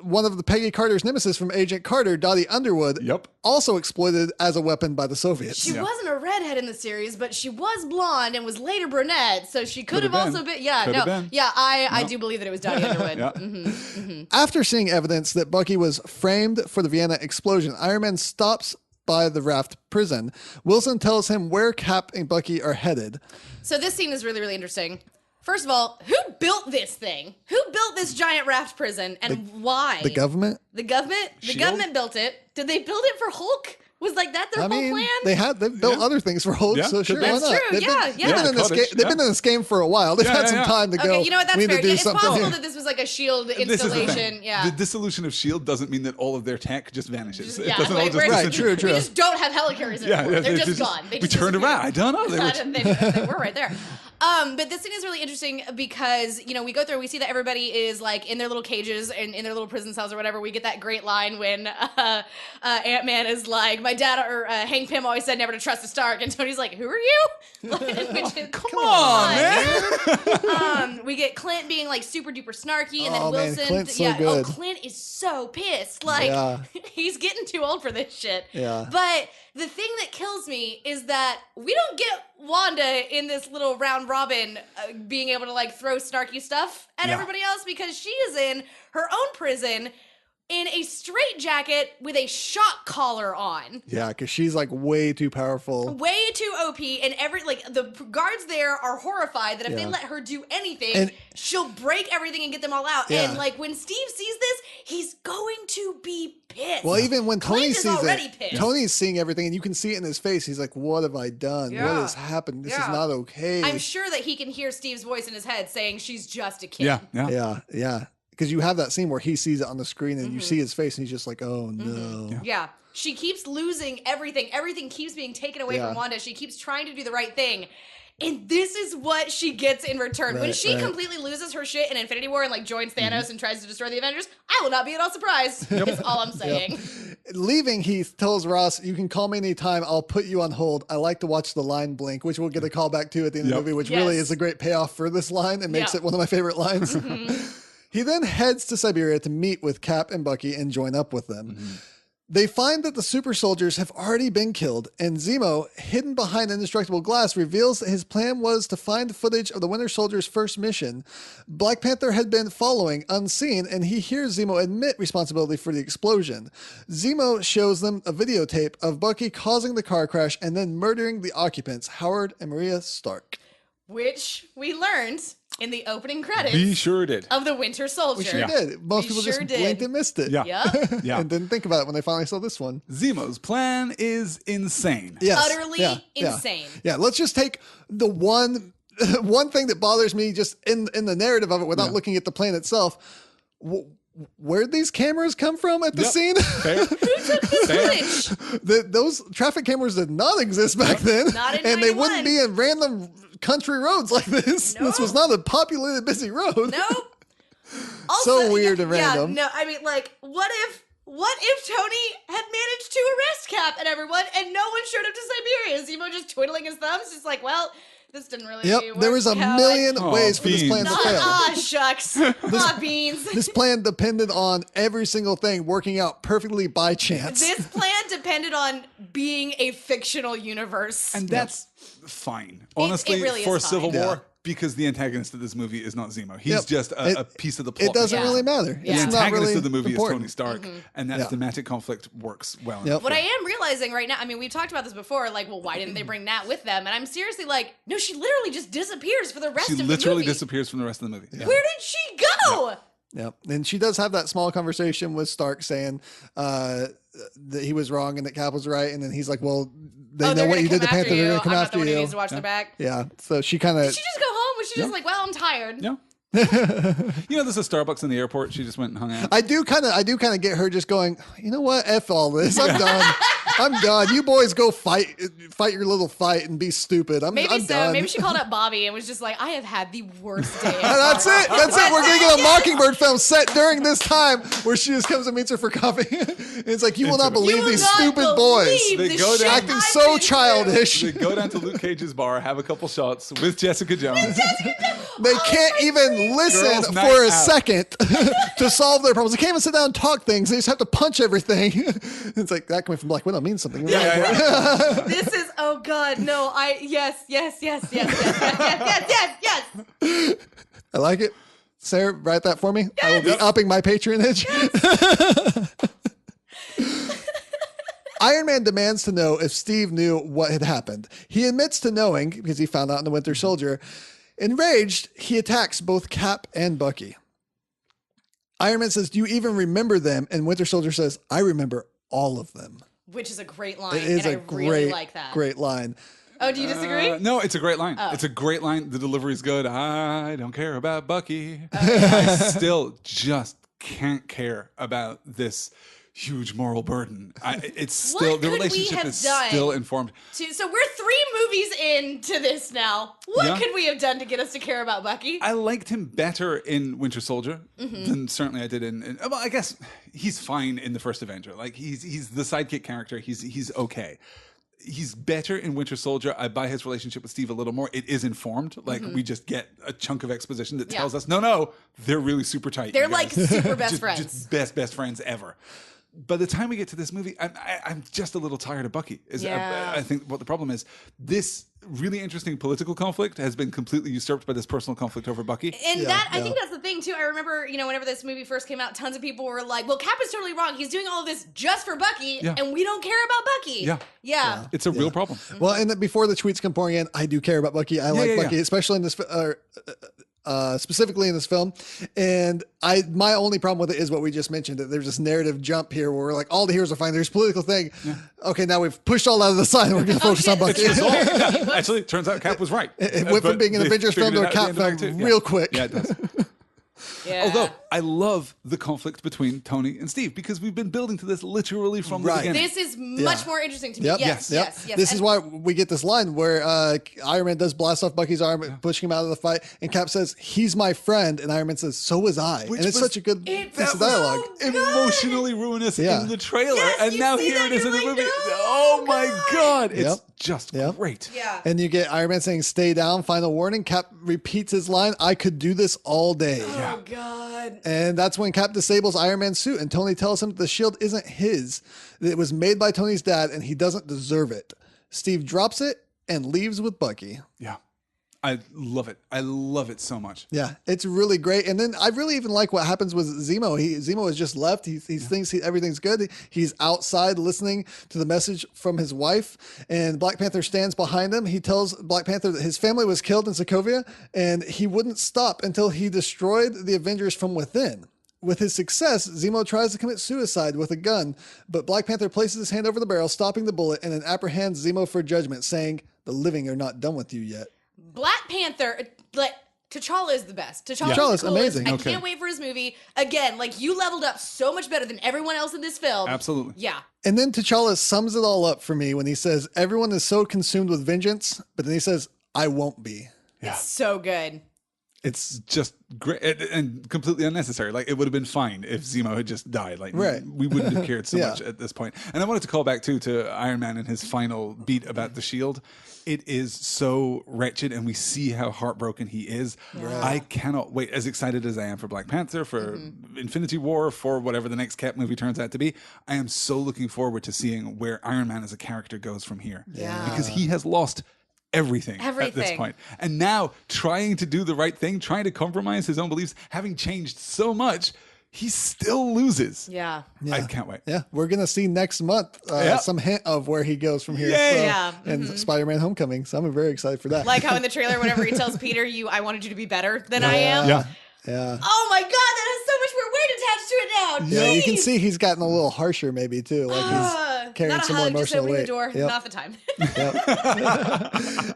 one of the Peggy Carter's nemesis from Agent Carter, Dottie Underwood, also exploited as a weapon by the Soviets. She wasn't a redhead in the series, but she was blonde and was later brunette, so she could have also been. I do believe that it was Dottie Underwood. After seeing evidence that Bucky was framed for the Vienna explosion, Iron Man stops by the Raft prison. Wilson tells him where Cap and Bucky are headed. So this scene is really, really interesting. First of all, who built this thing? Who built this giant raft prison and why? The government? The government? The government built it. Did they build it for Hulk? Was like that their whole plan? They've built other things for Hulk, so sure, why not? True. They've been in this game for a while. They've had some time to go. Okay, you know what? That's fair. It's possible that this was like a S.H.I.E.L.D. installation. The dissolution of S.H.I.E.L.D. doesn't mean that all of their tech just vanishes. It doesn't all just true. We just don't have helicarriers anymore. They're just gone. We turned around. I don't know. They were right there. But this scene is really interesting because, we go through, we see that everybody is like in their little cages and in their little prison cells or whatever. We get that great line when Ant-Man is like, my dad or Hank Pym always said never to trust a Stark. And Tony's like, who are you? Come on, man. We get Clint being like super duper snarky and then Wilson. Man, Clint's so good. Clint is so pissed. Like, he's getting too old for this shit. Yeah. But the thing that kills me is that we don't get Wanda in this little round robin being able to like throw snarky stuff at everybody else because she is in her own prison in a straitjacket with a shock collar on. Yeah, because she's like way too powerful. Way too OP, and the guards there are horrified that if they let her do anything, she'll break everything and get them all out. And like when Steve sees this, he's going to be pissed. Well, even when Tony sees it, Tony's seeing everything, and you can see it in his face. He's like, "What have I done? What has happened? This is not okay." I'm sure that he can hear Steve's voice in his head saying, "She's just a kid." Yeah. Because you have that scene where he sees it on the screen and you see his face and he's just like, oh no. Yeah. She keeps losing everything. Everything keeps being taken away from Wanda. She keeps trying to do the right thing. And this is what she gets in return. When she completely loses her shit in Infinity War and like joins Thanos and tries to destroy the Avengers, I will not be at all surprised. Is all I'm saying. Leaving, he tells Ross, you can call me anytime. I'll put you on hold. I like to watch the line blink, which we'll get a call back to at the end of the movie, which really is a great payoff for this line and makes it one of my favorite lines. He then heads to Siberia to meet with Cap and Bucky and join up with them. Mm-hmm. They find that the super soldiers have already been killed, and Zemo, hidden behind indestructible glass, reveals that his plan was to find footage of the Winter Soldier's first mission. Black Panther had been following unseen, and he hears Zemo admit responsibility for the explosion. Zemo shows them a videotape of Bucky causing the car crash and then murdering the occupants, Howard and Maria Stark. Which we learned in the opening credits. We sure did. Of the Winter Soldier. We sure did. Most people just blinked and missed it. Yeah. Yep. Yeah. And didn't think about it when they finally saw this one. Zemo's plan is insane. Yes. Utterly insane. Yeah. Let's just take the one thing that bothers me just in the narrative of it without looking at the plan itself. Where'd these cameras come from at the scene? Fair. Who took this footage? Those traffic cameras did not exist back then. Not in and 91. they wouldn't be in random country roads like this. Nope. This was not a populated, busy road. Nope. Also, So weird and random. No, I mean, like, what if Tony had managed to arrest Cap and everyone, and no one showed up to Siberia? Zemo just twiddling his thumbs, just like, well, this didn't really work. There was a million ways for this plan to fail. Shucks. Beans. This plan depended on every single thing working out perfectly by chance. This plan depended on being a fictional universe. And that's fine. Honestly, it really for is fine. Civil War, Yeah. because the antagonist of this movie is not Zemo. He's just a piece of the plot. It doesn't Yeah. really matter. The It's not antagonist really of the movie important. is Tony Stark, and that thematic conflict works well Yep. enough. What I am realizing right now, I mean, we've talked about this before, like, well, why didn't they bring Nat with them? And I'm seriously like, no, she literally just disappears for the rest She of the movie. literally disappears from the rest of the movie. Yeah. Where did she go? Yep. And she does have that small conversation with Stark saying that he was wrong and that Cap was right. And then he's like, well, they know what you did to Panther. They're going to come I'm after not the one who you. needs to watch their back. Yeah. So she kind Did of... she just go home? Was she just like, well, I'm tired? Yeah. You know, there's a Starbucks in the airport. She just went and hung out. I do kind of get her just going, you know what? F all this. I'm done. I'm done. You boys go fight your little fight and be stupid. I'm done. Maybe she called up Bobby and was just like, I have had the worst day. That's it. We're going to get a Mockingbird film set during this time where she just comes and meets her for coffee. And it's like, you will not believe these stupid boys. They go down acting so childish. They go down to Luke Cage's bar, have a couple shots with Jessica Jones. They can't even listen Girls' for night a out. second to solve their problems. They can't even sit down and talk things. They just have to punch everything. It's like that coming from Black Widow means something. This is, oh God, no, yes. I like it. Sarah, write that for me. I will be upping my patronage. Iron Man demands to know if Steve knew what had happened. He admits to knowing because he found out in the Winter Soldier. Enraged, he attacks both Cap and Bucky. Iron Man says, do you even remember them? And Winter Soldier says, I remember all of them. Which is a great line. It is and a I really like that. great line. Oh, do you disagree? No, it's a great line. Oh. It's a great line. The delivery's good. I don't care about Bucky. I still just can't care about this huge moral burden. It's still What the could we relationship have is done still informed. So we're 3 movies into this now. What could we have done to get us to care about Bucky? I liked him better in Winter Soldier than certainly I did in well, I guess he's fine in the first Avenger. Like he's the sidekick character. He's okay. He's better in Winter Soldier. I buy his relationship with Steve a little more. It is informed. Like we just get a chunk of exposition that tells us, no, they're really super tight. They're like super best friends. Just best friends ever. By the time we get to this movie, I'm just a little tired of Bucky. I think what the problem is, this really interesting political conflict has been completely usurped by this personal conflict over Bucky. And I think that's the thing too. I remember, whenever this movie first came out, tons of people were like, well, Cap is totally wrong. He's doing all of this just for Bucky, and we don't care about Bucky. Yeah. It's a real problem. Well, and before the tweets come pouring in, I do care about Bucky. I like Bucky, especially in this, specifically in this film. And my only problem with it is what we just mentioned, that there's this narrative jump here where we're like, all the heroes are fine. There's political thing. Okay, now we've pushed all out of the side and we're going to focus on Bucky. Actually, it turns out Cap was right. It went from being an Avengers film to a Cap film real quick. Yeah, it does. Although I love the conflict between Tony and Steve because we've been building to this literally from the beginning. This is much more interesting to me. Yep. Yes. This is why we get this line where Iron Man does blast off Bucky's arm, pushing him out of the fight, and Cap says, he's my friend, and Iron Man says, so was I. And it's such a good piece of dialogue. So emotionally ruinous in the trailer, and you now see here that, it is in the you're movie. like, no, Oh my God. It's just great. Yeah. And you get Iron Man saying, stay down, final warning. Cap repeats his line, I could do this all day. Oh, God. And that's when Cap disables Iron Man's suit, and Tony tells him that the shield isn't his. It was made by Tony's dad, and he doesn't deserve it. Steve drops it and leaves with Bucky. Yeah. I love it. I love it so much. Yeah, it's really great. And then I really even like what happens with Zemo. Zemo has just left. He thinks everything's good. He's outside listening to the message from his wife, and Black Panther stands behind him. He tells Black Panther that his family was killed in Sokovia, and he wouldn't stop until he destroyed the Avengers from within. With his success, Zemo tries to commit suicide with a gun, but Black Panther places his hand over the barrel, stopping the bullet, and then apprehends Zemo for judgment, saying, "The living are not done with you yet." Black Panther, like, T'Challa is the best. T'Challa's amazing. I can't wait for his movie. Again, like, you leveled up so much better than everyone else in this film. Absolutely. Yeah. And then T'Challa sums it all up for me when he says, everyone is so consumed with vengeance, but then he says, I won't be. Yeah. It's so good. It's just great and completely unnecessary. Like, it would have been fine if Zemo had just died. Like, we wouldn't have cared so much at this point. And I wanted to call back, too, to Iron Man and his final beat about the shield. It is so wretched, and we see how heartbroken he is. Yeah. I cannot wait. As excited as I am for Black Panther, for Infinity War, for whatever the next Cap movie turns out to be, I am so looking forward to seeing where Iron Man as a character goes from here. Yeah. Because he has lost everything at this point. And now, trying to do the right thing, trying to compromise his own beliefs, having changed so much, he still loses. Yeah. I can't wait. Yeah. We're going to see next month some hint of where he goes from here. And Spider-Man Homecoming. So I'm very excited for that. Like how in the trailer, whenever he tells Peter, I wanted you to be better than I am. Yeah. Oh my God, that has so much more weight attached to it now. Yeah, you can see he's gotten a little harsher maybe too. Like he's carrying some more emotional weight. Just opening the door, not the time.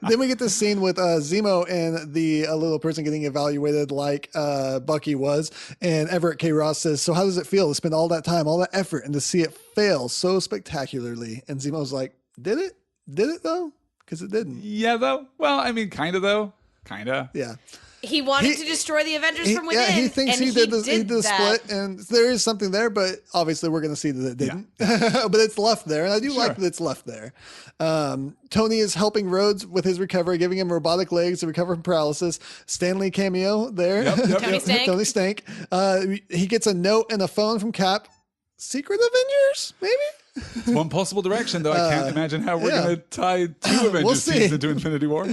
Then we get this scene with Zemo and the little person getting evaluated like Bucky was. And Everett K. Ross says, so how does it feel to spend all that time, all that effort, and to see it fail so spectacularly? And Zemo's like, did it? Did it though? Because it didn't. Yeah, though. Well, I mean, kind of though. Kind of. Yeah. He wanted to destroy the Avengers from within. Yeah, he thinks he did the split, and there is something there, but obviously we're going to see that it didn't. Yeah. But it's left there, and I do like that it's left there. Tony is helping Rhodes with his recovery, giving him robotic legs to recover from paralysis. Stanley cameo there. Tony Stank. He gets a note and a phone from Cap. Secret Avengers, maybe? It's one possible direction, though. I can't imagine how we're going to tie two Avengers teams into Infinity War.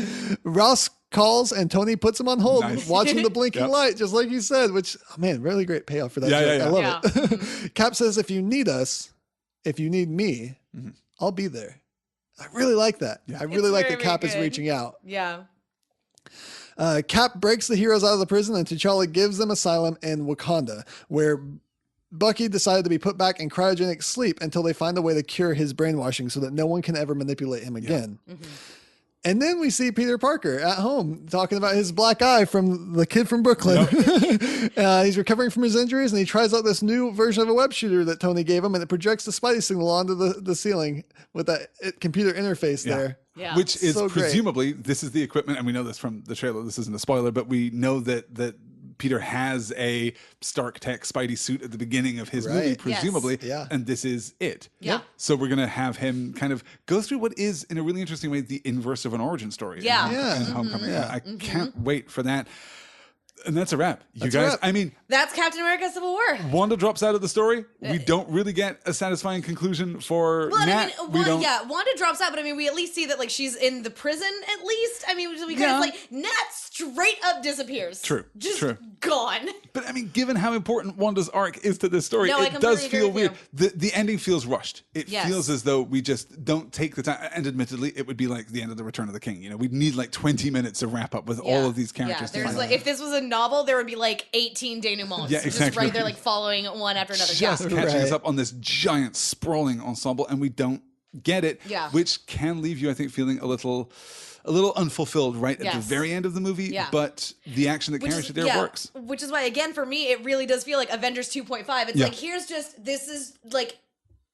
Ross calls and Tony puts him on hold, watching the blinking light, just like you said, which, really great payoff for that. I love it. Cap says, if you need us, if you need me, I'll be there. I really like that. I really like that Cap is reaching out. Yeah. Cap breaks the heroes out of the prison, and T'Challa gives them asylum in Wakanda, where Bucky decided to be put back in cryogenic sleep until they find a way to cure his brainwashing so that no one can ever manipulate him again. And then we see Peter Parker at home talking about his black eye from the kid from Brooklyn. He's recovering from his injuries, and he tries out this new version of a web shooter that Tony gave him, and it projects the Spidey signal onto the ceiling with that computer interface there. Yeah. Which is so presumably, this is the equipment, and we know this from the trailer, this isn't a spoiler, but we know that Peter has a Stark Tech Spidey suit at the beginning of his movie, presumably, and this is it. Yeah. So we're going to have him kind of go through what is, in a really interesting way, the inverse of an origin story in Homecoming. I can't wait for that. And that's a wrap. You guys, I mean... That's Captain America Civil War. Wanda drops out of the story. We don't really get a satisfying conclusion for Nat. Wanda drops out, but I mean, we at least see that like she's in the prison at least. I mean, we kind of like, Nat straight up disappears. True. Gone. But I mean, given how important Wanda's arc is to this story, it does feel weird. The ending feels rushed. It feels as though we just don't take the time. And admittedly, it would be like the end of The Return of the King. You know, we'd need like 20 minutes to wrap up with all of these characters. Yeah, there's like, if this was a novel, there would be like 18 denouements. Yeah, exactly. Just right there, like following one after another. Just catching us up on this giant sprawling ensemble, and we don't get it. Yeah. Which can leave you, I think, feeling a little unfulfilled right at the very end of the movie. Yeah. But the action that carries it there works. Which is why, again, for me, it really does feel like Avengers 2.5. It's like, this is like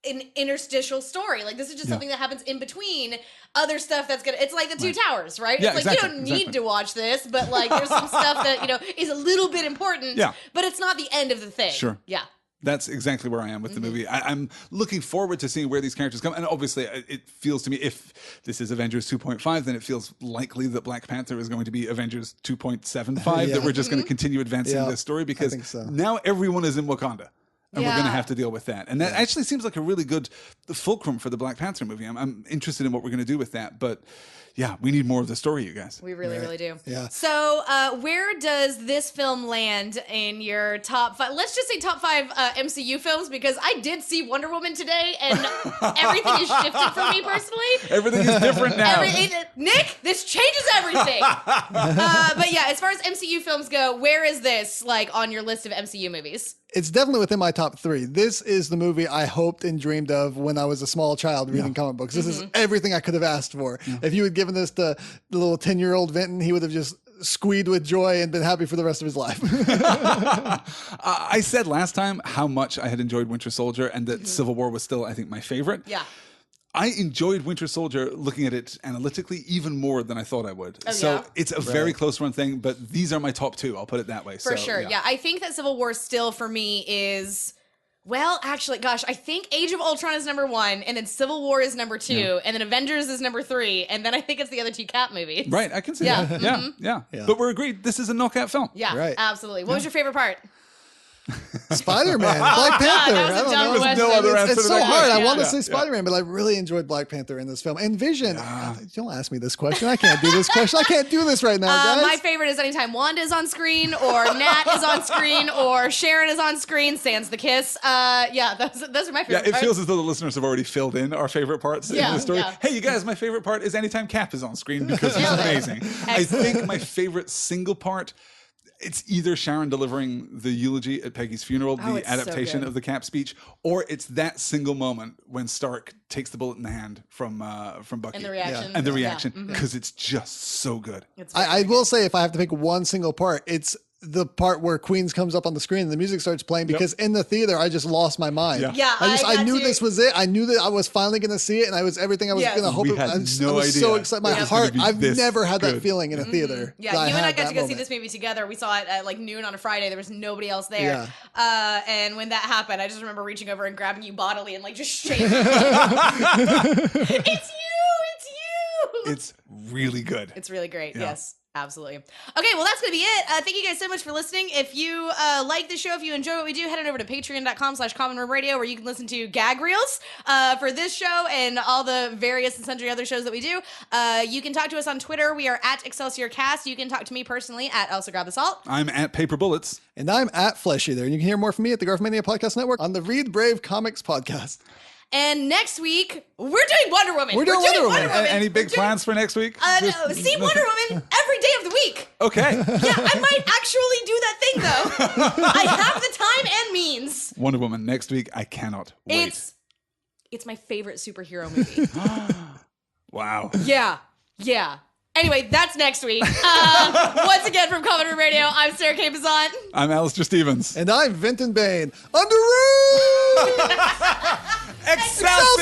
an interstitial story. Like, this is just something that happens in between other stuff that's gonna, it's like the Two Towers, right? Yeah, it's like, you don't need to watch this, but like, there's some stuff that, is a little bit important, but it's not the end of the thing. Sure. Yeah. That's exactly where I am with the movie. I'm looking forward to seeing where these characters come. And obviously, it feels to me, if this is Avengers 2.5, then it feels likely that Black Panther is going to be Avengers 2.75, that we're just going to continue advancing this story, because now everyone is in Wakanda. And we're going to have to deal with that. And that actually seems like a really good fulcrum for the Black Panther movie. I'm interested in what we're going to do with that. But yeah, we need more of the story, you guys. We really, really do. Yeah. So where does this film land in your top 5? Let's just say top 5 MCU films, because I did see Wonder Woman today, and everything is shifted for me personally. Everything is different now. Nick, this changes everything. But yeah, as far as MCU films go, where is this on your list of MCU movies? It's definitely within my top 3. This is the movie I hoped and dreamed of when I was a small child reading comic books. This is everything I could have asked for. If you had given this to the little 10-year-old Vinton, he would have just squeed with joy and been happy for the rest of his life. I said last time how much I had enjoyed Winter Soldier, and that Civil War was still, I think, my favorite. Yeah. I enjoyed Winter Soldier, looking at it analytically, even more than I thought I would. So it's a very close run thing, but these are my top 2. I'll put it that way. For sure. Yeah. I think that Civil War still for me is, well, actually, gosh, I think Age of Ultron is number 1, and then Civil War is number 2, and then Avengers is number 3, and then I think it's the other 2 Cap movies. Right. I can see that. Yeah. But we're agreed. This is a knockout film. Yeah, absolutely. What was your favorite part? Spider-Man, Black Panther. I don't know. There was no other answer. It's so hard. I want to say Spider-Man, but I really enjoyed Black Panther in this film. And Vision. Don't ask me this question. I can't do this question. I can't do this right now, guys. My favorite is anytime Wanda is on screen, or Nat is on screen, or Sharon is on screen. Sans the kiss. Those are my favorite. Yeah, it feels as though the listeners have already filled in our favorite parts in the story. Yeah. Hey, you guys, my favorite part is anytime Cap is on screen, because he's amazing. I think my favorite single part, it's either Sharon delivering the eulogy at Peggy's funeral, the adaptation of the Cap speech, or it's that single moment when Stark takes the bullet in the hand from Bucky. And the reaction. And the reaction, because it's just so good. I will say, if I have to pick one single part, it's the part where Queens comes up on the screen and the music starts playing, because in the theater I just lost my mind. I knew this was it. I knew that I was finally going to see it, and I was everything I was going to hope. I was so excited. My heart. I've never had that feeling in a theater. Yeah, you and I got to go see this movie together. We saw it at noon on a Friday. There was nobody else there. And when that happened, I just remember reaching over and grabbing you bodily and just shaking. It's you. It's really good. It's really great. Yes. Absolutely. Okay, well, that's going to be it. Thank you guys so much for listening. If you like the show, if you enjoy what we do, head on over to patreon.com/commonroomradio, where you can listen to gag reels for this show and all the various and sundry other shows that we do. You can talk to us on Twitter. We are at Excelsior Cast. You can talk to me personally at Elsa Grab the Salt. I'm at Paper Bullets. And I'm at Fleshy there. And you can hear more from me at the Garfmania Podcast Network on the Read Brave Comics Podcast. And next week, we're doing Wonder Woman. We're doing Wonder Woman. Any big plans for next week? No, see Wonder Woman every day of the week. Okay. Yeah, I might actually do that thing, though. I have the time and means. Wonder Woman next week. I cannot wait. It's my favorite superhero movie. Wow. Yeah. Anyway, that's next week. Once again, from Common Room Radio, I'm Sarah K. Bazant. I'm Alistair Stevens. And I'm Vinton Bain. Underoos! Excelsior!